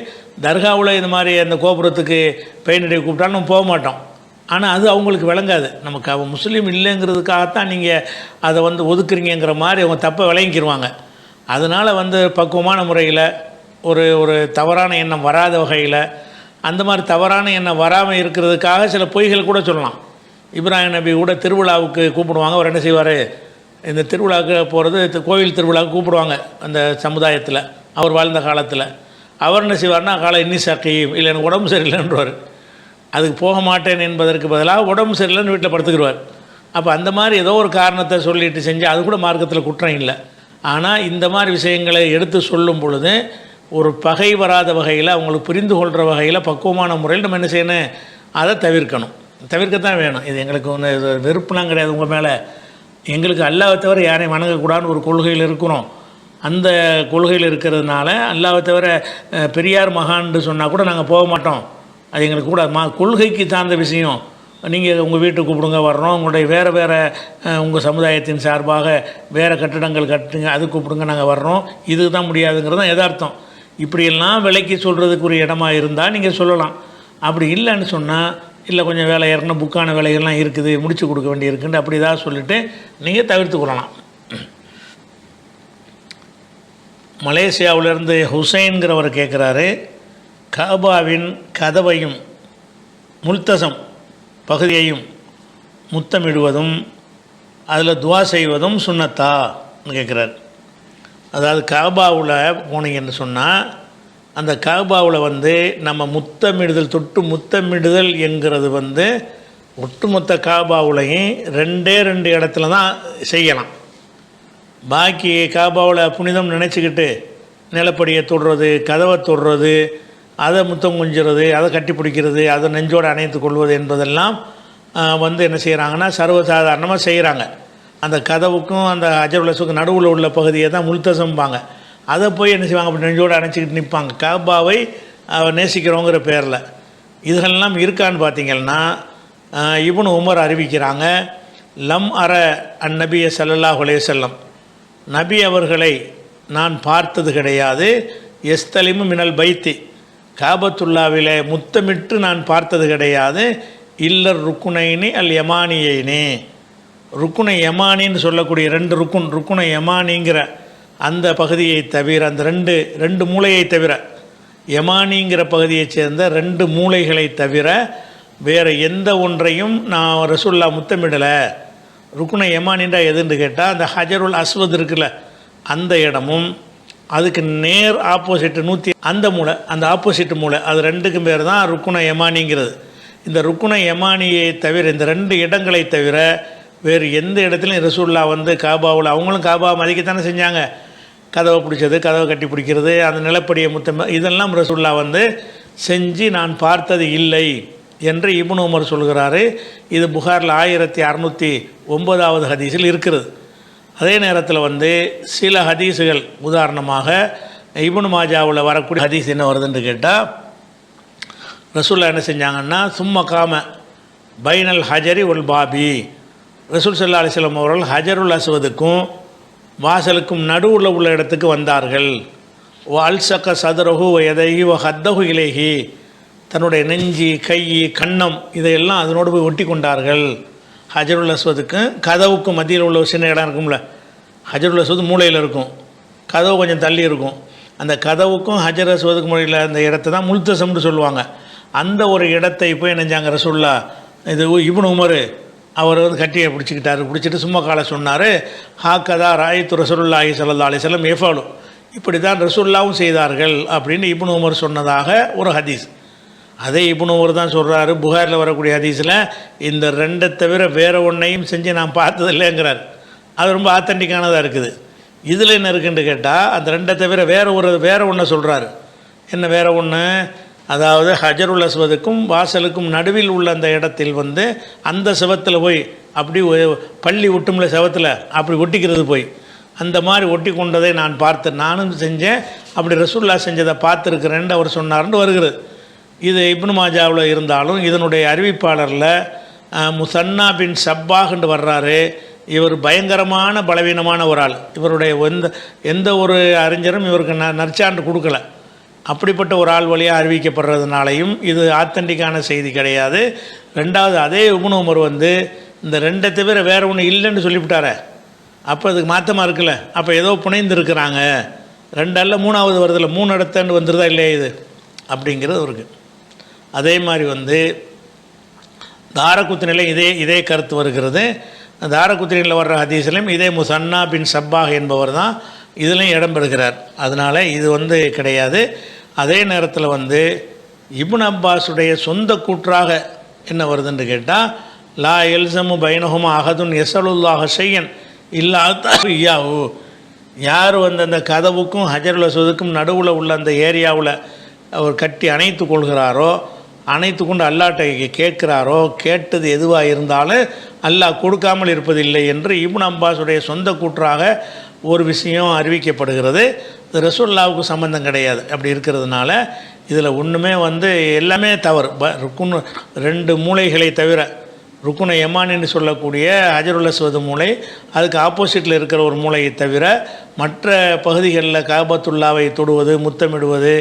தர்காவில் இந்த மாதிரி அந்த கோபுரத்துக்கு பெயிண்ட் அடி கூப்பிட்டாலும் நம்ம போக மாட்டோம். ஆனால் அது அவங்களுக்கு விளங்காது. நமக்கு அவன் முஸ்லீம் இல்லைங்கிறதுக்காகத்தான் நீங்கள் அதை ஒதுக்குறீங்கிற மாதிரி அவங்க தப்பை விளங்கிக்கிடுவாங்க. அதனால் பக்குவமான முறையில் ஒரு தவறான எண்ணம் வராத வகையில் அந்த மாதிரி தவறான எண்ணம் வராமல் இருக்கிறதுக்காக சில பொய்கள் கூட சொல்லலாம். இப்ராஹிம் நபி கூட திருவிழாவுக்கு கூப்பிடுவாங்க. அவர் என்ன செய்வார், இந்த திருவிழாவுக்கு போகிறது கோவில் திருவிழாவுக்கு கூப்பிடுவாங்க அந்த சமுதாயத்தில் அவர் வாழ்ந்த காலத்தில். அவர் என்ன செய்வார்னா காலை இன்னி சக்கையும் இல்லை எனக்கு உடம்பு சரியில்லைன்றவர், அதுக்கு போக மாட்டேன் என்பதற்கு பதிலாக உடம்பு சரியில்லைன்னு வீட்டில் படுத்துக்கிடுவார். அப்போ அந்த மாதிரி ஏதோ ஒரு காரணத்தை சொல்லிட்டு செஞ்சு அது கூட மார்க்கத்தில் குற்றம் இல்லை. ஆனால் இந்த மாதிரி விஷயங்களை எடுத்து சொல்லும் பொழுது ஒரு பகை வராத வகையில் அவங்களுக்கு புரிந்து கொள்கிற வகையில் பக்குவமான முறையில் நம்ம என்ன செய்யணும், அதை தவிர்க்கத்தான் வேணும். இது எங்களுக்கு இது வெறுப்புலாம் கிடையாது உங்கள் மேலே. எங்களுக்கு அல்லாஹ்வை தவிர யாரையும் வணங்கக்கூடாதுன்னு ஒரு கொள்கையில் இருக்கிறோம். அந்த கொள்கையில் இருக்கிறதுனால அல்லாஹ்வை தவிர பெரியார் மகான்னு சொன்னால் கூட நாங்கள் போக மாட்டோம். அது எங்களுக்கு கூட கொள்கைக்கு சார்ந்த விஷயம். நீங்கள் உங்கள் வீட்டுக்கு கூப்பிடுங்க வர்றோம், உங்களுடைய வேறு உங்கள் சமுதாயத்தின் சார்பாக வேறு கட்டிடங்கள் கட்டுங்க அது கூப்பிடுங்க நாங்கள் வர்றோம், இதுக்கு தான் முடியாதுங்கிறது தான் எதார்த்தம். இப்படியெல்லாம் விலைக்கு சொல்கிறதுக்கு ஒரு இடமா இருந்தால் நீங்கள் சொல்லலாம். அப்படி இல்லைன்னு சொன்னால் இல்லை கொஞ்சம் வேலை ஏற்கனவே புக்கான வேலைகள்லாம் இருக்குது முடிச்சு கொடுக்க வேண்டி இருக்குன்னு அப்படி ஏதாவது சொல்லிவிட்டு நீங்கள் தவிர்த்து கொள்ளலாம். மலேசியாவிலேருந்து ஹுசைன்கிறவர் கேட்குறாரு, காபாவின் கதவையும் முல்தசம் பகுதியையும் முத்தமிடுவதும் அதில் துவா செய்வதும் சுன்னத்தான்னு கேட்குறாரு. அதாவது காபாவில் போனீங்கன்னு சொன்னால் அந்த காபாவில் நம்ம முத்தமிடுதல் தொட்டு முத்தமிடுதல் என்கிறது ஒட்டுமொத்த காபாவுலையும் 2 இடத்துல தான் செய்யலாம். பாக்கி காபாவில் புனிதம் நினச்சிக்கிட்டு நிலப்படியை தொடுறது, கதவை தொடுறது, அதை முத்தம் குஞ்சுறது, அதை கட்டி பிடிக்கிறது, அதை நெஞ்சோடு அணைத்து கொள்வது என்பதெல்லாம் என்ன செய்கிறாங்கன்னா சர்வசாதாரணமாக செய்கிறாங்க. அந்த கதவுக்கும் அந்த ஹஜருல் அஸ்வதுக்கும் நடுவில் உள்ள பகுதியை தான் முல்தசம்பாங்க. அதை போய் என்ன செய்வாங்க, அப்படி நெஞ்சோடு அணைச்சிக்கிட்டு நிற்பாங்க காபாவை நேசிக்கிறோங்கிற பேரில். இதுகளெல்லாம் இருக்கான்னு பார்த்தீங்கன்னா இப்னு உமர் அறிவிக்கிறாங்க, லம் அர அந்நபிய ஸல்லல்லாஹு அலைஹி வஸல்லம், நபி அவர்களை நான் பார்த்தது கிடையாது, எஸ்தலிமு மினல் பைத்தி, காபத்துல்லாவிலே முத்தமிட்டு நான் பார்த்தது கிடையாது. இல்லர் ருக்குனைனி அல் யமானியைனே, ருக்குனை யமானின்னு சொல்லக்கூடிய ரெண்டு ருக்குனை யமானிங்கிற அந்த பகுதியை தவிர, அந்த ரெண்டு மூளையை தவிர, யமானிங்கிற பகுதியைச் சேர்ந்த ரெண்டு மூளைகளை தவிர வேறு எந்த ஒன்றையும் நான் ரசூல்லா முத்தமிடலை. ருக்குனை யமானின்றா எதுன்னு கேட்டால், அந்த ஹஜருல் அஸ்வத் இருக்குல்ல அந்த இடமும் அதுக்கு நேர் ஆப்போசிட்டு அந்த மூளை, அந்த ஆப்போசிட் மூளை, அது ரெண்டுக்கும் பேர் தான் ருக்குனை யமானிங்கிறது. இந்த ருக்குனை யமானியை தவிர, இந்த ரெண்டு இடங்களை தவிர வேறு எந்த இடத்துலையும் ரசூல்லா வந்து காபாவில், அவங்களும் காபா மதிக்கத்தானே செஞ்சாங்க, கதவை பிடிச்சது, கதவை கட்டி பிடிக்கிறது, அந்த நிலப்படியை இதெல்லாம் ரசூல்லா வந்து செஞ்சு நான் பார்த்தது இல்லை என்று இப்னு உமர் சொல்கிறாரு. இது புகாரில் 1609 ஹதீஸில் இருக்கிறது. அதே நேரத்தில் வந்து சில ஹதீஸுகள், உதாரணமாக இப்னு மாஜாவில் வரக்கூடிய ஹதீஸ் என்ன வருதுன்னு கேட்டால், ரசூல்லா என்ன செஞ்சாங்கன்னா, சும்ம காம பைனல் ஹஜரி உல் பாபி, ரசூல் ஸல்லல்லாஹு அலைஹி வஸல்லம் அவர்கள் ஹஜருல் அஸ்வதுக்கும் வாசலுக்கும் நடுவில் உள்ள இடத்துக்கு வந்தார்கள். ஓ அல்சக்க சதுரஹு எதைஹி ஓ ஹத்தஹு இலேஹி, தன்னுடைய நெஞ்சி, கை, கன்னம் இதையெல்லாம் அதனோடு போய் ஒட்டி கொண்டார்கள். ஹஜருல் அஸ்வதுக்கும் கதவுக்கும் மத்தியில் உள்ள ஒரு சின்ன இடம் இருக்கும்ல, ஹஜருல் அஸ்வத் மூலையில் இருக்கும், கதவு கொஞ்சம் தள்ளி இருக்கும். அந்த கதவுக்கும் ஹஜர் அஸ்வதுக்கும் மூலையில் அந்த இடத்த தான் முல்தசம்னு சொல்லுவாங்க. அந்த ஒரு இடத்தை போய் நினைஞ்சாங்க ரசூல்லா. இது இப்னு உமர் அவர் வந்து கட்டியை பிடிச்சிட்டு சும்மா காலை சொன்னார், ஹாக்கதா ராயித்து ரசூலுல்லாஹி ஸல்லல்லாஹு அலைஹி வஸல்லம் எஃபாலு, இப்படி தான் ரசூல்லாவும் செய்தார்கள் அப்படின்னு இப்னு உமர் சொன்னதாக ஒரு ஹதீஸ். அதே இப்னு உமர் தான் சொல்கிறாரு புகாரில் வரக்கூடிய ஹதீஸில், இந்த ரெண்டை தவிர வேறு ஒன்றையும் செஞ்சு நான் பார்த்ததில்லைங்கிறார். அது ரொம்ப ஆத்தன்டிக்கானதாக இருக்குது. இதில் என்ன இருக்குன்னு கேட்டால், அந்த ரெண்டை தவிர வேறு ஒன்றை சொல்கிறாரு. என்ன வேறு ஒன்று? அதாவது ஹஜருல் அஸ்வதுக்கும் வாசலுக்கும் நடுவில் உள்ள அந்த இடத்தில் வந்து அந்த செவத்தில் போய் அப்படி பள்ளி ஒட்டும்ல செவத்தில் அப்படி ஒட்டிக்கிறது போய் அந்த மாதிரி ஒட்டி கொண்டதை நான் பார்த்தேன், நானும் செஞ்சேன், அப்படி ரசூல்லா செஞ்சதை பார்த்துருக்கிறேன்னு அவர் சொன்னார்னு வருகிறது. இது இப்னு மாஜாவில் இருந்தாலும் இதனுடைய அறிவிப்பாளரில் முசன்னா பின் சப்பாஹ்ன்னு வர்றாரு. இவர் பயங்கரமான பலவீனமான ஒரு ஆள். இவருடைய எந்த ஒரு அறிஞரும் இவருக்கு நற்சான்று கொடுக்கல. அப்படிப்பட்ட ஒரு ஆள் வழியாக அறிவிக்கப்படுறதுனாலையும் இது ஆத்தன்டிக்கான செய்தி கிடையாது. ரெண்டாவது, அதே இப்னு உமர் வந்து இந்த ரெண்டை தவிர வேறு ஒன்று இல்லைன்னு சொல்லிவிட்டார, அப்போ அதுக்கு மாற்றமாக இருக்குல்ல, அப்போ ஏதோ புனைந்து இருக்கிறாங்க, ரெண்டல்ல மூணாவது வருதில்ல, 3 இடத்தாண்டு வந்துருதா இல்லையா இது அப்படிங்கிறது இருக்குது. அதே மாதிரி வந்து தாரகுத்னியில் இதே கருத்து வருகிறது. தாரகுத்னியில் வர்ற ஹதீஸ்லையும் இதே முசன்னா பின் சப்பாஹ் என்பவர் தான் இதுலையும் இடம்பெறுகிறார். அதனால் இது வந்து கிடையாது. அதே நேரத்தில் வந்து இப்னு அப்பாஸுடைய சொந்த கூற்றாக என்ன வருதுன்னு கேட்டால், லா எல்சமு பைனஹுமா அஹதுன் யஸலுல்லாஹ ஷையன் இல்லா இய்யாஹு, யார் வந்து அந்த கதவுக்கும் ஹஜருல் அஸ்வதுக்கும் நடுவில் உள்ள அந்த ஏரியாவில் அவர் கட்டி அணைத்து கொள்கிறாரோ, அணைத்து கொண்டு அல்லாஹ்ட்ட கேட்குறாரோ, கேட்டது எதுவாக இருந்தாலும் அல்லாஹ் கொடுக்காமல் இருப்பதில்லை என்று இப்னு அப்பாஸுடைய சொந்த கூற்றாக ஒரு விஷயம் அறிவிக்கப்படுகிறது. இது ரசூலுல்லாவுக்கு சம்பந்தம் கிடையாது. அப்படி இருக்கிறதுனால இதில் ஒன்றுமே வந்து எல்லாமே தவறு. ருக்குன் 2 மூளைகளை தவிர, ருக்குனை யமானின்னு சொல்லக்கூடிய ஹஜருல் அஸ்வத் மூளை, அதுக்கு ஆப்போசிட்டில் இருக்கிற ஒரு மூளையை தவிர மற்ற பகுதிகளில் காபத்துல்லாவை தொடுவது, முத்தமிடுவது,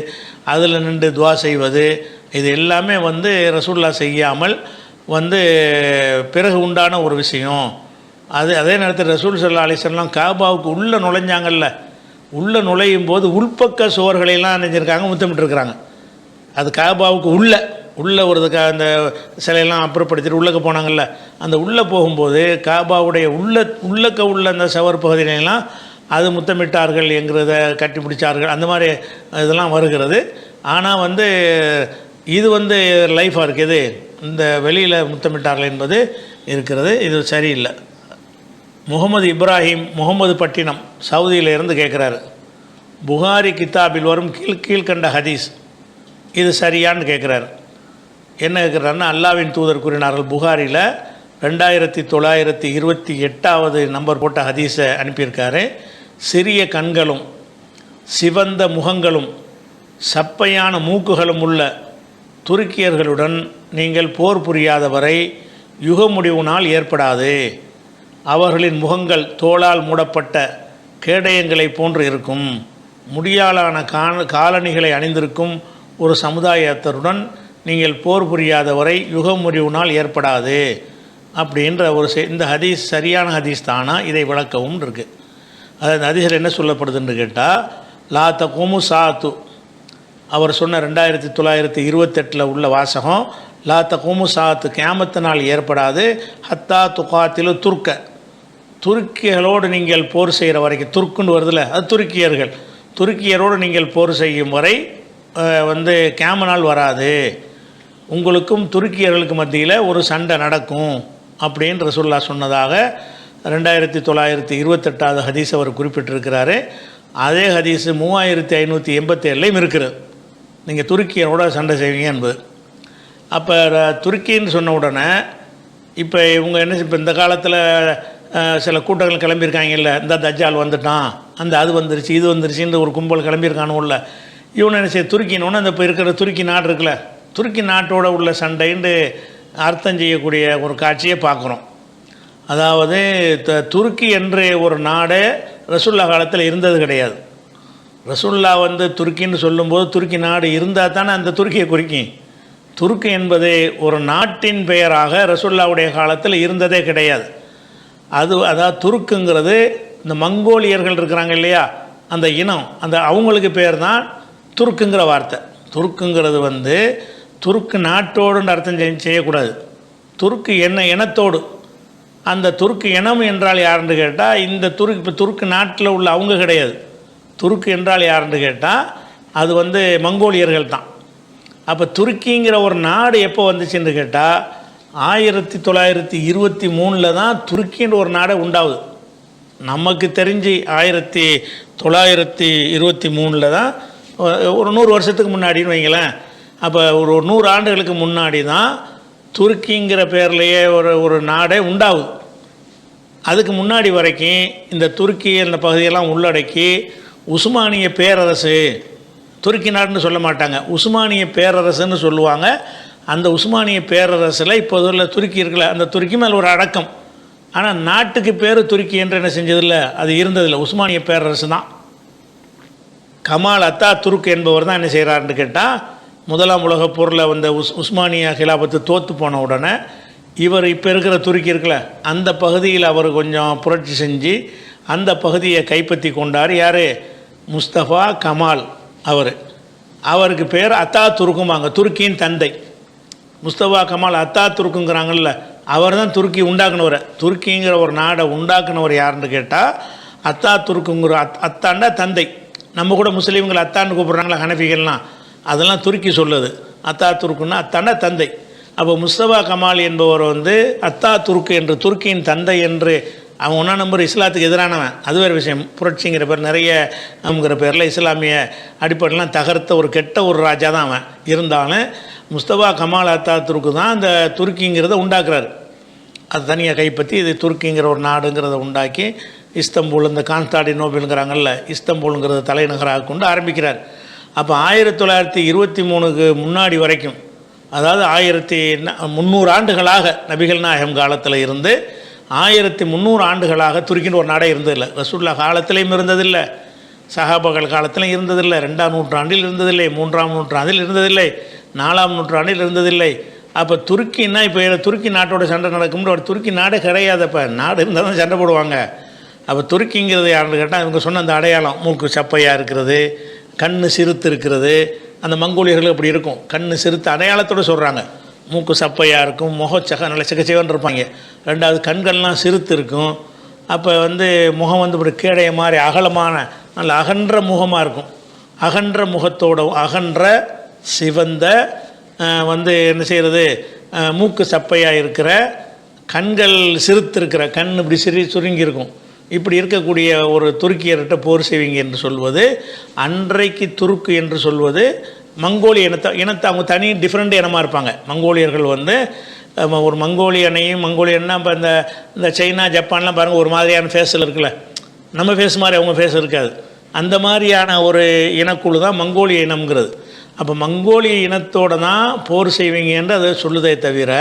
அதில் நின்று துவா செய்வது, இது எல்லாமே வந்து ரசூலுல்லாஹ் செய்யாமல் வந்து பிறகு உண்டான ஒரு விஷயம். அதே நேரத்தில் ரசூல் ஸல்லல்லாஹு அலைஹி வஸல்லம் காபாவுக்கு உள்ளே நுழைஞ்சாங்கல்ல, உள்ளே நுழையும் போது உள்பக்க சுவர்களையெல்லாம் நினைஞ்சிருக்காங்க, முத்தமிட்டுருக்குறாங்க. அது காபாவுக்கு உள்ளே ஒரு அந்த சிலையெல்லாம் அப்புறப்படுத்திட்டு உள்ளக்க போனாங்கல்ல, அந்த உள்ளே போகும்போது காபாவுடைய உள்ளக்க உள்ள அந்த சவர் பகுதியிலெல்லாம் அது முத்தமிட்டார்கள் என்கிறத கட்டி பிடிச்சார்கள், அந்த மாதிரி இதெல்லாம் வருகிறது. ஆனால் வந்து இது வந்து லைஃபாக இருக்குது, இந்த வெளியில் முத்தமிட்டார்கள் என்பது இருக்கிறது. இது சரியில்லை. முகமது இப்ராஹிம் முகமது பட்டினம் சவுதியிலிருந்து கேட்குறாரு, புகாரி கித்தாபில் வரும் கீழ்கண்ட ஹதீஸ் இது சரியான்னு கேட்குறாரு. என்ன கேட்குறாருன்னா, அல்லாவின் தூதர் கூறினார்கள், புகாரியில் 2928வது நம்பர் போட்ட ஹதீஸை அனுப்பியிருக்காரு. சிறிய கண்களும் சிவந்த முகங்களும் சப்பையான மூக்குகளும் உள்ள துருக்கியர்களுடன் நீங்கள் போர் புரியாத வரை யுக முடிவு நாள் ஏற்படாது. அவர்களின் முகங்கள் தோளால் மூடப்பட்ட கேடயங்களை போன்று இருக்கும். முடியாலான காலணிகளை அணிந்திருக்கும் ஒரு சமுதாயத்தருடன் நீங்கள் போர் புரியாத வரை யுக முறிவு நாள் ஏற்படாது அப்படின்ற ஒரு இந்த ஹதீஸ் சரியான ஹதீஸ் தானா, இதை விளக்கவும் இருக்குது. அதாவது ஹதீஸில் என்ன சொல்லப்படுதுன்னு கேட்டால், லா தகுமு சாத்து, அவர் சொன்ன 2928 உள்ள வாசகம், லா தகுமு சாத்து, கியாமத்து நாள் ஏற்படாது, ஹத்தா துகாத்திலு துர்க்க, துருக்கியர்களோடு நீங்கள் போர் செய்கிற வரைக்கும், துருக்குன்னு வருதுல்ல, அது துருக்கியர்கள், துருக்கியரோடு நீங்கள் போர் செய்யும் வரை கியாம நாள் வராது, உங்களுக்கும் துருக்கியர்களுக்கு மத்தியில் ஒரு சண்டை நடக்கும் அப்படின்னு ரசூலுல்லாஹ் சொன்னதாக 2928 ஹதீஸ் அவர் குறிப்பிட்டிருக்கிறாரு. அதே ஹதீஸ் 3587 இருக்கிறது, நீங்கள் துருக்கியரோட சண்டை செய்வீங்க என்பது. அப்போ துருக்கின்னு சொன்ன உடனே இப்போ இவங்க என்ன, இப்போ இந்த காலத்தில் சில கூட்டங்கள் கிளம்பியிருக்காங்கல்ல, இந்த தஜ்ஜால் வந்துட்டான், அது வந்துருச்சு இது வந்துருச்சுன்ற ஒரு கும்பல் கிளம்பியிருக்கானுல்ல, இவனை என்ன செய்ய துருக்கினோன்னு அந்த இப்போ இருக்கிற துருக்கி நாடு இருக்குல்ல, துருக்கி நாட்டோட உள்ள சண்டைன்னு அர்த்தம் செய்யக்கூடிய ஒரு காட்சியை பார்க்குறோம். அதாவது துருக்கி என்று ஒரு நாடு ரசூல்லா காலத்தில் இருந்தது கிடையாது. ரசூல்லா துருக்கின்னு சொல்லும்போது துருக்கி நாடு இருந்தால் தானே அந்த துருக்கியை குறிக்கும். துருக்கு என்பது ஒரு நாட்டின் பெயராக ரசூல்லாவுடைய காலத்தில் இருந்ததே கிடையாது. அதாவது துருக்குங்கிறது இந்த மங்கோலியர்கள் இருக்கிறாங்க இல்லையா, அந்த இனம், அவங்களுக்கு பேர் தான் துருக்குங்கிற வார்த்தை. துருக்குங்கிறது துருக்கு நாட்டோடுன்னு அர்த்தம் செய்யக்கூடாது, துருக்கு இனத்தோடு. அந்த துருக்கு இனம் என்றால் யாருன்னு கேட்டால் இந்த இப்போ துருக்கு நாட்டில் உள்ள அவங்க கிடையாது. துருக்கு என்றால் யாருன்னு கேட்டால் அது மங்கோலியர்கள் தான். அப்போ துருக்கிங்கிற ஒரு நாடு எப்போ வந்துச்சுன்னு கேட்டால் 1923 தான் துருக்கின்ற ஒரு நாடே உண்டாகுது. நமக்கு தெரிஞ்சு 1923 தான், ஒரு 100 வருஷத்துக்கு முன்னாடின்னு வைங்களேன். அப்போ ஒரு 100 ஆண்டுகளுக்கு முன்னாடி தான் துருக்கிங்கிற பேர்லேயே ஒரு நாடே உண்டாகுது. அதுக்கு முன்னாடி வரைக்கும் இந்த துருக்கி அந்த பகுதியெல்லாம் உள்ளடக்கி உஸ்மானிய பேரரசு, துருக்கி நாடுன்னு சொல்ல மாட்டாங்க, உஸ்மானிய பேரரசுன்னு சொல்லுவாங்க. அந்த உஸ்மானிய பேரரசில் இப்போது உள்ள துருக்கி இருக்குல்ல, அந்த துருக்கி மேலே ஒரு அடக்கம். ஆனால் நாட்டுக்கு பேர் துருக்கி என்று என்ன செஞ்சதில்லை, அது இருந்ததில்லை, உஸ்மானிய பேரரசு தான். கமால் அத்தா துருக்கு என்பவர் தான் என்ன செய்கிறாருன்னு கேட்டால், முதலாம் உலகப் போரில் உஸ்மானிய ஹிலாபத்து தோற்று போன உடனே இவர் இப்போ இருக்கிற துருக்கி இருக்குல்ல, அந்த பகுதியில் அவர் கொஞ்சம் புரட்சி செஞ்சு அந்த பகுதியை கைப்பற்றி கொண்டார். யார்? முஸ்தபா கமால். அவருக்கு பேர் அத்தா துருக்குமாங்க, துருக்கியின் தந்தை. முஸ்தபா கமால் அத்தா துருக்குங்கிறாங்கல்ல, அவர் தான் துருக்கி உண்டாக்குனவர். துருக்கிங்கிற ஒரு நாடை உண்டாக்குனவர் யாருன்னு கேட்டால் அத்தா துருக்குங்கிற அத்தாண்டா தந்தை. நம்ம கூட முஸ்லீம்கள் அத்தான்னு கூப்பிட்றாங்களா ஹனஃபிகள்லாம், அதெல்லாம் துருக்கி சொல்லுது. அத்தா துருக்குன்னா அத்தாண்டா தந்தை. அப்போ முஸ்தபா கமால் என்பவர் அத்தா துருக்கு என்று, துருக்கியின் தந்தை என்று அவன் 1 நம்பர் இஸ்லாத்துக்கு எதிரானவன், அது வேறு விஷயம். புரட்சிங்கிற பேர் நிறைய நம்புங்கிற பேரில் இஸ்லாமிய அடிப்படையெல்லாம் தகர்த்த ஒரு கெட்ட ஒரு ராஜா தான் அவன். இருந்தாலும் முஸ்தபா கமால் அத்தா துருக்கு தான் அந்த துருக்கிங்கிறத உண்டாக்குறாரு. அது தனியாக கைப்பற்றி இது துருக்கிங்கிற ஒரு நாடுங்கிறத உண்டாக்கி இஸ்தம்பூல், இந்த கான்ஸ்டாண்டினோபிள்ங்கிறாங்கல்ல, இஸ்தம்பூலுங்கிறத தலைநகராக கொண்டு ஆரம்பிக்கிறார். அப்போ 1923க்கு முன்னாடி வரைக்கும், அதாவது 1300 ஆண்டுகளாக நபிகள் நாயகம் காலத்தில் இருந்து 1300 ஆண்டுகளாக துருக்கின்னு ஒரு நாடே இருந்ததில்லை. ரசூலுல்லாஹ் காலத்திலையும் இருந்ததில்லை, சஹாபாக்கள் காலத்திலையும் இருந்ததில்லை, 2ஆம் நூற்றாண்டில் இருந்ததில்லை, 3ஆம் நூற்றாண்டில் இருந்ததில்லை, 4ஆம் நூற்றாண்டில் இருந்ததில்லை. அப்போ துருக்கின்னா இப்போ துருக்கி நாட்டோட சண்டை நடக்கும்னு ஒரு துருக்கி நாடே கிடையாது. அப்போ நாடு இருந்தால் தான் சண்டை போடுவாங்க. அப்போ துருக்கிங்கிறது யாருன்னு கேட்டால் இவங்க சொன்ன அந்த அடையாளம், மூக்கு சப்பையாக இருக்கிறது, கண் சிறுத்து இருக்கிறது, அந்த மங்கோலியர்கள் அப்படி இருக்கும், கண் சிறுத்து அடையாளத்தோடு சொல்கிறாங்க. மூக்கு சப்பையாக இருக்கும், நல்ல சிகச்சிவன் இருப்பாங்க. 2வது கண்கள்லாம் சிறுத்து இருக்கும். அப்போ முகம் இப்படி கேடைய மாதிரி அகலமான நல்ல அகன்ற முகமாக இருக்கும். அகன்ற முகத்தோட அகன்ற சிவந்த என்ன செய்கிறது, மூக்கு சப்பையாக இருக்கிற, கண்கள் சிறுத்து இருக்கிற, கண் இப்படி சுருங்கி இருக்கும். இப்படி இருக்கக்கூடிய ஒரு துருக்கியர்கிட்ட போர் செய்வீங்க என்று சொல்வது, அன்றைக்கு துருக்கு என்று சொல்வது மங்கோலிய இனத்தை அவங்க தனி டிஃப்ரெண்ட் இனமாக இருப்பாங்க. மங்கோலியர்கள் ஒரு மங்கோலியன்னா இப்போ இந்த சைனா ஜப்பான்லாம் பாருங்கள் ஒரு மாதிரியான ஃபேஸில் இருக்குல்ல, நம்ம ஃபேஸ் மாதிரி அவங்க ஃபேஸ் இருக்காது. அந்த மாதிரியான ஒரு இனக்குழு தான் மங்கோலிய இனம்ங்கிறது. அப்போ மங்கோலிய இனத்தோடு தான் போர் செய்வீங்க என்று அதை சொல்லுதே தவிர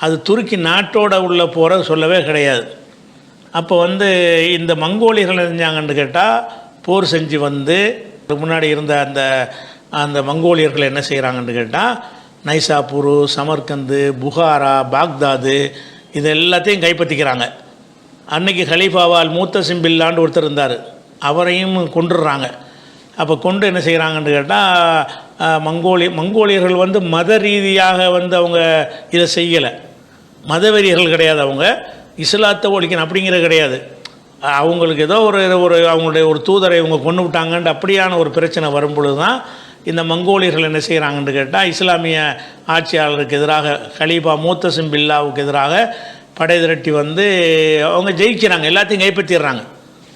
அது துருக்கி நாட்டோட உள்ள போரை சொல்லவே கிடையாது. அப்போ இந்த மங்கோலியர்கள் செஞ்சாங்கன்னு கேட்டால் போர் செஞ்சு முன்னாடி இருந்த அந்த அந்த மங்கோலியர்கள் என்ன செய்கிறாங்கன்னு கேட்டால் நைசாப்பூர், சமர்கந்து, புகாரா, பாக்தாது இது எல்லாத்தையும் கைப்பற்றிக்கிறாங்க. அன்னைக்கு ஹலீஃபாவால் மூத்தசிம் பில்லான்னு ஒருத்தர் இருந்தார், அவரையும் கொண்டுடுறாங்க. அப்போ கொண்டு என்ன செய்கிறாங்கன்னு கேட்டால் மங்கோலியர்கள் வந்து மத ரீதியாக வந்து அவங்க இதை செய்யலை, மதவெறியர்கள் கிடையாது, அவங்க இஸ்லாத்தை ஒழிக்கணும் அப்படிங்கிறது கிடையாது. அவங்களுக்கு ஏதோ ஒரு அவங்களுடைய ஒரு தூதரை இவங்க கொண்டு விட்டாங்கன்ட்டு அப்படியான ஒரு பிரச்சனை வரும்பொழுது தான் இந்த மங்கோலியர்கள் என்ன செய்கிறாங்கன்னு கேட்டால் இஸ்லாமிய ஆட்சியாளருக்கு எதிராக ஹலீஃபா மூத்தசிம் பில்லாவுக்கு எதிராக படை திரட்டி வந்து அவங்க ஜெயிக்கிறாங்க, எல்லாத்தையும் கைப்பற்றிடுறாங்க,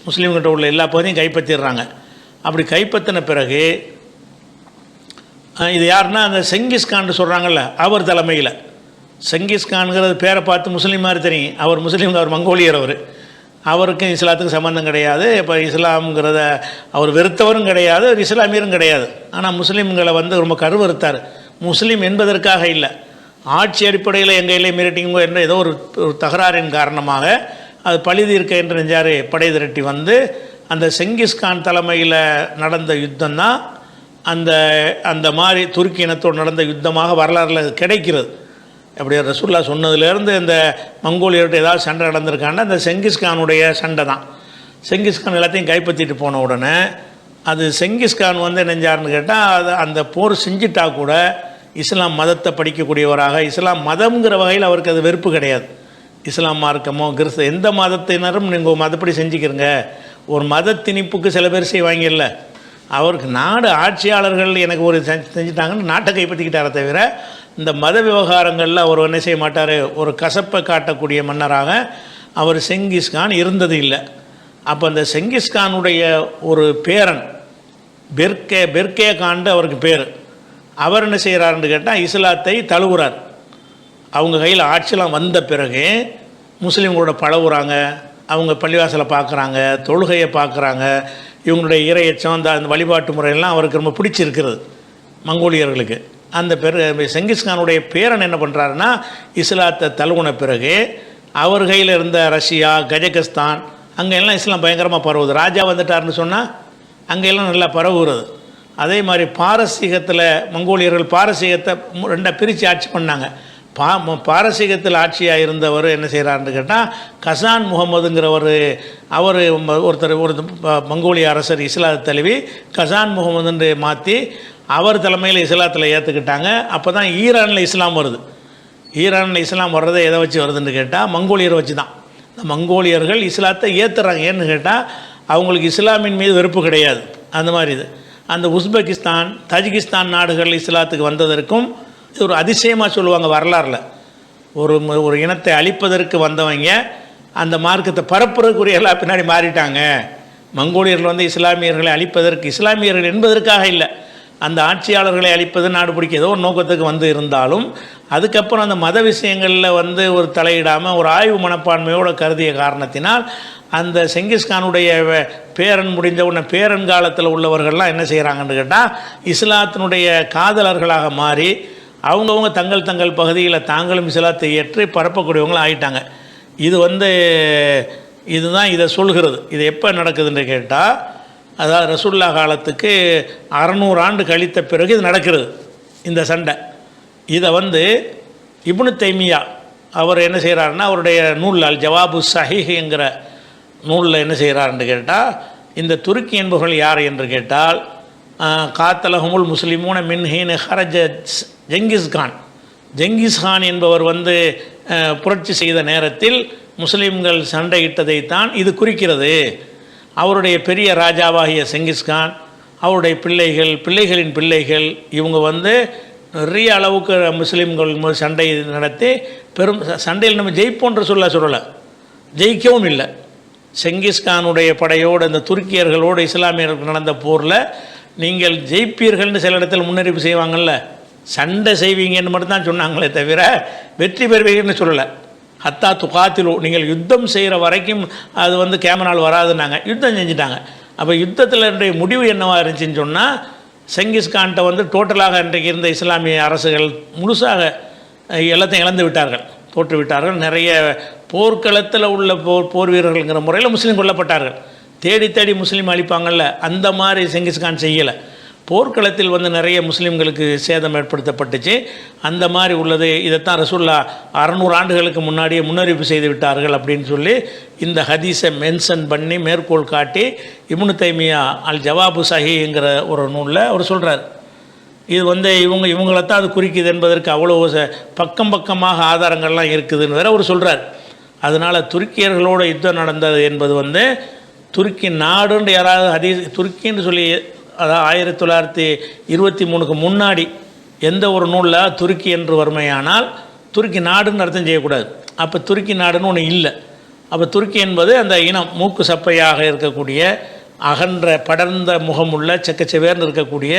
முஸ்லீம்கிட்ட உள்ள எல்லா பகுதியும் கைப்பற்றிடுறாங்க. அப்படி கைப்பற்றின பிறகு இது யாருன்னா அந்த செங்கிஸ்கான் சொல்கிறாங்கல்ல, அவர் தலைமையில், செங்கிஸ்கான்கிறது பேரை பார்த்து முஸ்லீம் மாதிரி தெரியும், அவர் முஸ்லீம், அவர் மங்கோலியர், அவருக்கும் இஸ்லாத்துக்கும் சம்மந்தம் கிடையாது. இப்போ இஸ்லாம்ங்கிறத அவர் வெறுத்தவரும் கிடையாது, ஒரு இஸ்லாமியரும் கிடையாது. ஆனால் முஸ்லீம்களை வந்து ரொம்ப கருவறுத்தார். முஸ்லீம் என்பதற்காக இல்லை, ஆட்சி அடிப்படையில் எங்கள் எல்லை மீறிட்டிங்கோ என்ற ஏதோ ஒரு தகராறின் காரணமாக அது பழிதி இருக்க என்று நெஞ்சார் படை திரட்டி வந்து அந்த செங்கிஸ்கான் தலைமையில் நடந்த யுத்தம் தான் அந்த மாதிரி துருக்கி இனத்தோடு நடந்த யுத்தமாக வரலாறில் கிடைக்கிறது. அப்படி ரசூல்லா சொன்னதுலேருந்து இந்த மங்கோலியர்கிட்ட ஏதாவது சண்டை நடந்திருக்காங்கன்னா அந்த செங்கிஸ்கானுடைய சண்டை தான். செங்கிஸ்கான் எல்லாத்தையும் கைப்பற்றிட்டு போன உடனே அது செங்கிஸ்கான் வந்து நெஞ்சார்னு கேட்டால் அது அந்த போர் செஞ்சிட்டா கூட இஸ்லாம் மதத்தை படிக்கக்கூடியவராக, இஸ்லாம் மதம்ங்கிற வகையில் அவருக்கு அது வெறுப்பு கிடையாது. இஸ்லாம் மார்க்கமோ கிறிஸ்து எந்த மதத்தினரும் நீங்கள் மதப்படி செஞ்சுக்கிறங்க, ஒரு மத திணிப்புக்கு சில பேர் செய்வாங்கல்ல, அவருக்கு நாடு ஆட்சியாளர்கள் எனக்கு ஒரு செஞ்சுட்டாங்கன்னு நாட்டை கைப்பற்றிக்கிட்டாரே தவிர இந்த மத விவகாரங்களில் அவர் என்ன செய்ய மாட்டார், ஒரு கசப்பை காட்டக்கூடிய மன்னராக அவர் செங்கிஸ்கான் இருந்தது இல்லை. அப்போ அந்த செங்கிஸ்கானுடைய ஒரு பேரன் பெர்கே காண்டு அவருக்கு பேர், அவர் என்ன செய்கிறாருன்னு கேட்டால் இஸ்லாத்தை தழுவுறார். அவங்க கையில் ஆட்சியெலாம் வந்த பிறகு முஸ்லீம்களோட பழகுறாங்க, அவங்க பள்ளிவாசலை பார்க்குறாங்க, தொழுகையை பார்க்குறாங்க, இவங்களுடைய இறையச்சம் அந்த வழிபாட்டு முறையெல்லாம் அவருக்கு ரொம்ப பிடிச்சிருக்கிறது மங்கோலியர்களுக்கு. அந்த செங்கிஸ்கானுடைய பேரன் என்ன பண்ணுறாருன்னா இஸ்லாத்தை தழுவுன பிறகு அவர் கையில் இருந்த ரஷ்யா, கஜகஸ்தான் அங்கே எல்லாம் இஸ்லாம் பயங்கரமாக பரவுது. ராஜா வந்துட்டார்னு சொன்னால் அங்கெல்லாம் நல்லா பரவுகிறது. அதே மாதிரி பாரசீகத்தில் மங்கோலியர்கள் பாரசீகத்தை ரெண்டாக பிரித்து ஆட்சி பண்ணாங்க. பாரசீகத்தில் ஆட்சியாக இருந்தவர் என்ன செய்கிறாருன்னு கேட்டால் கசான் முகமதுங்கிறவர், அவர் ஒரு மங்கோலிய அரசர் இஸ்லாத்தை தழுவி கசான் முகமதுன்னு மாற்றி அவர் தலைமையில் இஸ்லாத்தில் ஏற்றுக்கிட்டாங்க. அப்போ தான் ஈரானில் இஸ்லாம் வருது. ஈரானில் இஸ்லாம் வர்றதை எதை வச்சு வருதுன்னு கேட்டால் மங்கோலியரை வச்சு தான். இந்த மங்கோலியர்கள் இஸ்லாத்தை ஏற்றுறாங்க. ஏன்னு கேட்டால் அவங்களுக்கு இஸ்லாமின் மீது வெறுப்பு கிடையாது. அந்த மாதிரி இது அந்த உஸ்பெகிஸ்தான், தஜிகிஸ்தான் நாடுகள் இஸ்லாத்துக்கு வந்ததற்கும் இது ஒரு அதிசயமாக சொல்லுவாங்க வரலாறில். ஒரு இனத்தை அழிப்பதற்கு வந்தவங்க அந்த மார்க்கத்தை பரப்புறதுக்குரிய எல்லாம் பின்னாடி மாறிட்டாங்க. மங்கோலியர்கள் வந்து இஸ்லாமியர்களை அழிப்பதற்கு, இஸ்லாமியர்கள் என்பதற்காக இல்லை, அந்த ஆட்சியாளர்களை அழிப்பது, நாடு பிடிக்க ஏதோ ஒரு நோக்கத்துக்கு வந்து இருந்தாலும் அதுக்கப்புறம் அந்த மத விஷயங்களில் வந்து ஒரு தலையிடாமல் ஒரு ஆய்வு மனப்பான்மையோடு கருதிய காரணத்தினால் அந்த செங்கிஸ்கானுடைய பேரன் முடிஞ்ச உடனே பேரன் காலத்தில் உள்ளவர்கள்லாம் என்ன செய்கிறாங்கன்னு கேட்டால் இஸ்லாத்தினுடைய காதலர்களாக மாறி அவங்கவுங்க தங்கள் பகுதியில் தாங்களும் இஸ்லாத்தை ஏற்று பரப்பக்கூடியவங்களும் ஆகிட்டாங்க. இது இதுதான் இதை சொல்கிறது. இது எப்போ நடக்குதுன்னு கேட்டால் அதாவது ரசூல்லா காலத்துக்கு 600 ஆண்டு கழித்த பிறகு இது நடக்கிறது இந்த சண்டை. இதை இப்னு தைமியா அவர் என்ன செய்கிறாருன்னா அவருடைய நூலில் அல் ஜவாபு சஹீஹ்ங்கிற நூலில் என்ன செய்கிறாருன்னு கேட்டால் இந்த துருக்கி என்பவர்கள் யார் என்று கேட்டால் காத்தலஹமுல் முஸ்லிமூன மின்ஹீன் ஹரஜ ஜெங்கிஸ்கான் என்பவர் புரட்சி செய்த நேரத்தில் முஸ்லீம்கள் சண்டையிட்டதைத்தான் இது குறிக்கிறது. அவருடைய பெரிய ராஜாவாகிய செங்கிஸ்கான், அவருடைய பிள்ளைகளின் பிள்ளைகள் இவங்க நிறைய அளவுக்கு முஸ்லீம்கள் சண்டை நடத்தி பெரும் சண்டையில் நம்ம ஜெயிப்போன்ற சொல்லலை, ஜெயிக்கவும் இல்லை. செங்கிஸ்கானுடைய படையோடு இந்த துருக்கியர்களோடு இஸ்லாமியர்கள் நடந்த போரில் நீங்கள் ஜெயிப்பீர்கள்னு சில இடத்துல முன்னறிவிப்பு செய்வாங்கள்ல, சண்டை செய்வீங்கன்னு மட்டும்தான் சொன்னாங்களே தவிர வெற்றி பெறுவீங்கன்னு சொல்லலை. ஹத்தா துகாத்திலோ, நீங்கள் யுத்தம் செய்கிற வரைக்கும் அது கேமரால் வராதுன்னாங்க. யுத்தம் செஞ்சுட்டாங்க. அப்போ யுத்தத்தில் இன்றைய முடிவு என்னவாக இருந்துச்சுன்னு சொன்னால் செங்கிஸ்கான்கிட்ட டோட்டலாக இன்றைக்கு இருந்த இஸ்லாமிய அரசுகள் முழுசாக எல்லாத்தையும் இழந்து விட்டார்கள், தோற்று விட்டார்கள். நிறைய போர்க்களத்தில் உள்ள போர் வீரர்கள்ங்கிற முறையில் முஸ்லீம் கொல்லப்பட்டார்கள். தேடி முஸ்லீம் அழிப்பாங்கள்ல, அந்த மாதிரி செங்கிஸ்கான் செய்யலை. போர்க்களத்தில் வந்து நிறைய முஸ்லீம்களுக்கு சேதம் ஏற்படுத்தப்பட்டுச்சு. அந்த மாதிரி உள்ளது. இதைத்தான் ரசூல்லா 600 ஆண்டுகளுக்கு முன்னாடியே முன்னறிவிப்பு செய்து விட்டார்கள் அப்படின்னு சொல்லி இந்த ஹதீஸை மென்ஷன் பண்ணி மேற்கோள் காட்டி இப்னு தைமியா அல் ஜவாபு சஹீங்கிற ஒரு நூலில் அவர் சொல்கிறார். இது வந்து இவங்களைத்தான் அது குறிக்குது என்பதற்கு அவ்வளோ பக்கமாக ஆதாரங்கள்லாம் இருக்குதுன்னு வேறு அவர் சொல்கிறார். அதனால் துருக்கியர்களோடு யுத்தம் நடந்தது என்பது வந்து துருக்கி நாடுன்னு யாராவது துருக்கின்னு சொல்லி, அதாவது 1923க்கு முன்னாடி எந்த ஒரு நூலில் துருக்கி என்று வறுமையானால் துருக்கி நாடுன்னு அர்த்தம் செய்யக்கூடாது. அப்போ துருக்கி நாடுன்னு ஒன்று இல்லை. அப்போ துருக்கி என்பது அந்த இனம் மூக்கு சப்பையாக இருக்கக்கூடிய அகன்ற படர்ந்த முகமுள்ள செக்கச்செவேர்னு இருக்கக்கூடிய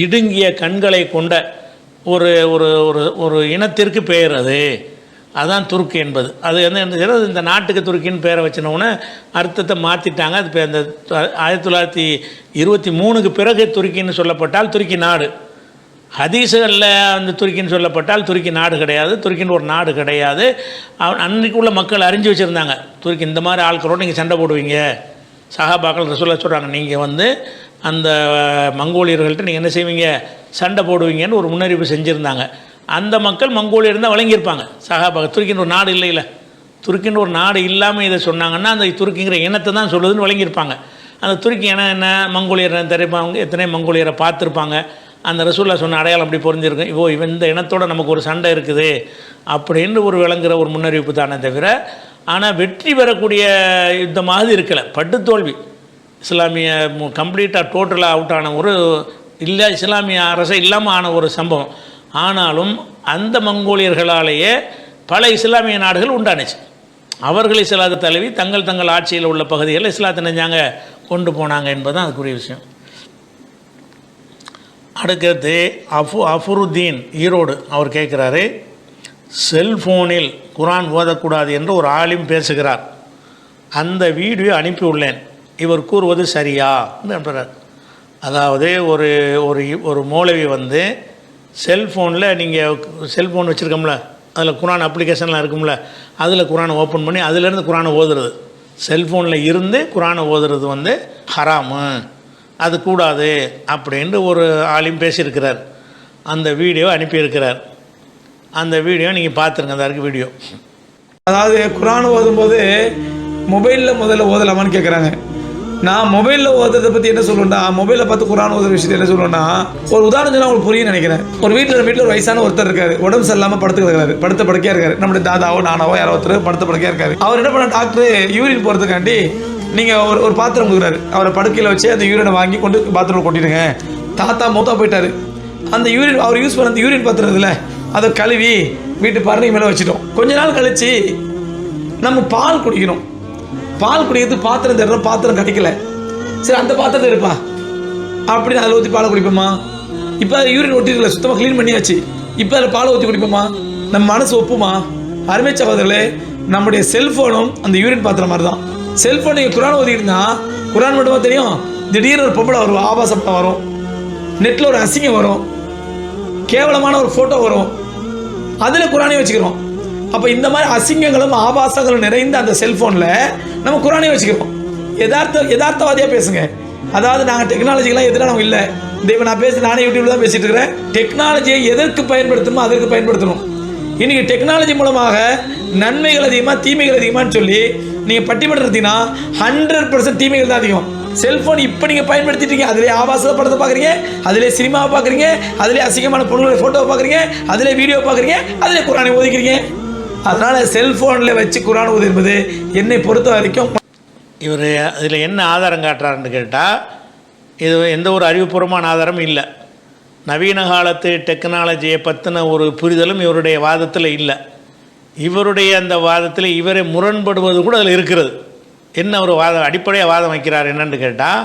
இடுங்கிய கண்களை கொண்ட ஒரு ஒரு ஒரு இனத்திற்கு பெயர் அது. அதுதான் துருக்கி என்பது. அது என்ன இந்த நாட்டுக்கு துருக்கின்னு பேரை வச்சினோன்னு அர்த்தத்தை மாற்றிட்டாங்க. அது இப்போ இந்த 1923க்கு பிறகு துருக்கின்னு சொல்லப்பட்டால் துருக்கி நாடு. ஹதீஸுகளில் அந்த துருக்கின்னு சொல்லப்பட்டால் துருக்கி நாடு கிடையாது, துருக்கின்னு ஒரு நாடு கிடையாது. அன்றைக்கு உள்ள மக்கள் அறிஞ்சு வச்சுருந்தாங்க, துருக்கி இந்த மாதிரி ஆட்களோடு நீங்கள் சண்டை போடுவீங்க. சஹாபாக்கள் ரசூலுல்லாஹ் சொல்கிறாங்க, நீங்கள் வந்து அந்த மங்கோலியர்கள்ட்ட நீங்கள் என்ன செய்வீங்க, சண்டை போடுவீங்கன்னு ஒரு முன்னறிவிப்பு செஞ்சுருந்தாங்க. அந்த மக்கள் மங்கோலியர் தான் வழங்கியிருப்பாங்க. சஹாபாக்கள் துருக்கின்னு ஒரு நாடு இல்லை, துருக்கின்னு ஒரு நாடு இல்லாமல் இதை சொன்னாங்கன்னா அந்த துருக்கிங்கிற இனத்தை தான் சொல்லுதுன்னு வழங்கியிருப்பாங்க. அந்த துருக்கி இனம் என்ன, மங்கோலியர் தெரிவிப்பாங்க, எத்தனை மங்கோலியரை பார்த்துருப்பாங்க. அந்த ரசூலுல்லாஹ் சொன்ன அடையாளம் அப்படி பொருந்திருக்கும். இவன் இந்த இனத்தோடு நமக்கு ஒரு சண்டை இருக்குது அப்படின்னு ஒரு விளங்குகிற ஒரு முன்னறிவிப்பு தானே தவிர, ஆனால் வெற்றி பெறக்கூடிய யுத்தமாக இருக்கலை. பட்டுத்தோல்வி. இஸ்லாமிய கம்ப்ளீட்டாக டோட்டலாக அவுட் ஆன ஒரு இல்லை, இஸ்லாமிய அரசை இல்லாமல் ஆன ஒரு சம்பவம். ஆனாலும் அந்த மங்கோலியர்களாலேயே பல இஸ்லாமிய நாடுகள் உண்டானுச்சு. அவர்கள் இஸ்லாத்தை தழுவி தங்கள் ஆட்சியில் உள்ள பகுதிகளில் இஸ்லாத்தை நினைஞ்சாங்க கொண்டு போனாங்க என்பதுதான் அதுக்குரிய விஷயம். அடுத்தது அஃபருதீன் ஈரோடு அவர் கேட்குறாரு, செல்ஃபோனில் குரான் ஓதக்கூடாது என்று ஒரு ஆலிம் பேசுகிறார். அந்த வீடியோ அனுப்பியுள்ளேன், இவர் கூறுவது சரியா என்றார். அதாவது ஒரு ஒரு மௌலவி வந்து செல்ஃபோனில், நீங்கள் செல்ஃபோன் வச்சுருக்கோம்ல, அதில் குரான் அப்ளிகேஷன்லாம் இருக்கும்ல, அதில் குரானை ஓப்பன் பண்ணி அதிலேருந்து குரானை ஓதுறது, செல்ஃபோனில் இருந்து குரானை ஓதுறது வந்து ஹராமு, அது கூடாது அப்படின்ட்டு ஒரு ஆலிம் பேசியிருக்கிறார். அந்த வீடியோ அனுப்பியிருக்கிறார். அந்த வீடியோ நீங்கள் பார்த்துருங்க, அந்த இருக்கு வீடியோ. அதாவது குரான் ஓதும்போது மொபைலில் முதல்ல ஓதலாமான்னு கேட்குறாங்க. நான் மொபைலில் ஓதுறதை பற்றி என்ன சொல்லுவேன்னா, மொபைலில் பார்த்து குரான் ஓதுற விஷயத்தை என்ன சொல்லுவேன்னா, ஒரு உதாரணம் சொன்னால் உங்களுக்கு புரியும் நினைக்கிறேன். ஒரு வீட்டில் ஒரு வயசான ஒருத்தர் இருக்காரு, உடம்பு சரியில்லாமல் படுத்துக்கிறாரு, படுத்த படுக்கையாக இருக்காரு. நம்முடைய தாதாவோ நானாவோ யாரோ ஒருத்தர் படுத்த படுக்கையாக இருக்காரு. அவர் என்ன பண்ண, டாக்டர் யூரின் போகிறதுக்காண்டி நீங்கள் ஒரு பாத்திரம் கொடுக்குறாரு. அவரை படுக்கையில் வச்சு அந்த யூரினை வாங்கி கொண்டு பாத்திரம் கொட்டிடுங்க. தாத்தா மூத்தா போயிட்டாரு. அந்த யூரின் அவர் யூஸ் பண்ண அந்த யூரின் பாத்திரம் இதில் அதை கழுவி வீட்டு பாருங்க மேலே வச்சுட்டோம். கொஞ்ச நாள் கழித்து நம்ம பால் குடிக்கணும். பால் குடிக்கிறது பாத்திரம் தர்றோம், பாத்திரம் கிடைக்கல. சரி, அந்த பாத்திரத்தை எடுப்பா அப்படின்னு அதில் ஊற்றி பாலை குடிப்போமா? இப்போ அதை யூரின் ஒட்டிருக்கல, சுத்தமாக க்ளீன் பண்ணியாச்சு. இப்போ அதில் பாலை ஊற்றி குடிப்போமா? நம்ம மனசு ஒப்புமா? அருமை சகோதரர்களே, நம்முடைய செல்ஃபோனும் அந்த யூரின் பாத்திரம் மாதிரி தான். செல்ஃபோன் நீங்கள் குரான் ஓதிக்கிட்டுனா குரான் மட்டுமா தெரியும், திடீர்னு ஒரு பொம்பளை வரும், ஆபாசம் வரும், நெட்டில் ஒரு அசிங்கம் வரும், கேவலமான ஒரு ஃபோட்டோ வரும், அதில் குரானே வச்சுக்கிறோம். அப்போ இந்த மாதிரி அசிங்கங்களும் ஆபாசங்களும் நிறைந்த அந்த செல்ஃபோனில் நம்ம குரானே வச்சுக்கிறோம். யதார்த்தவாதியாக பேசுங்க. அதாவது நாங்கள் டெக்னாலஜிக்கெலாம் எதிராக நம்ம இல்லை. இந்த இப்போ நானே யூடியூப்ல தான் பேசிகிட்டு இருக்கிறேன். டெக்னாலஜியை எதற்கு பயன்படுத்தணுமோ அதற்கு பயன்படுத்தணும். இன்றைக்கி டெக்னாலஜி மூலமாக நன்மைகள் அதிகமாக தீமைகள் அதிகமானு சொல்லி நீங்கள் பட்டிமன்றத்தினா 100% தீமைகள் தான் அதிகம். செல்ஃபோன் இப்போ நீங்கள் பயன்படுத்திட்டீங்க, அதிலே ஆபாச படத்தை பார்க்குறீங்க, அதிலே சினிமாவை பார்க்குறீங்க, அதிலே அசிங்கமான பொருள்களை ஃபோட்டோவை பார்க்குறீங்க, அதிலே வீடியோ பார்க்குறீங்க, அதிலே குரானை ஓதிக்கிறீங்க. அதனால் செல்ஃபோனில் வச்சு குரான் ஓது என்பது என்னை பொறுத்த வரைக்கும். இவர் இதில் என்ன ஆதாரம் காட்டுறாருன்னு கேட்டால், இது எந்த ஒரு அறிவுபூர்வமான ஆதாரமும் இல்லை. நவீன காலத்து டெக்னாலஜியை பற்றின ஒரு புரிதலும் இவருடைய வாதத்தில் இல்லை. இவருடைய அந்த வாதத்தில் இவரை முரண்படுவது கூட அதில் இருக்கிறது. என்ன ஒரு வாதம், அடிப்படையாக வாதம் வைக்கிறார் என்னன்னு கேட்டால்,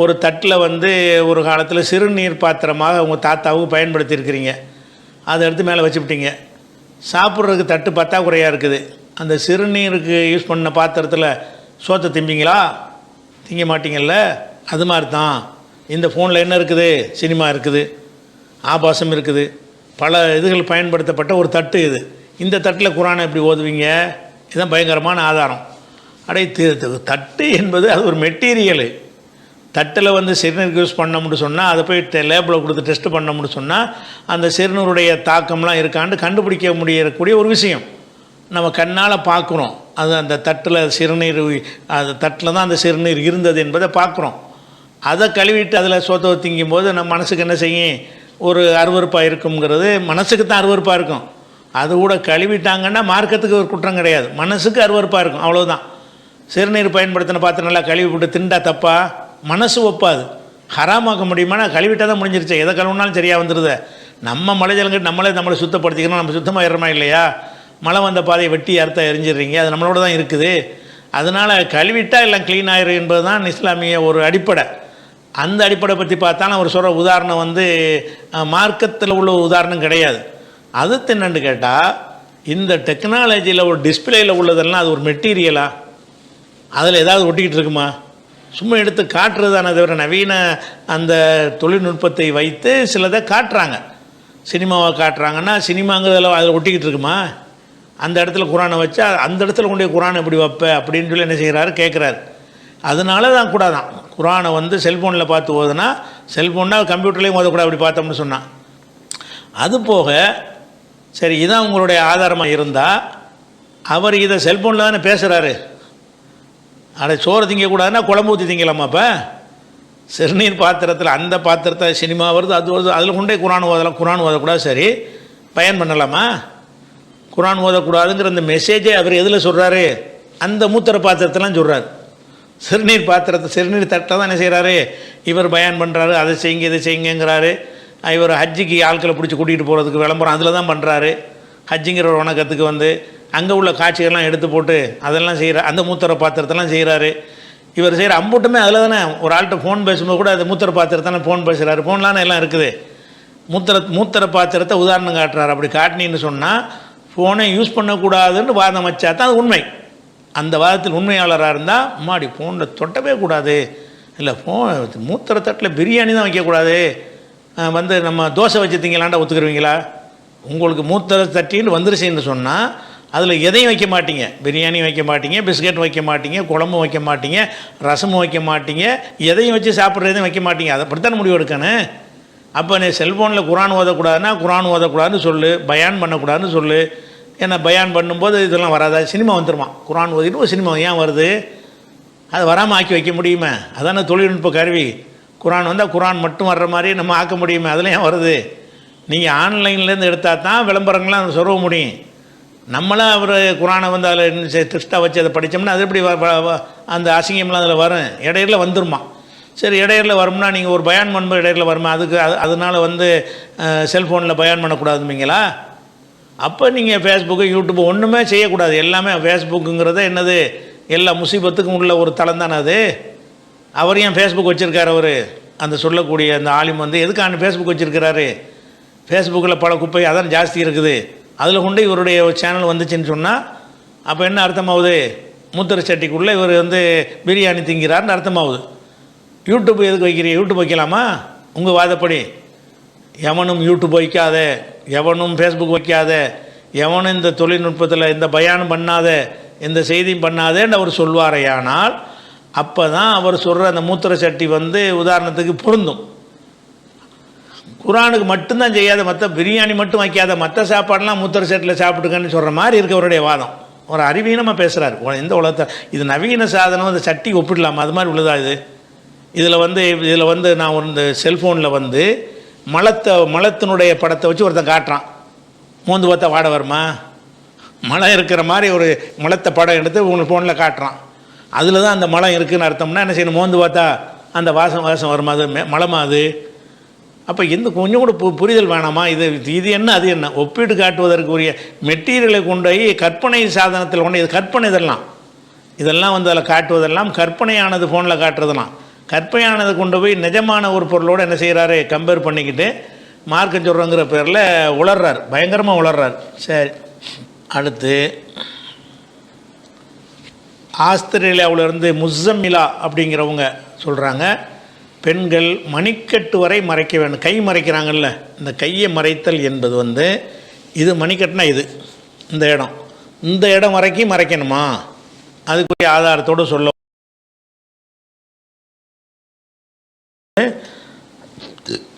ஒரு தட்டில் வந்து ஒரு காலத்தில் சிறுநீர் பாத்திரமாக உங்கள் தாத்தாவுக்கு பயன்படுத்தியிருக்கிறீங்க, அதை எடுத்து மேலே வச்சுவிட்டீங்க. சாப்பிட்றதுக்கு தட்டு பற்றாக்குறையாக இருக்குது. அந்த சிறுநீருக்கு யூஸ் பண்ண பாத்திரத்தில் சோத்தை திம்பிங்களா? திங்க மாட்டிங்கல்ல? அது மாதிரி தான் இந்த ஃபோனில் என்ன இருக்குது, சினிமா இருக்குது, ஆபாசம் இருக்குது, பல இதுகள் பயன்படுத்தப்பட்ட ஒரு தட்டு இது. இந்த தட்டில் குரானை எப்படி ஓதுவீங்க? இதுதான் பயங்கரமான ஆதாரம். தட்டு என்பது அது ஒரு மெட்டீரியலு. தட்டில் வந்து சிறுநீருக்கு யூஸ் பண்ணோம்னு சொன்னால் அதை போய் லேபில் கொடுத்து டெஸ்ட் பண்ணோம்னு சொன்னால் அந்த சிறுநீருடைய தாக்கம்லாம் இருக்கான்னு கண்டுபிடிக்க முடியக்கூடிய ஒரு விஷயம். நம்ம கண்ணால் பார்க்குறோம், அது அந்த தட்டில் சிறுநீர், அது தட்டில் தான் அந்த சிறுநீர் இருந்தது என்பதை பார்க்குறோம். அதை கழுவிட்டு அதில் சோத்தை திங்கும்போது நம்ம மனசுக்கு என்ன செய்யும், ஒரு அருவருப்பாக இருக்குங்கிறது மனசுக்கு தான் அருவருப்பாக இருக்கும். அது கூட கழுவிட்டாங்கன்னா மார்க்கத்துக்கு ஒரு குற்றம் கிடையாது, மனசுக்கு அருவருப்பாக இருக்கும், அவ்வளோதான். சிறுநீர் பயன்படுத்தின பார்த்து நல்லா கழுவி போட்டு திண்டா தப்பா? மனசு ஒப்பாது. ஹராமாக்க முடியுமானா கழுவிட்டால் தான் முடிஞ்சிருச்சு, எதை கழுவுனாலும் சரியாக வந்துடுது. நம்ம மலைஜலங்கிட்டு நம்மளை சுத்தப்படுத்திக்கணும், நம்ம சுத்தமாக ஏறமா இல்லையா? மழை வந்த பாதையை வெட்டி அறுத்த எரிஞ்சிடுறீங்க, அது நம்மளோட தான் இருக்குது. அதனால் கழுவிட்டால் எல்லாம் க்ளீன் ஆயிரும் என்பது தான் இஸ்லாமிய ஒரு அடிப்படை. அந்த அடிப்படை பற்றி பார்த்தாலும் அவர் சொல்கிற உதாரணம் வந்து மார்க்கத்தில் உள்ள உதாரணம் கிடையாது. அது என்னன்னு கேட்டால், இந்த டெக்னாலஜியில் ஒரு டிஸ்பிளேயில் உள்ளதெல்லாம் அது ஒரு மெட்டீரியலா, அதில் ஏதாவது ஒட்டிக்கிட்டு இருக்குமா? சும்மா எடுத்து காட்டுறது தானே தவிர நவீன அந்த தொழில்நுட்பத்தை வைத்து சிலதை காட்டுறாங்க. சினிமாவை காட்டுறாங்கன்னா சினிமாங்கிறதில் அதில் ஒட்டிக்கிட்டு இருக்குமா? அந்த இடத்துல குரானை வச்சா அந்த இடத்துல கொண்டு போய் குரானை எப்படி வைப்ப அப்படின்னு சொல்லி என்ன செய்கிறாரு, கேட்குறாரு. அதனால தான் கூட தான் குரானை வந்து செல்ஃபோனில் பார்த்து ஓதுனா, செல்ஃபோன்னா கம்ப்யூட்டர்லேயும் ஓதக்கூடாது அப்படி பார்த்தோம்னு சொன்னான். அது போக சரி இதான் உங்களுடைய ஆதாரமாக இருந்தால், அவர் இதை செல்ஃபோனில் தானே பேசுகிறாரு. அதை சோறு திங்கக்கூடாதுன்னா குழம்பு ஊற்றி திங்கலாமா? அப்போ சிறுநீர் பாத்திரத்தில் அந்த பாத்திரத்தை சினிமா வருது, அது வருது, அதில் கொண்டே குரான் ஓதலாம். குரான் ஓதக்கூடாது, சரி பயன் பண்ணலாமா? குரான் ஓதக்கூடாதுங்கிற அந்த மெசேஜே அவர் எதில் சொல்கிறாரு, அந்த மூத்திர பாத்திரத்தெல்லாம் சொல்கிறார். சிறுநீர் பாத்திரத்தை சிறுநீர் தட்டை தான் என்ன செய்கிறாரு, இவர் பயன் பண்ணுறாரு, அதை செய்யுங்க இதை செய்யுங்கிறாரு. இவர் ஹஜ்ஜிக்கு ஆட்களை பிடிச்சி கூட்டிகிட்டு போகிறதுக்கு விளம்பரம் அதில் தான் பண்ணுறாரு. ஹஜ்ஜிங்கிற ஒரு வணக்கத்துக்கு வந்து அங்கே உள்ள காட்சிகள்லாம் எடுத்து போட்டு அதெல்லாம் செய்கிறார். அந்த மூத்திர பாத்திரத்தெல்லாம் செய்கிறாரு. இவர் செய்கிற அம்பூட்டுமே அதில் தானே. ஒரு ஆள்கிட்ட ஃபோன் பேசும்போது கூட அது மூத்திர பாத்திரத்தானே ஃபோன் பேசுகிறாரு. ஃபோன்லாம் எல்லாம் இருக்குது. மூத்திர பாத்திரத்தை உதாரணம் காட்டுறாரு. அப்படி காட்டினின்னு சொன்னால் ஃபோனை யூஸ் பண்ணக்கூடாதுன்னு வாதம் வச்சா தான் அது உண்மை. அந்த வாதத்தில் உண்மையாளராக இருந்தால் அம்மாடி ஃபோனில் தொட்டவே கூடாது, இல்லை ஃபோன் மூத்திர தட்டில் பிரியாணி தான் வைக்கக்கூடாது, வந்து நம்ம தோசை வச்சு திங்கலாண்டா ஒத்துக்குருவீங்களா? உங்களுக்கு மூத்திர தட்டின்னு வந்துருச்சுன்னு சொன்னால் அதில் எதையும் வைக்க மாட்டீங்க. பிரியாணி வைக்க மாட்டீங்க, பிஸ்கெட் வைக்க மாட்டீங்க, குழம்பு வைக்க மாட்டீங்க, ரசமும் வைக்க மாட்டீங்க, எதையும் வச்சு சாப்பிட்றதையும் வைக்க மாட்டீங்க. அதை அப்படித்தான் முடிவு எடுக்கணும். அப்போ நீ செல்ஃபோனில் குரான் ஓதக்கூடாதுன்னா குரான் ஓதக்கூடாதுன்னு சொல்லு, பயான் பண்ணக்கூடாதுன்னு சொல்லு. ஏன்னா பயான் பண்ணும்போது இதெல்லாம் வராதா? சினிமா வந்துடுமா? குரான் ஓதிட்டு ஒரு சினிமா ஏன் வருது? அதை வராமல் ஆக்கி வைக்க முடியுமே? அதான தொழில்நுட்ப கருவி. குரான் வந்தால் குரான் மட்டும் வர்ற மாதிரி நம்ம ஆக்க முடியுமே? அதில் ஏன் வருது? நீங்கள் ஆன்லைன்லேருந்து எடுத்தால் தான் விளம்பரங்கள்லாம் சொருக முடியும். நம்மளாம் அவர் குரானை வந்து அதில் திருஷ்டாக வச்சு அதை படித்தோம்னா அது எப்படி அந்த அசிங்கம்லாம் அதில் வரும்? இடையில வந்துருமா? சரி இடையில வரும்னா நீங்கள் ஒரு பயான் பண்ணும்போது இடையில வருமா? அதுக்கு அதனால் வந்து செல்ஃபோனில் பயான் பண்ணக்கூடாதுங்களா? அப்போ நீங்கள் ஃபேஸ்புக்கு யூடியூப்பு ஒன்றுமே செய்யக்கூடாது. எல்லாமே ஃபேஸ்புக்குங்கிறத என்னது, எல்லா முசீபத்துக்கும் உள்ள ஒரு தளம் தானே அது. அவர் ஏன் ஃபேஸ்புக் வச்சுருக்கார்? அவர் அந்த சொல்லக்கூடிய அந்த ஆலிம் வந்து எதுக்கான ஃபேஸ்புக் வச்சுருக்கிறாரு? ஃபேஸ்புக்கில் பல குப்பை அதான் ஜாஸ்தி இருக்குது, அதில் கொண்டு இவருடைய சேனல் வந்துச்சுன்னு சொன்னால் அப்போ என்ன அர்த்தமாகுது? மூத்தர சட்டிக்குள்ளே இவர் வந்து பிரியாணி திங்கிறார்னு அர்த்தமாகுது. யூடியூப் எதுக்கு வைக்கிறீங்க? யூடியூப் வைக்கலாமா உங்கள் வாதப்படி? எவனும் யூடியூப் வைக்காத, எவனும் ஃபேஸ்புக் வைக்காத, எவனும் இந்த தொழில்நுட்பத்தில் இந்த பயானம் பண்ணாத, இந்த செய்தியும் பண்ணாதேன்னு அவர் சொல்வாரையானால் அப்போ தான் அவர் சொல்கிற அந்த மூத்திர சட்டி வந்து உதாரணத்துக்கு பொருந்தும். குரானுக்கு மட்டும்தான் செய்யாத, மற்ற பிரியாணி மட்டும் வைக்காத, மற்ற சாப்பாடெலாம் மூத்திர சட்டியில் சாப்பிட்டுக்கன்னு சொல்கிற மாதிரி இருக்க அவருடைய வாதம். ஒரு அறிவீனமாக பேசுகிறார். எந்த உலகத்தை இது நவீன சாதனம், இந்த சட்டி ஒப்பிடலாமா? அது மாதிரி உள்ளதா இது? இதில் வந்து நான் இந்த செல்ஃபோனில் வந்து மலத்தினுடைய படத்தை வச்சு ஒருத்தன் காட்டுறான். மோந்து பார்த்தா வாட வருமா? மலம் இருக்கிற மாதிரி ஒரு மலத்தை படம் எடுத்து உங்களுக்கு ஃபோனில் காட்டுறான். அதில் தான் அந்த மலம் இருக்குதுன்னு அர்த்தம்னா என்ன செய்யணும்? மோந்து பார்த்தா அந்த வாசம் வருமா? அது மலமா அது? அப்போ கொஞ்சம் கூட புரிதல் வேணாமா? இது என்ன அது என்ன? ஒப்பீடு காட்டுவதற்குரிய மெட்டீரியலை கொண்டு போய் கற்பனை சாதனத்தில் கொண்டு, இது கற்பனை, இதெல்லாம் வந்து அதில் காட்டுவதெல்லாம் கற்பனையானது, ஃபோனில் காட்டுறதெல்லாம் கற்பனையானதை கொண்டு போய் நிஜமான ஒரு பொருளோடு என்ன செய்கிறாரு? கம்பேர் பண்ணிக்கிட்டு மார்க்கம் சொல்கிறோங்கிற பேரில் உளர்றார், பயங்கரமாக உளர்றார். சரி, அடுத்து ஆஸ்திரேலியாவிலேருந்து முஸ்ஸம்மிலா அப்படிங்கிறவங்க சொல்கிறாங்க, பெண்கள் மணிக்கட்டு வரை மறைக்க வேண்டும். கை மறைக்கிறாங்கல்ல, இந்த கையை மறைத்தல் என்பது வந்து இது மணிக்கட்டுனா இந்த இடம் வரைக்கும் மறைக்கணுமா? அதுக்குரிய ஆதாரத்தோடு சொல்ல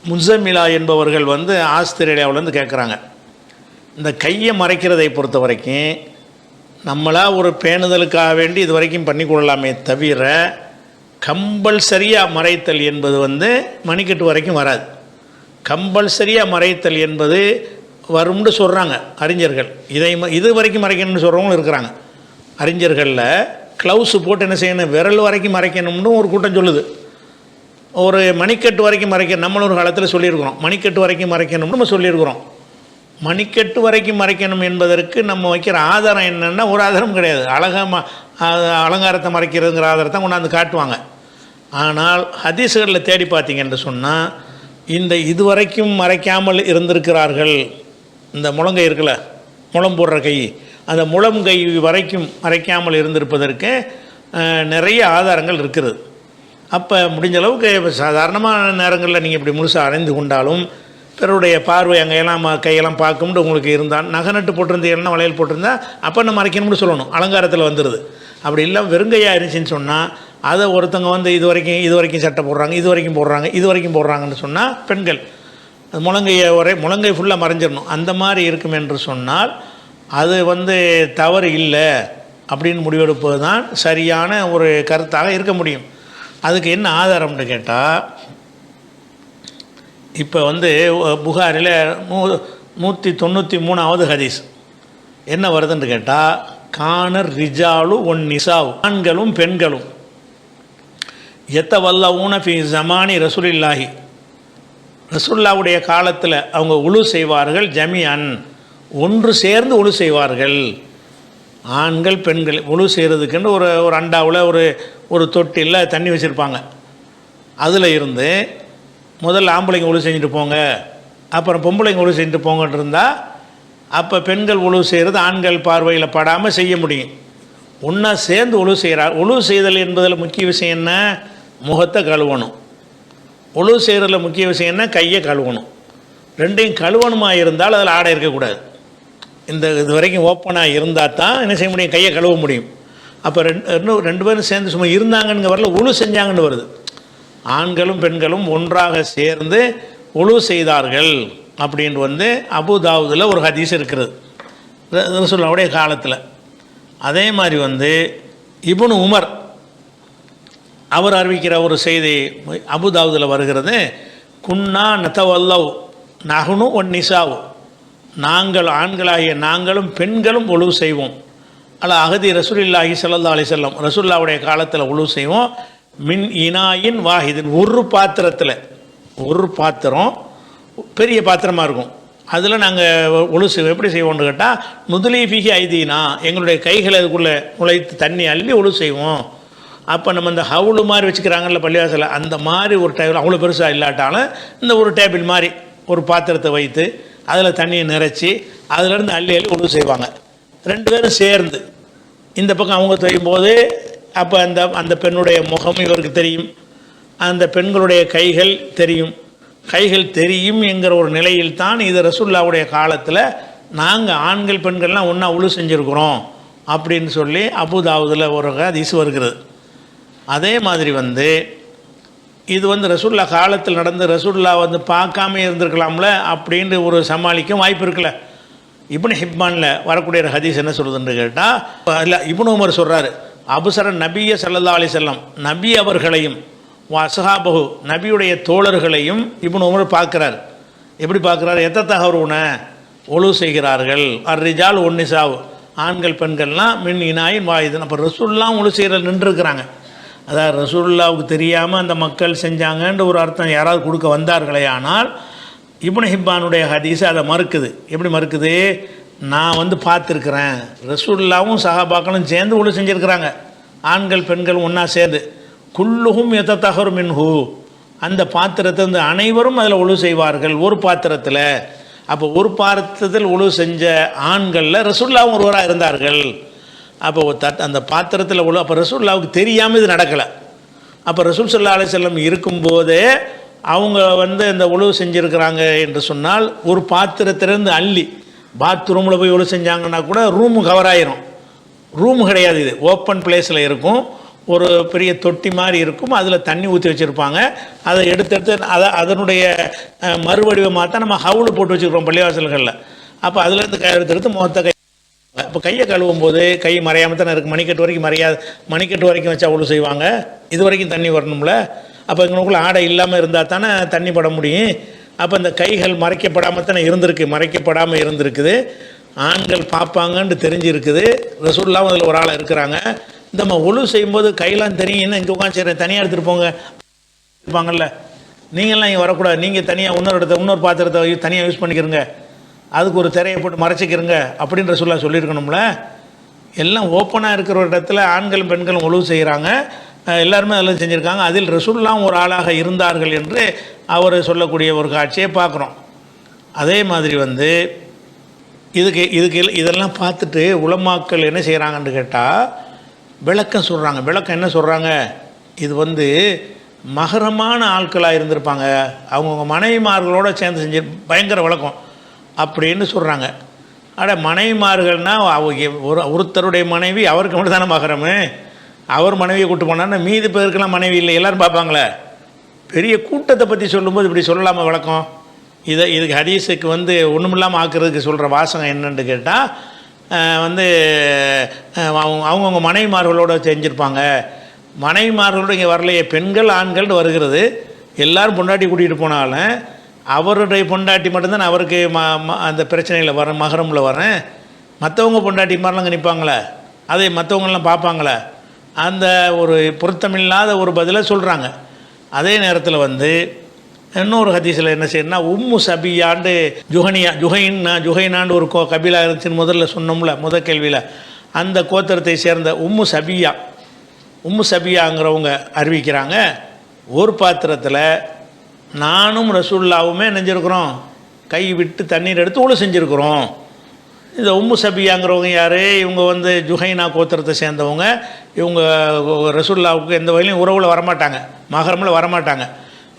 முஸம்மிலா என்பவர்கள் வந்து ஆஸ்திரேலியாவிலேருந்து கேட்குறாங்க, இந்த கையை மறைக்கிறதை பொறுத்த வரைக்கும் நம்மளா ஒரு பேணுதலுக்காக வேண்டி இது வரைக்கும் பண்ணிக்கொள்ளலாமே தவிர கம்பல்சரியாக மறைத்தல் என்பது வந்து மணிக்கட்டு வரைக்கும் வராது. கம்பல்சரியாக மறைத்தல் என்பது வரும்னு சொல்கிறாங்க அறிஞர்கள். இது வரைக்கும் மறைக்கணும்னு சொல்கிறவங்களும் இருக்கிறாங்க. அறிஞர்களில் க்ளவுஸு போட்டு என்ன செய்யணும், விரல் வரைக்கும் மறைக்கணும்னு ஒரு கூட்டம் சொல்லுது. ஒரு மணிக்கட்டு வரைக்கும் மறைக்கணும், நம்மளும் ஒரு காலத்தில் சொல்லியிருக்கிறோம். மணிக்கட்டு வரைக்கும் மறைக்கணும்னு நம்ம சொல்லியிருக்கிறோம். மணிக்கட்டு வரைக்கும் மறைக்கணும் என்பதற்கு நம்ம வைக்கிற ஆதாரம் என்னென்னா ஒரு ஆதாரம் கிடையாது. அலங்காரத்தை மறைக்கிறதுங்கிற ஆதாரத்தை கொண்டாந்து காட்டுவாங்க. ஆனால் ஹதீஸுகளில் தேடி பார்த்தீங்கன்னு சொன்னால் இந்த இதுவரைக்கும் மறைக்காமல் இருந்திருக்கிறார்கள். இந்த முழங்கை இருக்குல்ல, முழம் போடுற கை, அந்த முழங்கை வரைக்கும் மறைக்காமல் இருந்திருப்பதற்கு நிறைய ஆதாரங்கள் இருக்கிறது. அப்போ முடிஞ்ச அளவுக்கு சாதாரணமான நேரங்களில் நீங்கள் இப்படி முழுசாக அடைந்து கொண்டாலும் பிறருடைய பார்வை அங்கெல்லாம் கையெல்லாம் பார்க்கும்னு உங்களுக்கு இருந்தால், நகை போட்டிருந்தீங்கன்னா வளையல் போட்டிருந்தா அப்போ நம்ம மறைக்கணும்னு சொல்லணும், அலங்காரத்தில் வந்துடுது. அப்படி இல்லை வெறுங்கையாக இருந்துச்சுன்னு சொன்னால் அதை ஒருத்தங்க வந்து இது வரைக்கும் சட்டை போடுறாங்க, இது வரைக்கும் போடுறாங்கன்னு சொன்னால் பெண்கள் முழங்கை ஃபுல்லாக மறைஞ்சிடணும். அந்த மாதிரி இருக்கும் என்று சொன்னால் அது வந்து தவறு இல்லை அப்படின்னு முடிவெடுப்பது தான் சரியான ஒரு கருத்தாக இருக்க முடியும். அதுக்கு என்ன ஆதாரம்னு கேட்டால், இப்போ வந்து புகாரில் 193வது ஹதீஸ் என்ன வருதுன்னு கேட்டால், கானர் ரிஜாலு ஒன் நிசாவு, ஆண்களும் பெண்களும் எத்தவல்லவுன ஃபி ஜமானி ரசூலில்லாஹி, ரசூலுல்லாவுடைய காலத்தில் அவங்க உழு செய்வார்கள், ஜமிஅன் ஒன்று சேர்ந்து உழு செய்வார்கள். ஆண்கள் பெண்கள் உழு செய்கிறதுக்குன்னு ஒரு அண்டாவில் ஒரு தொட்டியில் தண்ணி வச்சுருப்பாங்க. அதில் இருந்து முதல்ல ஆம்பளைங்க உழு செஞ்சுட்டு போங்க, அப்புறம் பொம்பளைங்க உழு செஞ்சுட்டு போங்கன்னு இருந்தால் அப்போ பெண்கள் உழு செய்கிறது ஆண்கள் பார்வையில் படாமல் செய்ய முடியும். ஒன்றா சேர்ந்து உழு செய்கிறார். உழு செய்தல் என்பதில் முக்கிய விஷயம் என்ன, முகத்தை கழுவணும். உழு செய்கிறதில் முக்கிய விஷயம் என்ன, கையை கழுவணும். ரெண்டையும் கழுவணுமாக இருந்தால் அதில் ஆடை இருக்கக்கூடாது. இது வரைக்கும் ஓப்பனாக இருந்தால் தான் என்ன செய்ய முடியும், கையை கழுவ முடியும். அப்போ ரெண்டு பேரும் சேர்ந்து சும்மா இருந்தாங்கன்னு வரல, உழு செஞ்சாங்கன்னு வருது. ஆண்களும் பெண்களும் ஒன்றாக சேர்ந்து உழு செய்தார்கள் அப்படின்னு வந்து அபுதாவுதில் ஒரு ஹதீஸ் இருக்கிறது ரசூலுல்லாஹ்வுடைய காலத்தில். அதே மாதிரி வந்து இப்னு உமர் அவர் அறிவிக்கிற ஒரு செய்தி அபுதாவுதில் வருகிறது. குன்னா நதவல்லவ் நஹ்னு ஒன் நிசாவு, நாங்கள் ஆண்களாகிய நாங்களும் பெண்களும் உழு செய்வோம். அல்ல அகதி ரசூலுல்லாஹி ஸல்லல்லாஹு அலைஹி வஸல்லம் ரசூலுல்லாஹ்வுடைய காலத்தில் உழு செய்வோம். மின் இனாயின் வாஹிதின், ஒரு பாத்திரத்தில், ஒரு பாத்திரம் பெரிய பாத்திரமாக இருக்கும், அதில் நாங்கள் உழு செய்வோம். எப்படி செய்வோம்னு கேட்டால், முதலீஃபிகி ஐதீனா, எங்களுடைய கைகளை அதுக்குள்ளே நுழைத்து தண்ணி அள்ளி உழு செய்வோம். அப்போ நம்ம இந்த ஹவுலு மாதிரி வச்சுக்கிறாங்கல்ல பள்ளிவாசலில், அந்த மாதிரி ஒரு டேபிள், அவ்வளோ பெருசாக இல்லாட்டாலும் இந்த ஒரு டேபிள் மாதிரி ஒரு பாத்திரத்தை வைத்து அதில் தண்ணியை நிறச்சி அதிலேருந்து அள்ளி உழு செய்வாங்க. ரெண்டு பேரும் சேர்ந்து இந்த பக்கம் அவங்க செய்யும்போது அப்போ அந்த பெண்ணுடைய முகம் இவருக்கு தெரியும், அந்த பெண்களுடைய கைகள் தெரியும் என்கிற ஒரு நிலையில் தான் இது ரசூலுல்லாஹ்வுடைய காலத்தில் நாங்கள் ஆண்கள் பெண்கள்லாம் ஒன்றா உழு செஞ்சுருக்குறோம் அப்படின்னு சொல்லி அபுதாவுதில் ஒரு ஹதீஸ் வருகிறது. அதே மாதிரி வந்து இது வந்து ரசூலுல்லாஹ் காலத்தில் நடந்து ரசூலுல்லாஹ் வந்து பார்க்காம இருந்திருக்கலாம்ல அப்படின்னு ஒரு சமாளிக்கும் வாய்ப்பு இருக்குல்ல. இப்னு ஹிப்பானில் வரக்கூடிய ஒரு ஹதீஸ் என்ன சொல்லுதுன்னு கேட்டால், இல்லை இப்னு உமர் சொல்கிறாரு, அபுசர நபிய ஸல்லல்லாஹு அலைஹி வஸல்லம், நபி அவர்களையும் அஸ்ஹாபஹு, நபியுடைய தோழர்களையும் இப்னு உமர் பார்க்குறாரு. எப்படி பார்க்குறாரு, எத்தத்தஹருன ஒழு செய்கிறார்கள், அர்ரிஜால் ஒன் நிசாவு, ஆண்கள் பெண்கள்லாம் மின் இனாயின் வாயுதன். அப்போ ரசூலுல்லாஹ் ஒழு செய்கிறது நின்றுருக்கிறாங்க. அதாவது ரசூலுல்லாவுக்கு தெரியாமல் அந்த மக்கள் செஞ்சாங்கன்ற ஒரு அர்த்தம் யாராவது கொடுக்க வந்தார்களே. ஆனால் இப்னு ஹிப்பானுடைய ஹதீஸ் அதை மறுக்குது. எப்படி மறுக்குது, நான் வந்து பார்த்துருக்குறேன், ரசூலுல்லாவும் சஹாபாக்களும் சேர்ந்து உழு செஞ்சுருக்கிறாங்க, ஆண்கள் பெண்கள் ஒன்றா சேர்ந்து. குல்லுஹும் எத்தத்தஹரு மின்ஹு, அந்த பாத்திரத்தை வந்து அனைவரும் அதில் உழு செய்வார்கள் ஒரு பாத்திரத்தில். அப்போ ஒரு பாத்திரத்தில் உழு செஞ்ச ஆண்களில் ரசூலுல்லாவும் ஒருவராக இருந்தார்கள். அப்போ அந்த பாத்திரத்தில் உழு, அப்போ ரசூலுல்லாவுக்கு தெரியாமல் இது நடக்கலை. அப்போ ரசூல் ஸல்லல்லாஹு அலைஹி வஸல்லம் இருக்கும்போதே அவங்க வந்து இந்த உழவு செஞ்சுருக்கிறாங்க என்று சொன்னால், ஒரு பாத்திரத்திலேருந்து அள்ளி பாத்ரூமில் போய் உழவு செஞ்சாங்கன்னா கூட ரூமு கவர் ஆயிரும். ரூமு கிடையாது, இது ஓப்பன் பிளேஸில் இருக்கும். ஒரு பெரிய தொட்டி மாதிரி இருக்கும், அதில் தண்ணி ஊற்றி வச்சுருப்பாங்க. அதை எடுத்து அதனுடைய மறுவடிவமாக தான் நம்ம ஹவுலு போட்டு வச்சுருக்கோம் பள்ளிவாசல்களில். அப்போ அதுலேருந்து எடுத்து முகத்தை கை, இப்போ கையை கழுவும் போது கை மறையாமல் தானே இருக்குது. மணிக்கட்டு வரைக்கும் மணிக்கட்டு வரைக்கும் வச்சா அவ்வளோ செய்வாங்க. இது வரைக்கும் தண்ணி வரணும்ல. அப்போ எங்களுக்குள்ள ஆடை இல்லாமல் இருந்தால் தானே தண்ணி பட முடியும். அப்போ இந்த கைகள் மறைக்கப்படாமல் தானே மறைக்கப்படாமல் இருந்திருக்குது. ஆண்கள் பார்ப்பாங்கன்னு தெரிஞ்சிருக்குது. ரசூலுல்லாஹ் அதில் ஒரு ஆளாக இருக்கிறாங்க. இந்த நம்ம ஒழு செய்யும்போது கையெல்லாம் தெரியும், என்ன இங்கே உட்காந்து செய்கிறேன், தனியாக எடுத்துகிட்டு போங்க இருப்பாங்கல்ல, நீங்கள்லாம் இங்கே வரக்கூடாது, நீங்கள் தனியாக இன்னொரு பாத்திரத்தை தனியாக யூஸ் பண்ணிக்கிறங்க, அதுக்கு ஒரு திரையை போட்டு மறைச்சிக்கிறங்க அப்படின்ற சொல்லியிருக்கணும்ல. எல்லாம் ஓப்பனாக இருக்கிற ஒரு இடத்துல ஆண்களும் பெண்களும் ஒழுவு செய்கிறாங்க. எல்லாருமே அதில் செஞ்சுருக்காங்க. அதில் ரசூலுல்லாஹ் ஒரு ஆளாக இருந்தார்கள் என்று அவர் சொல்லக்கூடிய ஒரு காட்சியை பார்க்குறோம். அதே மாதிரி இதெல்லாம் பார்த்துட்டு உலமாக்கள் என்ன செய்கிறாங்கன்னு கேட்டால் விளக்கம் சொல்கிறாங்க. விளக்கம் என்ன சொல்கிறாங்க, இது மகரமான ஆட்களாக இருந்திருப்பாங்க, அவங்கவுங்க மனைவிமார்களோடு சேர்ந்து செஞ்சு பயங்கர விளக்கம் அப்படின்னு சொல்கிறாங்க. மனைவிமார்கள்னால் ஒருத்தருடைய மனைவி அவருக்கு மட்டும் தானே மகரமு. அவர் மனைவியை கூப்பிட்டு போனான்னா மீதி பேருக்கெல்லாம் மனைவி இல்லை, எல்லோரும் பார்ப்பாங்களே. பெரிய கூட்டத்தை பற்றி சொல்லும்போது இப்படி சொல்லலாமா விளக்கம்? இதுக்கு ஹதீஸுக்கு ஒன்றுமில்லாமல் ஆக்குறதுக்கு சொல்கிற வாசகம் என்னன்னு கேட்டால் அவங்கவுங்க மனைவிமார்களோடு செஞ்சுருப்பாங்க. மனைவிமார்களோடு இங்கே வரலையே, பெண்கள் ஆண்கள்னு வருகிறது. எல்லோரும் பொண்டாட்டி கூட்டிகிட்டு போனாலும் அவருடைய பொண்டாட்டி மட்டும்தான் அவருக்கு அந்த பிரச்சனையில் வரேன், மகரமில் வரேன். மற்றவங்க பொண்டாட்டி மாதிரிலாம் அங்கே நிற்பாங்களே, அதை மற்றவங்களாம் பார்ப்பாங்களே, அந்த ஒரு பொருத்தமில்லாத ஒரு பதிலை சொல்கிறாங்க. அதே நேரத்தில் இன்னொரு ஹதீஸில் என்ன செய்யணும்னா, உம்மு சபியாண்டு ஜுஹைனாண்டு ஒரு கபிலா இருந்துச்சுன்னு முதல்ல சொன்னோம்ல, முதல் கேள்வியில், அந்த கோத்திரத்தை சேர்ந்த உம்மு சபியாங்கிறவங்க அறிவிக்கிறாங்க, ஒரு பாத்திரத்தில் நானும் ரசூலுல்லாஹுமே நெஞ்சிருக்கிறோம், கை விட்டு தண்ணீர் எடுத்து உழு செஞ்சுருக்கிறோம். இந்த உம்மு சபியாங்கிறவங்க யார்? இவங்க ஜுஹைனா கோத்திரத்தை சேர்ந்தவங்க. இவங்க ரசூலுல்லாஹுக்கு எந்த வகையிலையும் உறவில் வரமாட்டாங்க, மகரமில் வரமாட்டாங்க.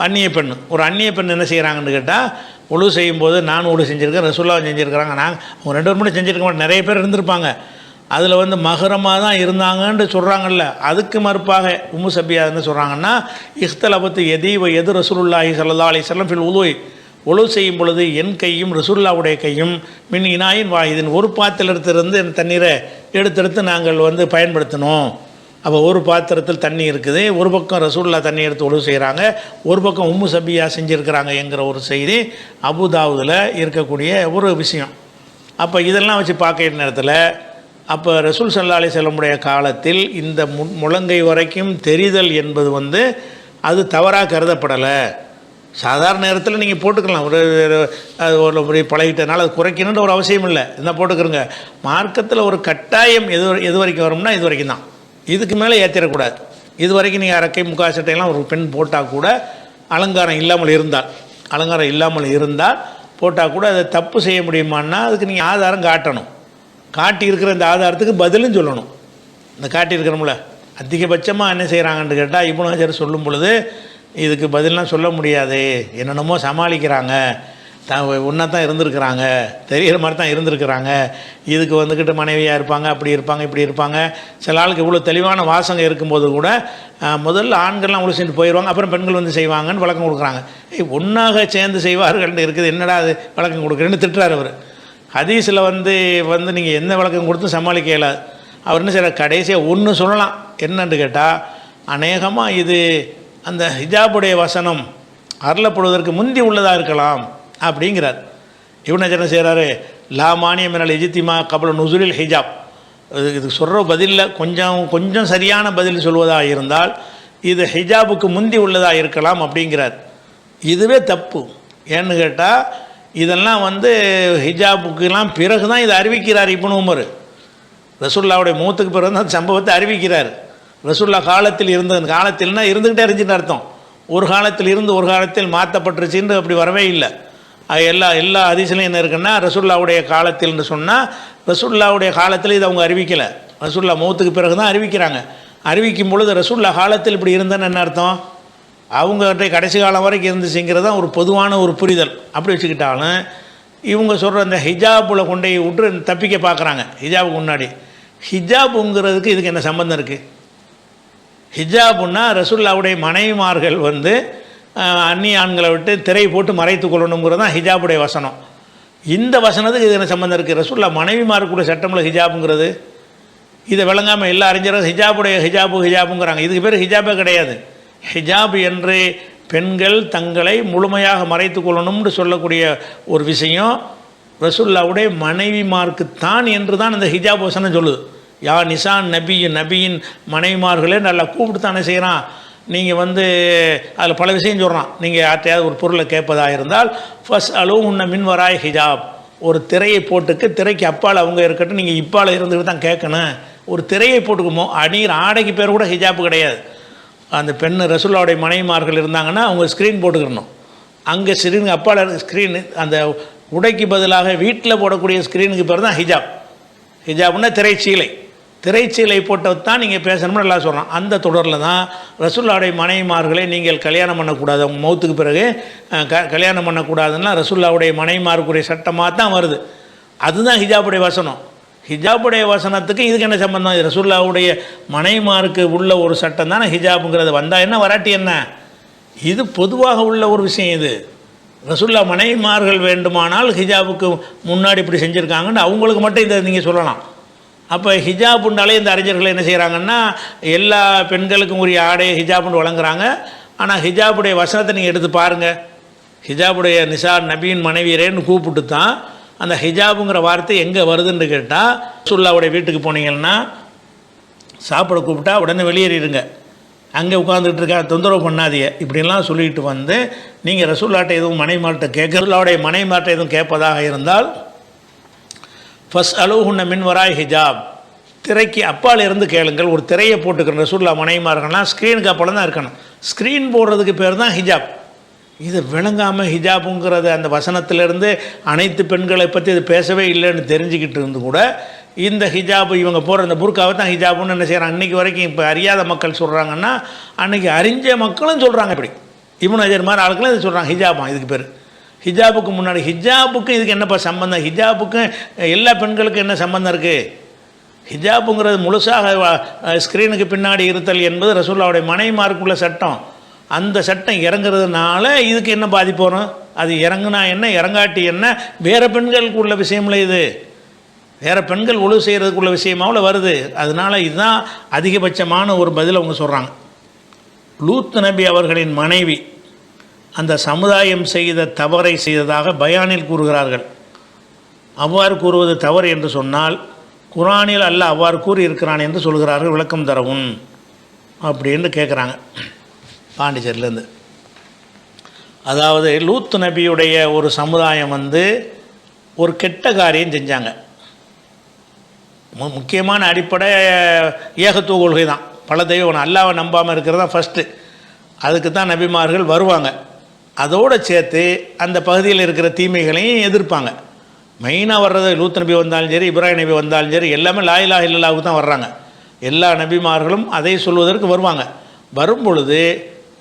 அந்நிய பெண். ஒரு அந்நிய பெண் என்ன செய்கிறாங்கன்னு கேட்டால், உழு செய்யும்போது நான் உழு செஞ்சுருக்கேன், ரசூலுல்லாஹ் செஞ்சுருக்கிறாங்க, அவங்க 2 பேர் மட்டும் செஞ்சுருக்க மாட்டேன், நிறைய பேர் இருந்திருப்பாங்க. அதில் மகரமாக தான் இருந்தாங்கன்னு சொல்கிறாங்கல்ல, அதுக்கு மறுப்பாக உம்மு சபியா என்ன சொல்கிறாங்கன்னா, இஹ்தலபத்து எது ரசூலுல்லாஹி ஸல்லல்லாஹு அலைஹி வஸல்லம் ஃபில் உலூய், உழு செய்யும் பொழுது என் கையும் ரசூலுல்லாஹ்வுடைய கையும் மின் இனாயின் வாஹிதின், ஒரு பாத்திரத்திலிருந்து என் தண்ணீரை எடுத்தெடுத்து நாங்கள் பயன்படுத்தினோம். அப்போ ஒரு பாத்திரத்தில் தண்ணி இருக்குது, ஒரு பக்கம் ரசூலுல்லாஹ் தண்ணி எடுத்து உழு செய்கிறாங்க, ஒரு பக்கம் உம்மு சபியா செஞ்சுருக்கிறாங்க என்கிற ஒரு செய்தி அபுதாவுதில் இருக்கக்கூடிய ஒரு விஷயம். அப்போ இதெல்லாம் வச்சு பார்க்குற நேரத்தில் அப்போ ரசூல் ஸல்லல்லாஹு அலைஹி வஸல்லம் காலத்தில் இந்த முழங்கை வரைக்கும் தெரிதல் என்பது அது தவறாக கருதப்படலை. சாதாரண நேரத்தில் நீங்கள் போட்டுக்கலாம், ஒரு பழகிட்டனால அது குறைக்கணுன்ற ஒரு அவசியம் இல்லை, இருந்தால் போட்டுக்கிறோங்க. மார்க்கத்தில் ஒரு கட்டாயம் எது வரைக்கும் வரும்னா இது வரைக்கும் தான், இதுக்கு மேலே ஏற்றிடக்கூடாது. இது வரைக்கும் நீங்கள் அரக்கை முக்கால் சட்டையெல்லாம் ஒரு பெண் போட்டால் கூட அலங்காரம் இல்லாமல் இருந்தால் போட்டால் கூட அதை தப்பு செய்ய முடியுமான்னா அதுக்கு நீங்கள் ஆதாரம் காட்டணும். காட்டி இருக்கிற இந்த ஆதாரத்துக்கு பதிலும் சொல்லணும். இந்த காட்டியிருக்கிறோம்ல, அதிகபட்சமாக என்ன செய்கிறாங்கன்னு கேட்டால் இப்னு ஹஜர் சொல்லும் பொழுது இதுக்கு பதிலாம் சொல்ல முடியாது, என்னென்னமோ சமாளிக்கிறாங்க, ஒன்றா தான் இருந்திருக்கிறாங்க, தெரிகிற மாதிரி தான் இருந்திருக்கிறாங்க, இதுக்கு மனைவியாக இருப்பாங்க, அப்படி இருப்பாங்க, இப்படி இருப்பாங்க. சில ஆளுக்கு இவ்வளோ தெளிவான வாசங்க இருக்கும்போது கூட முதல்ல ஆண்கள்லாம் உள்ள செஞ்சு போயிடுவாங்க, அப்புறம் பெண்கள் செய்வாங்கன்னு விளக்கம் கொடுக்குறாங்க. ஒன்றாக சேர்ந்து செய்வார்கள்னு இருக்குது, என்னடா அது விளக்கம் கொடுக்குறேன்னு திட்டுறாரு அவர். ஹதீஸில் நீங்கள் என்ன விளக்கம் கொடுத்தும் சமாளிக்க இயலாது. அவர் என்ன செய்கிறார், கடைசியாக ஒன்று சொல்லலாம், என்னன்னு கேட்டால் அநேகமாக இது அந்த ஹிஜாபுடைய வசனம் அருளப்படுவதற்கு முந்தி உள்ளதாக இருக்கலாம் அப்படிங்கிறார். இவனை என்ன செய்கிறாரு, லா மானிய மினல் இஜ்திமா கபல நுசுலில் ஹிஜாப், இது சொல்கிற பதிலில் கொஞ்சம் சரியான பதில் சொல்வதாக இருந்தால் இது ஹிஜாபுக்கு முந்தி உள்ளதாக இருக்கலாம் அப்படிங்கிறார். இதுவே தப்பு. ஏன்னு கேட்டால் இதெல்லாம் ஹிஜாபுக்கெல்லாம் பிறகு தான் இதை அறிவிக்கிறார் இப்னு உமர். ரசூலுல்லாஹ்வுடைய மௌத்துக்கு பிறகு தான் சம்பவத்தை அறிவிக்கிறார். ரசூலுல்லாஹ் காலத்தில் காலத்தில்னா இருந்துக்கிட்டே இருந்துச்சுன்னு அர்த்தம். ஒரு காலத்தில் இருந்து ஒரு காலத்தில் மாற்றப்பட்டுருச்சுன்னு அப்படி வரவே இல்லை. எல்லா ஹதீஸ்லையும் என்ன இருக்குன்னா, ரசூலுல்லாஹ்வுடைய காலத்தில்னு சொன்னால் ரசூலுல்லாஹ்வுடைய காலத்தில் இது அவங்க அறிவிக்கலை, ரசூலுல்லாஹ் மௌத்துக்கு பிறகு தான் அறிவிக்கிறாங்க. அறிவிக்கும் பொழுது ரசூலுல்லாஹ் காலத்தில் இப்படி இருந்தேன்னு என்ன அர்த்தம், அவங்ககிட்ட கடைசி காலம் வரைக்கும் இருந்துச்சுங்கிறது தான் ஒரு பொதுவான ஒரு புரிதல். அப்படி வச்சுக்கிட்டாலும் இவங்க சொல்கிற அந்த ஹிஜாபில் கொண்டு விட்டு தப்பிக்க பார்க்குறாங்க. ஹிஜாபுக்கு முன்னாடி ஹிஜாபுங்கிறதுக்கு இதுக்கு என்ன சம்பந்தம் இருக்குது? ஹிஜாபுன்னா ரசூலுல்லாவுடைய மனைவிமார்கள் வந்து அந்நிய ஆண்களை விட்டு திரை போட்டு மறைத்து கொள்ளணுங்கிறது தான் ஹிஜாபுடைய வசனம். இந்த வசனத்துக்கு இது என்ன சம்மந்தம் இருக்குது? ரசூலுல்லா மனைவிமாருக்குள்ள சட்டமில் ஹிஜாபுங்கிறது இதை விளங்காமல் எல்லா அறிஞரும் ஹிஜாபுங்கிறாங்க. இதுக்கு பேர் ஹிஜாபே கிடையாது. ஹிஜாப் என்று பெண்கள் தங்களை முழுமையாக மறைத்து கொள்ளணும்னு சொல்லக்கூடிய ஒரு விஷயம் ரசூலுல்லாவுடைய மனைவிமார்க்குத்தான் என்று தான் இந்த ஹிஜாப் வசனம் சொல்லுது. யா நிசான் நபியின் மனைவிமார்களே நல்லா கூப்பிட்டு தானே செய்கிறான். நீங்கள் வந்து அதில் பல விஷயம் சொல்கிறான். நீங்கள் யார்ட்டையாவது ஒரு பொருளை கேட்பதாக இருந்தால் ஃபஸ்ட் உன்னை மின்வராய் ஹிஜாப், ஒரு திரையை போட்டுக்கு திரைக்கு அப்பால் அவங்க இருக்கட்டும், நீங்கள் இப்பால் இருந்துட்டு தான் கேட்கணும். ஒரு திரையை போட்டுக்குமோ அணிகிற ஆடைக்கு பேர் கூட ஹிஜாப்பு கிடையாது. அந்த பெண் ரசூலுல்லாவுடைய மனைவிமார்கள் இருந்தாங்கன்னா அவங்க ஸ்க்ரீன் போட்டுக்கணும். அங்கே ஸ்க்ரீனுக்கு அப்பால் ஸ்க்ரீனு அந்த உடைக்கு பதிலாக வீட்டில் போடக்கூடிய ஸ்க்ரீனுக்கு பேர் தான் ஹிஜாப். ஹிஜாப்னா திரைச்சீலை போட்டது தான் நீங்கள் பேசணும்னு நல்லா சொல்கிறான். அந்த தொடரில் தான் ரசூலுல்லாவுடைய மனைவிமார்களை நீங்கள் கல்யாணம் பண்ணக்கூடாது, அவங்க மௌத்துக்கு பிறகு கல்யாணம் பண்ணக்கூடாதுன்னா ரசூலுல்லாவுடைய மனைவிமாருக்குரிய சட்டமாக தான் வருது. அதுதான் ஹிஜாபுடைய வசனம். ஹிஜாபுடைய வசனத்துக்கு இதுக்கு என்ன சம்பந்தம்? ரசூலுல்லாவுடைய மனைவிமாருக்கு உள்ள ஒரு சட்டம் தானே ஹிஜாபுங்கிறது. வந்தால் என்ன வராட்டி என்ன, இது பொதுவாக உள்ள ஒரு விஷயம். இது ரசூலுல்லா மனைவிமார்கள் வேண்டுமானால் ஹிஜாபுக்கு முன்னாடி இப்படி செஞ்சுருக்காங்கன்னு அவங்களுக்கு மட்டும் இதை நீங்கள் சொல்லலாம். அப்போ ஹிஜாபுண்டாலே இந்த அறிஞர்கள் என்ன செய்கிறாங்கன்னா எல்லா பெண்களுக்கும் உரிய ஆடையை ஹிஜாபுன்னு வழங்குறாங்க. ஆனால் ஹிஜாபுடைய வசனத்தை நீங்கள் எடுத்து பாருங்கள். ஹிஜாபுடைய நிசார் நபியின் மனைவியரேன்னு கூப்பிட்டு தான் அந்த ஹிஜாபுங்கிற வார்த்தை எங்கே வருதுன்னு கேட்டால், ரசூலுல்லாவுடைய வீட்டுக்கு போனீங்கன்னா சாப்பிட கூப்பிட்டா உடனே வெளியேறிடுங்க, அங்கே உட்காந்துட்டு இருக்கா தொந்தரவு பண்ணாதீங்க இப்படிலாம் சொல்லிட்டு வந்து நீங்கள் ரசூலுல்லாட்ட எதுவும் மனைவிமார்கிட்ட ரசூலுல்லாவுடைய மனைவிமார்கிட்ட எதுவும் கேட்பதாக இருந்தால் ஃபஸ்ட் உன்னை மின்வராய் ஹிஜாப், திரைக்கு அப்பால் இருந்து கேளுங்கள். ஒரு திரையை போட்டுக்கணும். ரசூலுல்லா மனைவிமார்கள்லாம் ஸ்க்ரீனுக்கு அப்பால் தான் இருக்கணும். ஸ்க்ரீன் போடுறதுக்கு பேர் தான் ஹிஜாப். இது விளங்காமல் ஹிஜாபுங்கிறது அந்த வசனத்திலேருந்து அனைத்து பெண்களை பற்றி இது பேசவே இல்லைன்னு தெரிஞ்சுக்கிட்டு இருந்து கூட இந்த ஹிஜாபு இவங்க போகிற இந்த புர்காவை தான் ஹிஜாபுன்னு என்ன செய்கிறாங்க. அன்றைக்கி வரைக்கும் இப்போ அறியாத மக்கள் சொல்கிறாங்கன்னா அன்றைக்கி அறிஞ்ச மக்களும் சொல்கிறாங்க. இப்படி இப்னு ஹஜர் மாதிரி ஆளுக்களும் இது சொல்கிறாங்க ஹிஜாபா. இதுக்கு பேர் ஹிஜாபுக்கு முன்னாடி ஹிஜாபுக்கும் இதுக்கு என்னப்பா சம்பந்தம்? ஹிஜாபுக்கும் எல்லா பெண்களுக்கும் என்ன சம்பந்தம் இருக்குது? ஹிஜாபுங்கிறது முழுசாக ஸ்க்ரீனுக்கு பின்னாடி இருத்தல் என்பது ரசூலுல்லாவுடைய மனைவிமாருக்குள்ள சட்டம். அந்த சட்டம் இறங்குறதுனால இதுக்கு என்ன பாதிப்பு வரும்? அது இறங்குனா என்ன, இறங்காட்டி என்ன, வேறு பெண்களுக்கு உள்ள விஷயம்ல இது வேறு பெண்கள் ஒழுவு செய்கிறதுக்குள்ள விஷயமாவில் வருது. அதனால் இதுதான் அதிகபட்சமான ஒரு பதில் அவங்க சொல்கிறாங்க. லூத் நபி அவர்களின் மனைவி அந்த சமுதாயம் செய்த தவறை செய்ததாக பயானில் கூறுகிறார்கள். அவ்வாறு கூறுவது தவறு என்று சொன்னால் குரானில் அல்லாஹ் அவ்வாறு கூறியிருக்கிறான் என்று சொல்கிறார்கள். விளக்கம் தரவும் அப்படின்னு கேட்குறாங்க பாண்டிச்சேரியிலேருந்து. அதாவது லூத் நபியுடைய ஒரு சமுதாயம் வந்து ஒரு கெட்ட காரியம் செஞ்சாங்க. முக்கியமான அடிப்படை ஏகத்துவ கொள்கை தான். பல தெய்வம் அல்லாவை நம்பாமல் இருக்கிறது தான் ஃபஸ்ட்டு. அதுக்கு தான் நபிமார்கள் வருவாங்க. அதோடு சேர்த்து அந்த பகுதியில் இருக்கிற தீமைகளையும் எதிர்ப்பாங்க. மெயினாக வர்றது லூத் நபி வந்தாலும் சரி, இப்ராஹிம் நபி வந்தாலும் சரி, எல்லாமே லா இலாஹ இல்லல்லாஹுக்கு தான் வர்றாங்க. எல்லா நபிமார்களும் அதை சொல்வதற்கு வருவாங்க. வரும் பொழுது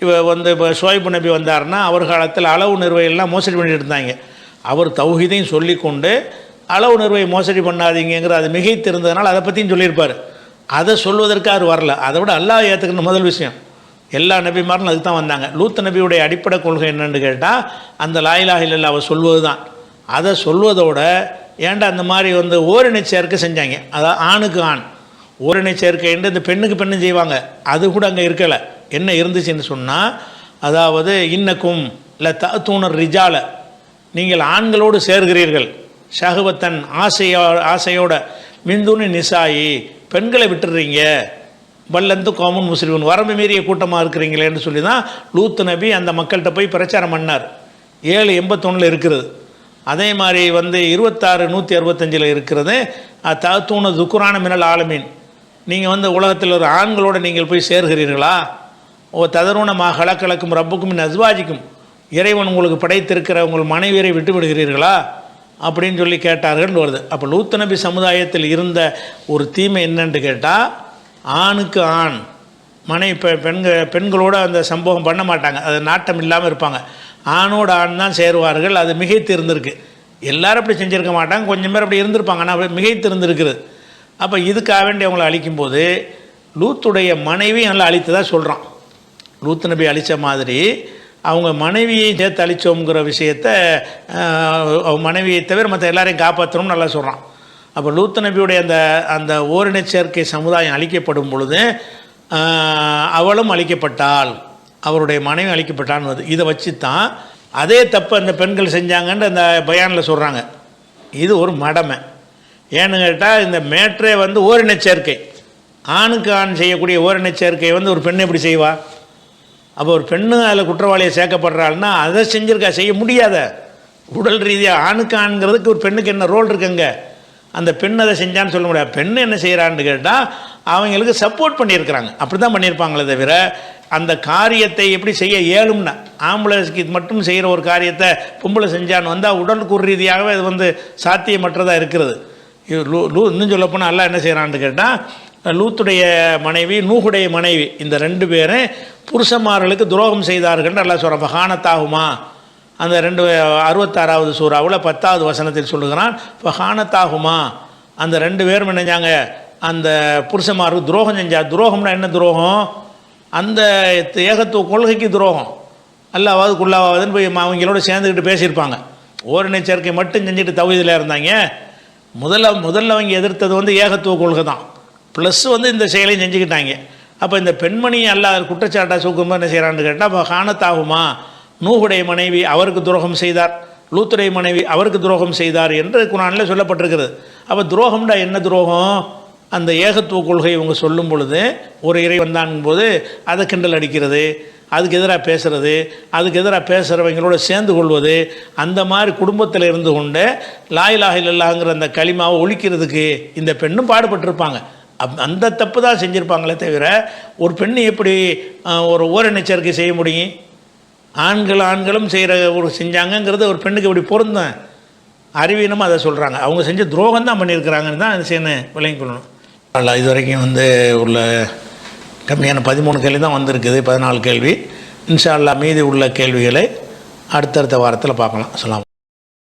இப்போ ஷுவைப் நபி வந்தார்னா அவர் காலத்தில் அளவு நிர்வாகிகள்லாம் மோசடி பண்ணிட்டு இருந்தாங்க. அவர் தௌஹீதையும் சொல்லி கொண்டு அளவு நிர்வாகி மோசடி பண்ணாதீங்கிற அது மிகைத்திருந்ததுனால அதை பற்றியும் சொல்லியிருப்பார். அதை சொல்வதற்கு அவர் வரல. அதை விட அல்லாஹ் ஏற்றுக்கணும் முதல் விஷயம். எல்லா நபிமாரும் அதுக்கு தான் வந்தாங்க. லூத் நபியுடைய அடிப்படை கொள்கை என்னென்னு கேட்டால் அந்த லா இலாஹ இல்லல்லாஹ் அவர் சொல்வது தான். அதை சொல்வதோட ஏன்டா அந்த மாதிரி ஓரினை சேர்க்கை செஞ்சாங்க. அதாவது ஆணுக்கு ஆண் ஓரினை சேர்க்கைன்னு இந்த பெண்ணுக்கு பெண்ணு செய்வாங்க. அது கூட அங்கே இருக்கலை. என்ன இருந்துச்சுன்னு சொன்னால், அதாவது இன்னக்கும் இல்லை தூணர் ரிஜால, நீங்கள் ஆண்களோடு சேர்கிறீர்கள், ஷஹவத்தன் ஆசையோட மிந்துனி நிசாயி, பெண்களை விட்டுடுறீங்க, வல்லந்து கோமன் முஸ்லிமன் வரம்பு மீறிய கூட்டமாக இருக்கிறீங்களேன்னு சொல்லி தான் லூத் நபி அந்த மக்கள்கிட்ட போய் பிரச்சாரம் பண்ணார். 781 இருக்கிறது. அதே மாதிரி 26 165 இருக்கிறது. தூண துக்குரான மினல் ஆலமீன், நீங்கள் உலகத்தில் ஒரு ஆண்களோடு நீங்கள் போய் சேர்கிறீர்களா? ஓ ததருணமாக கலக்கலக்கும் ரப்புக்கும் அஸ்வாஜிக்கும், இறைவன் உங்களுக்கு படைத்திருக்கிற உங்கள் மனைவியரை விட்டு விடுகிறீர்களா அப்படின்னு சொல்லி கேட்டார்கள் வருது. அப்போ லூத் நபி சமுதாயத்தில் இருந்த ஒரு தீமை என்னன்னு கேட்டால், ஆணுக்கு ஆண் பெண்களோடு அந்த சம்பவம் பண்ண மாட்டாங்க. அது நாட்டம் இல்லாமல் இருப்பாங்க. ஆணோட ஆண் தான் சேருவார்கள். அது மிகைத்து இருந்திருக்கு. எல்லோரும் அப்படி செஞ்சுருக்க மாட்டாங்க, கொஞ்சம் பேர் அப்படி இருந்திருப்பாங்க. ஆனால் அப்படி மிகைத்து இருந்திருக்குது. அப்போ இதுக்காக வேண்டி அவங்களை அழிக்கும்போது லூத்துடைய மனைவி நல்லா அழித்ததாக சொல்கிறான். லூத் நபி அழித்த மாதிரி அவங்க மனைவியை சேர்த்து அழித்தோங்கிற விஷயத்த மனைவியை தவிர மற்ற எல்லாரையும் காப்பாற்றணும்னு நல்லா சொல்கிறான். அப்போ லூத் நபியுடைய அந்த ஓரினச் சேர்க்கை சமுதாயம் அழிக்கப்படும் பொழுது அவளும் அழிக்கப்பட்டாள், அவருடைய மனைவி அழிக்கப்பட்டான்னு வருது. இதை வச்சு தான் அதே தப்பு அந்த பெண்கள் செஞ்சாங்கன்னு அந்த பயானில் சொல்கிறாங்க. இது ஒரு மடமை. ஏன்னு கேட்டால் இந்த மேட்ரே ஓரினச் சேர்க்கை, ஆணுக்கு ஆண் செய்யக்கூடிய ஓரினச் சேர்க்கையை ஒரு பெண் எப்படி செய்வா? அப்போ ஒரு பெண்ணு அதில் குற்றவாளியை சேர்க்கப்படுறாள்னா அதை செஞ்சுருக்கா, செய்ய முடியாத. உடல் ரீதியாக ஆணுக்கு ஆண்கிறதுக்கு ஒரு பெண்ணுக்கு என்ன ரோல் இருக்குங்க? அந்த பெண் அதை செஞ்சான்னு சொல்ல முடியாது. பெண் என்ன செய்கிறான்னு கேட்டால் அவங்களுக்கு சப்போர்ட் பண்ணியிருக்கிறாங்க, அப்படி தான் பண்ணியிருப்பாங்களே தவிர அந்த காரியத்தை எப்படி செய்ய இயலும்னா, ஆம்பளைக்கு மட்டும் செய்கிற ஒரு காரியத்தை பொம்பளை செஞ்சான்னு வந்தால் உடலுக்கு ஒரு ரீதியாகவே அது சாத்தியமற்றதாக இருக்கிறது. இன்னும் சொல்லப்போனால் அல்லாஹ் என்ன செய்கிறான்னு கேட்டால், லூத்துடைய மனைவி நூஹுடைய மனைவி இந்த 2 பேரும் புருஷன்மார்களுக்கு துரோகம் செய்தார்கள் அல்லாஹ் சொல்கிறான். ஃபஹானத்தாகுமா, அந்த 66வது சூறாவில் 10வது வசனத்தில் சொல்லுகிறான். ஃபஹானத்தாகுமா, அந்த 2 பேரும் என்னஞ்சாங்க, அந்த புருஷன்மாருக்கு துரோகம் செஞ்சா. துரோகம்னா என்ன துரோகம்? அந்த ஏகத்துவ கொள்கைக்கு துரோகம். அல்லாஹ்வுக்குள்ளாவதுன்னு போய் அவங்களோட சேர்ந்துக்கிட்டு பேசியிருப்பாங்க. ஓரினச் சேர்க்கை மட்டும் செஞ்சுட்டு தௌஹீதில் இருந்தாங்க. முதல்ல அவங்க எதிர்த்தது ஏகத்துவ கொள்கை தான். ப்ளஸ் இந்த செயலையும் செஞ்சுக்கிட்டாங்க. அப்போ இந்த பெண்மணி அல்லாஹ் குற்றச்சாட்டாக சூக்கும்போது என்ன செய்கிறான்னு கேட்டால், அப்போ காணத்தாகுமா, நூஹுடைய மனைவி அவருக்கு துரோகம் செய்தார், லூத்துடைய மனைவி அவருக்கு துரோகம் செய்தார் என்று குர்ஆனில் சொல்லப்பட்டிருக்கிறது. அப்போ துரோகம்டா என்ன துரோகம்? அந்த ஏகத்துவ கொள்கை இவங்க சொல்லும் பொழுது ஒரு இறை வந்தாங்கும் போது அதை கிண்டல் அடிக்கிறது, அதுக்கு எதிராக பேசுகிறது, அதுக்கு எதிராக பேசுகிறவங்களோட சேர்ந்து கொள்வது, அந்த மாதிரி குடும்பத்தில் இருந்து கொண்டு லா இலாஹ இல்லல்லாஹ்ங்கிற அந்த கலிமாவை ஒழிக்கிறதுக்கு இந்த பெண்ணும் பாடுபட்டிருப்பாங்க. அந்த தப்பு தான் செஞ்சுருப்பாங்களே தவிர ஒரு பெண்ணு எப்படி ஒரு ஓரினச் சேர்க்கை செய்ய முடியும்? ஆண்களும் செய்கிற ஒரு செஞ்சாங்கங்கிறது ஒரு பெண்ணுக்கு எப்படி பொருந்தேன்? அறிவீனமாக அதை சொல்கிறாங்க. அவங்க செஞ்ச துரோகம் தான் பண்ணியிருக்கிறாங்கன்னு தான் அது செய்யணும், விளங்கி கொள்ளணும். அல்ல இது வரைக்கும் உள்ள கம்மியான 13 கேள்வி தான் வந்திருக்குது, 14 கேள்வி. இன்ஷா அல்லாஹ் மீதி உள்ள கேள்விகளை அடுத்தடுத்த வாரத்தில் பார்க்கலாம். அஸ்ஸலாமு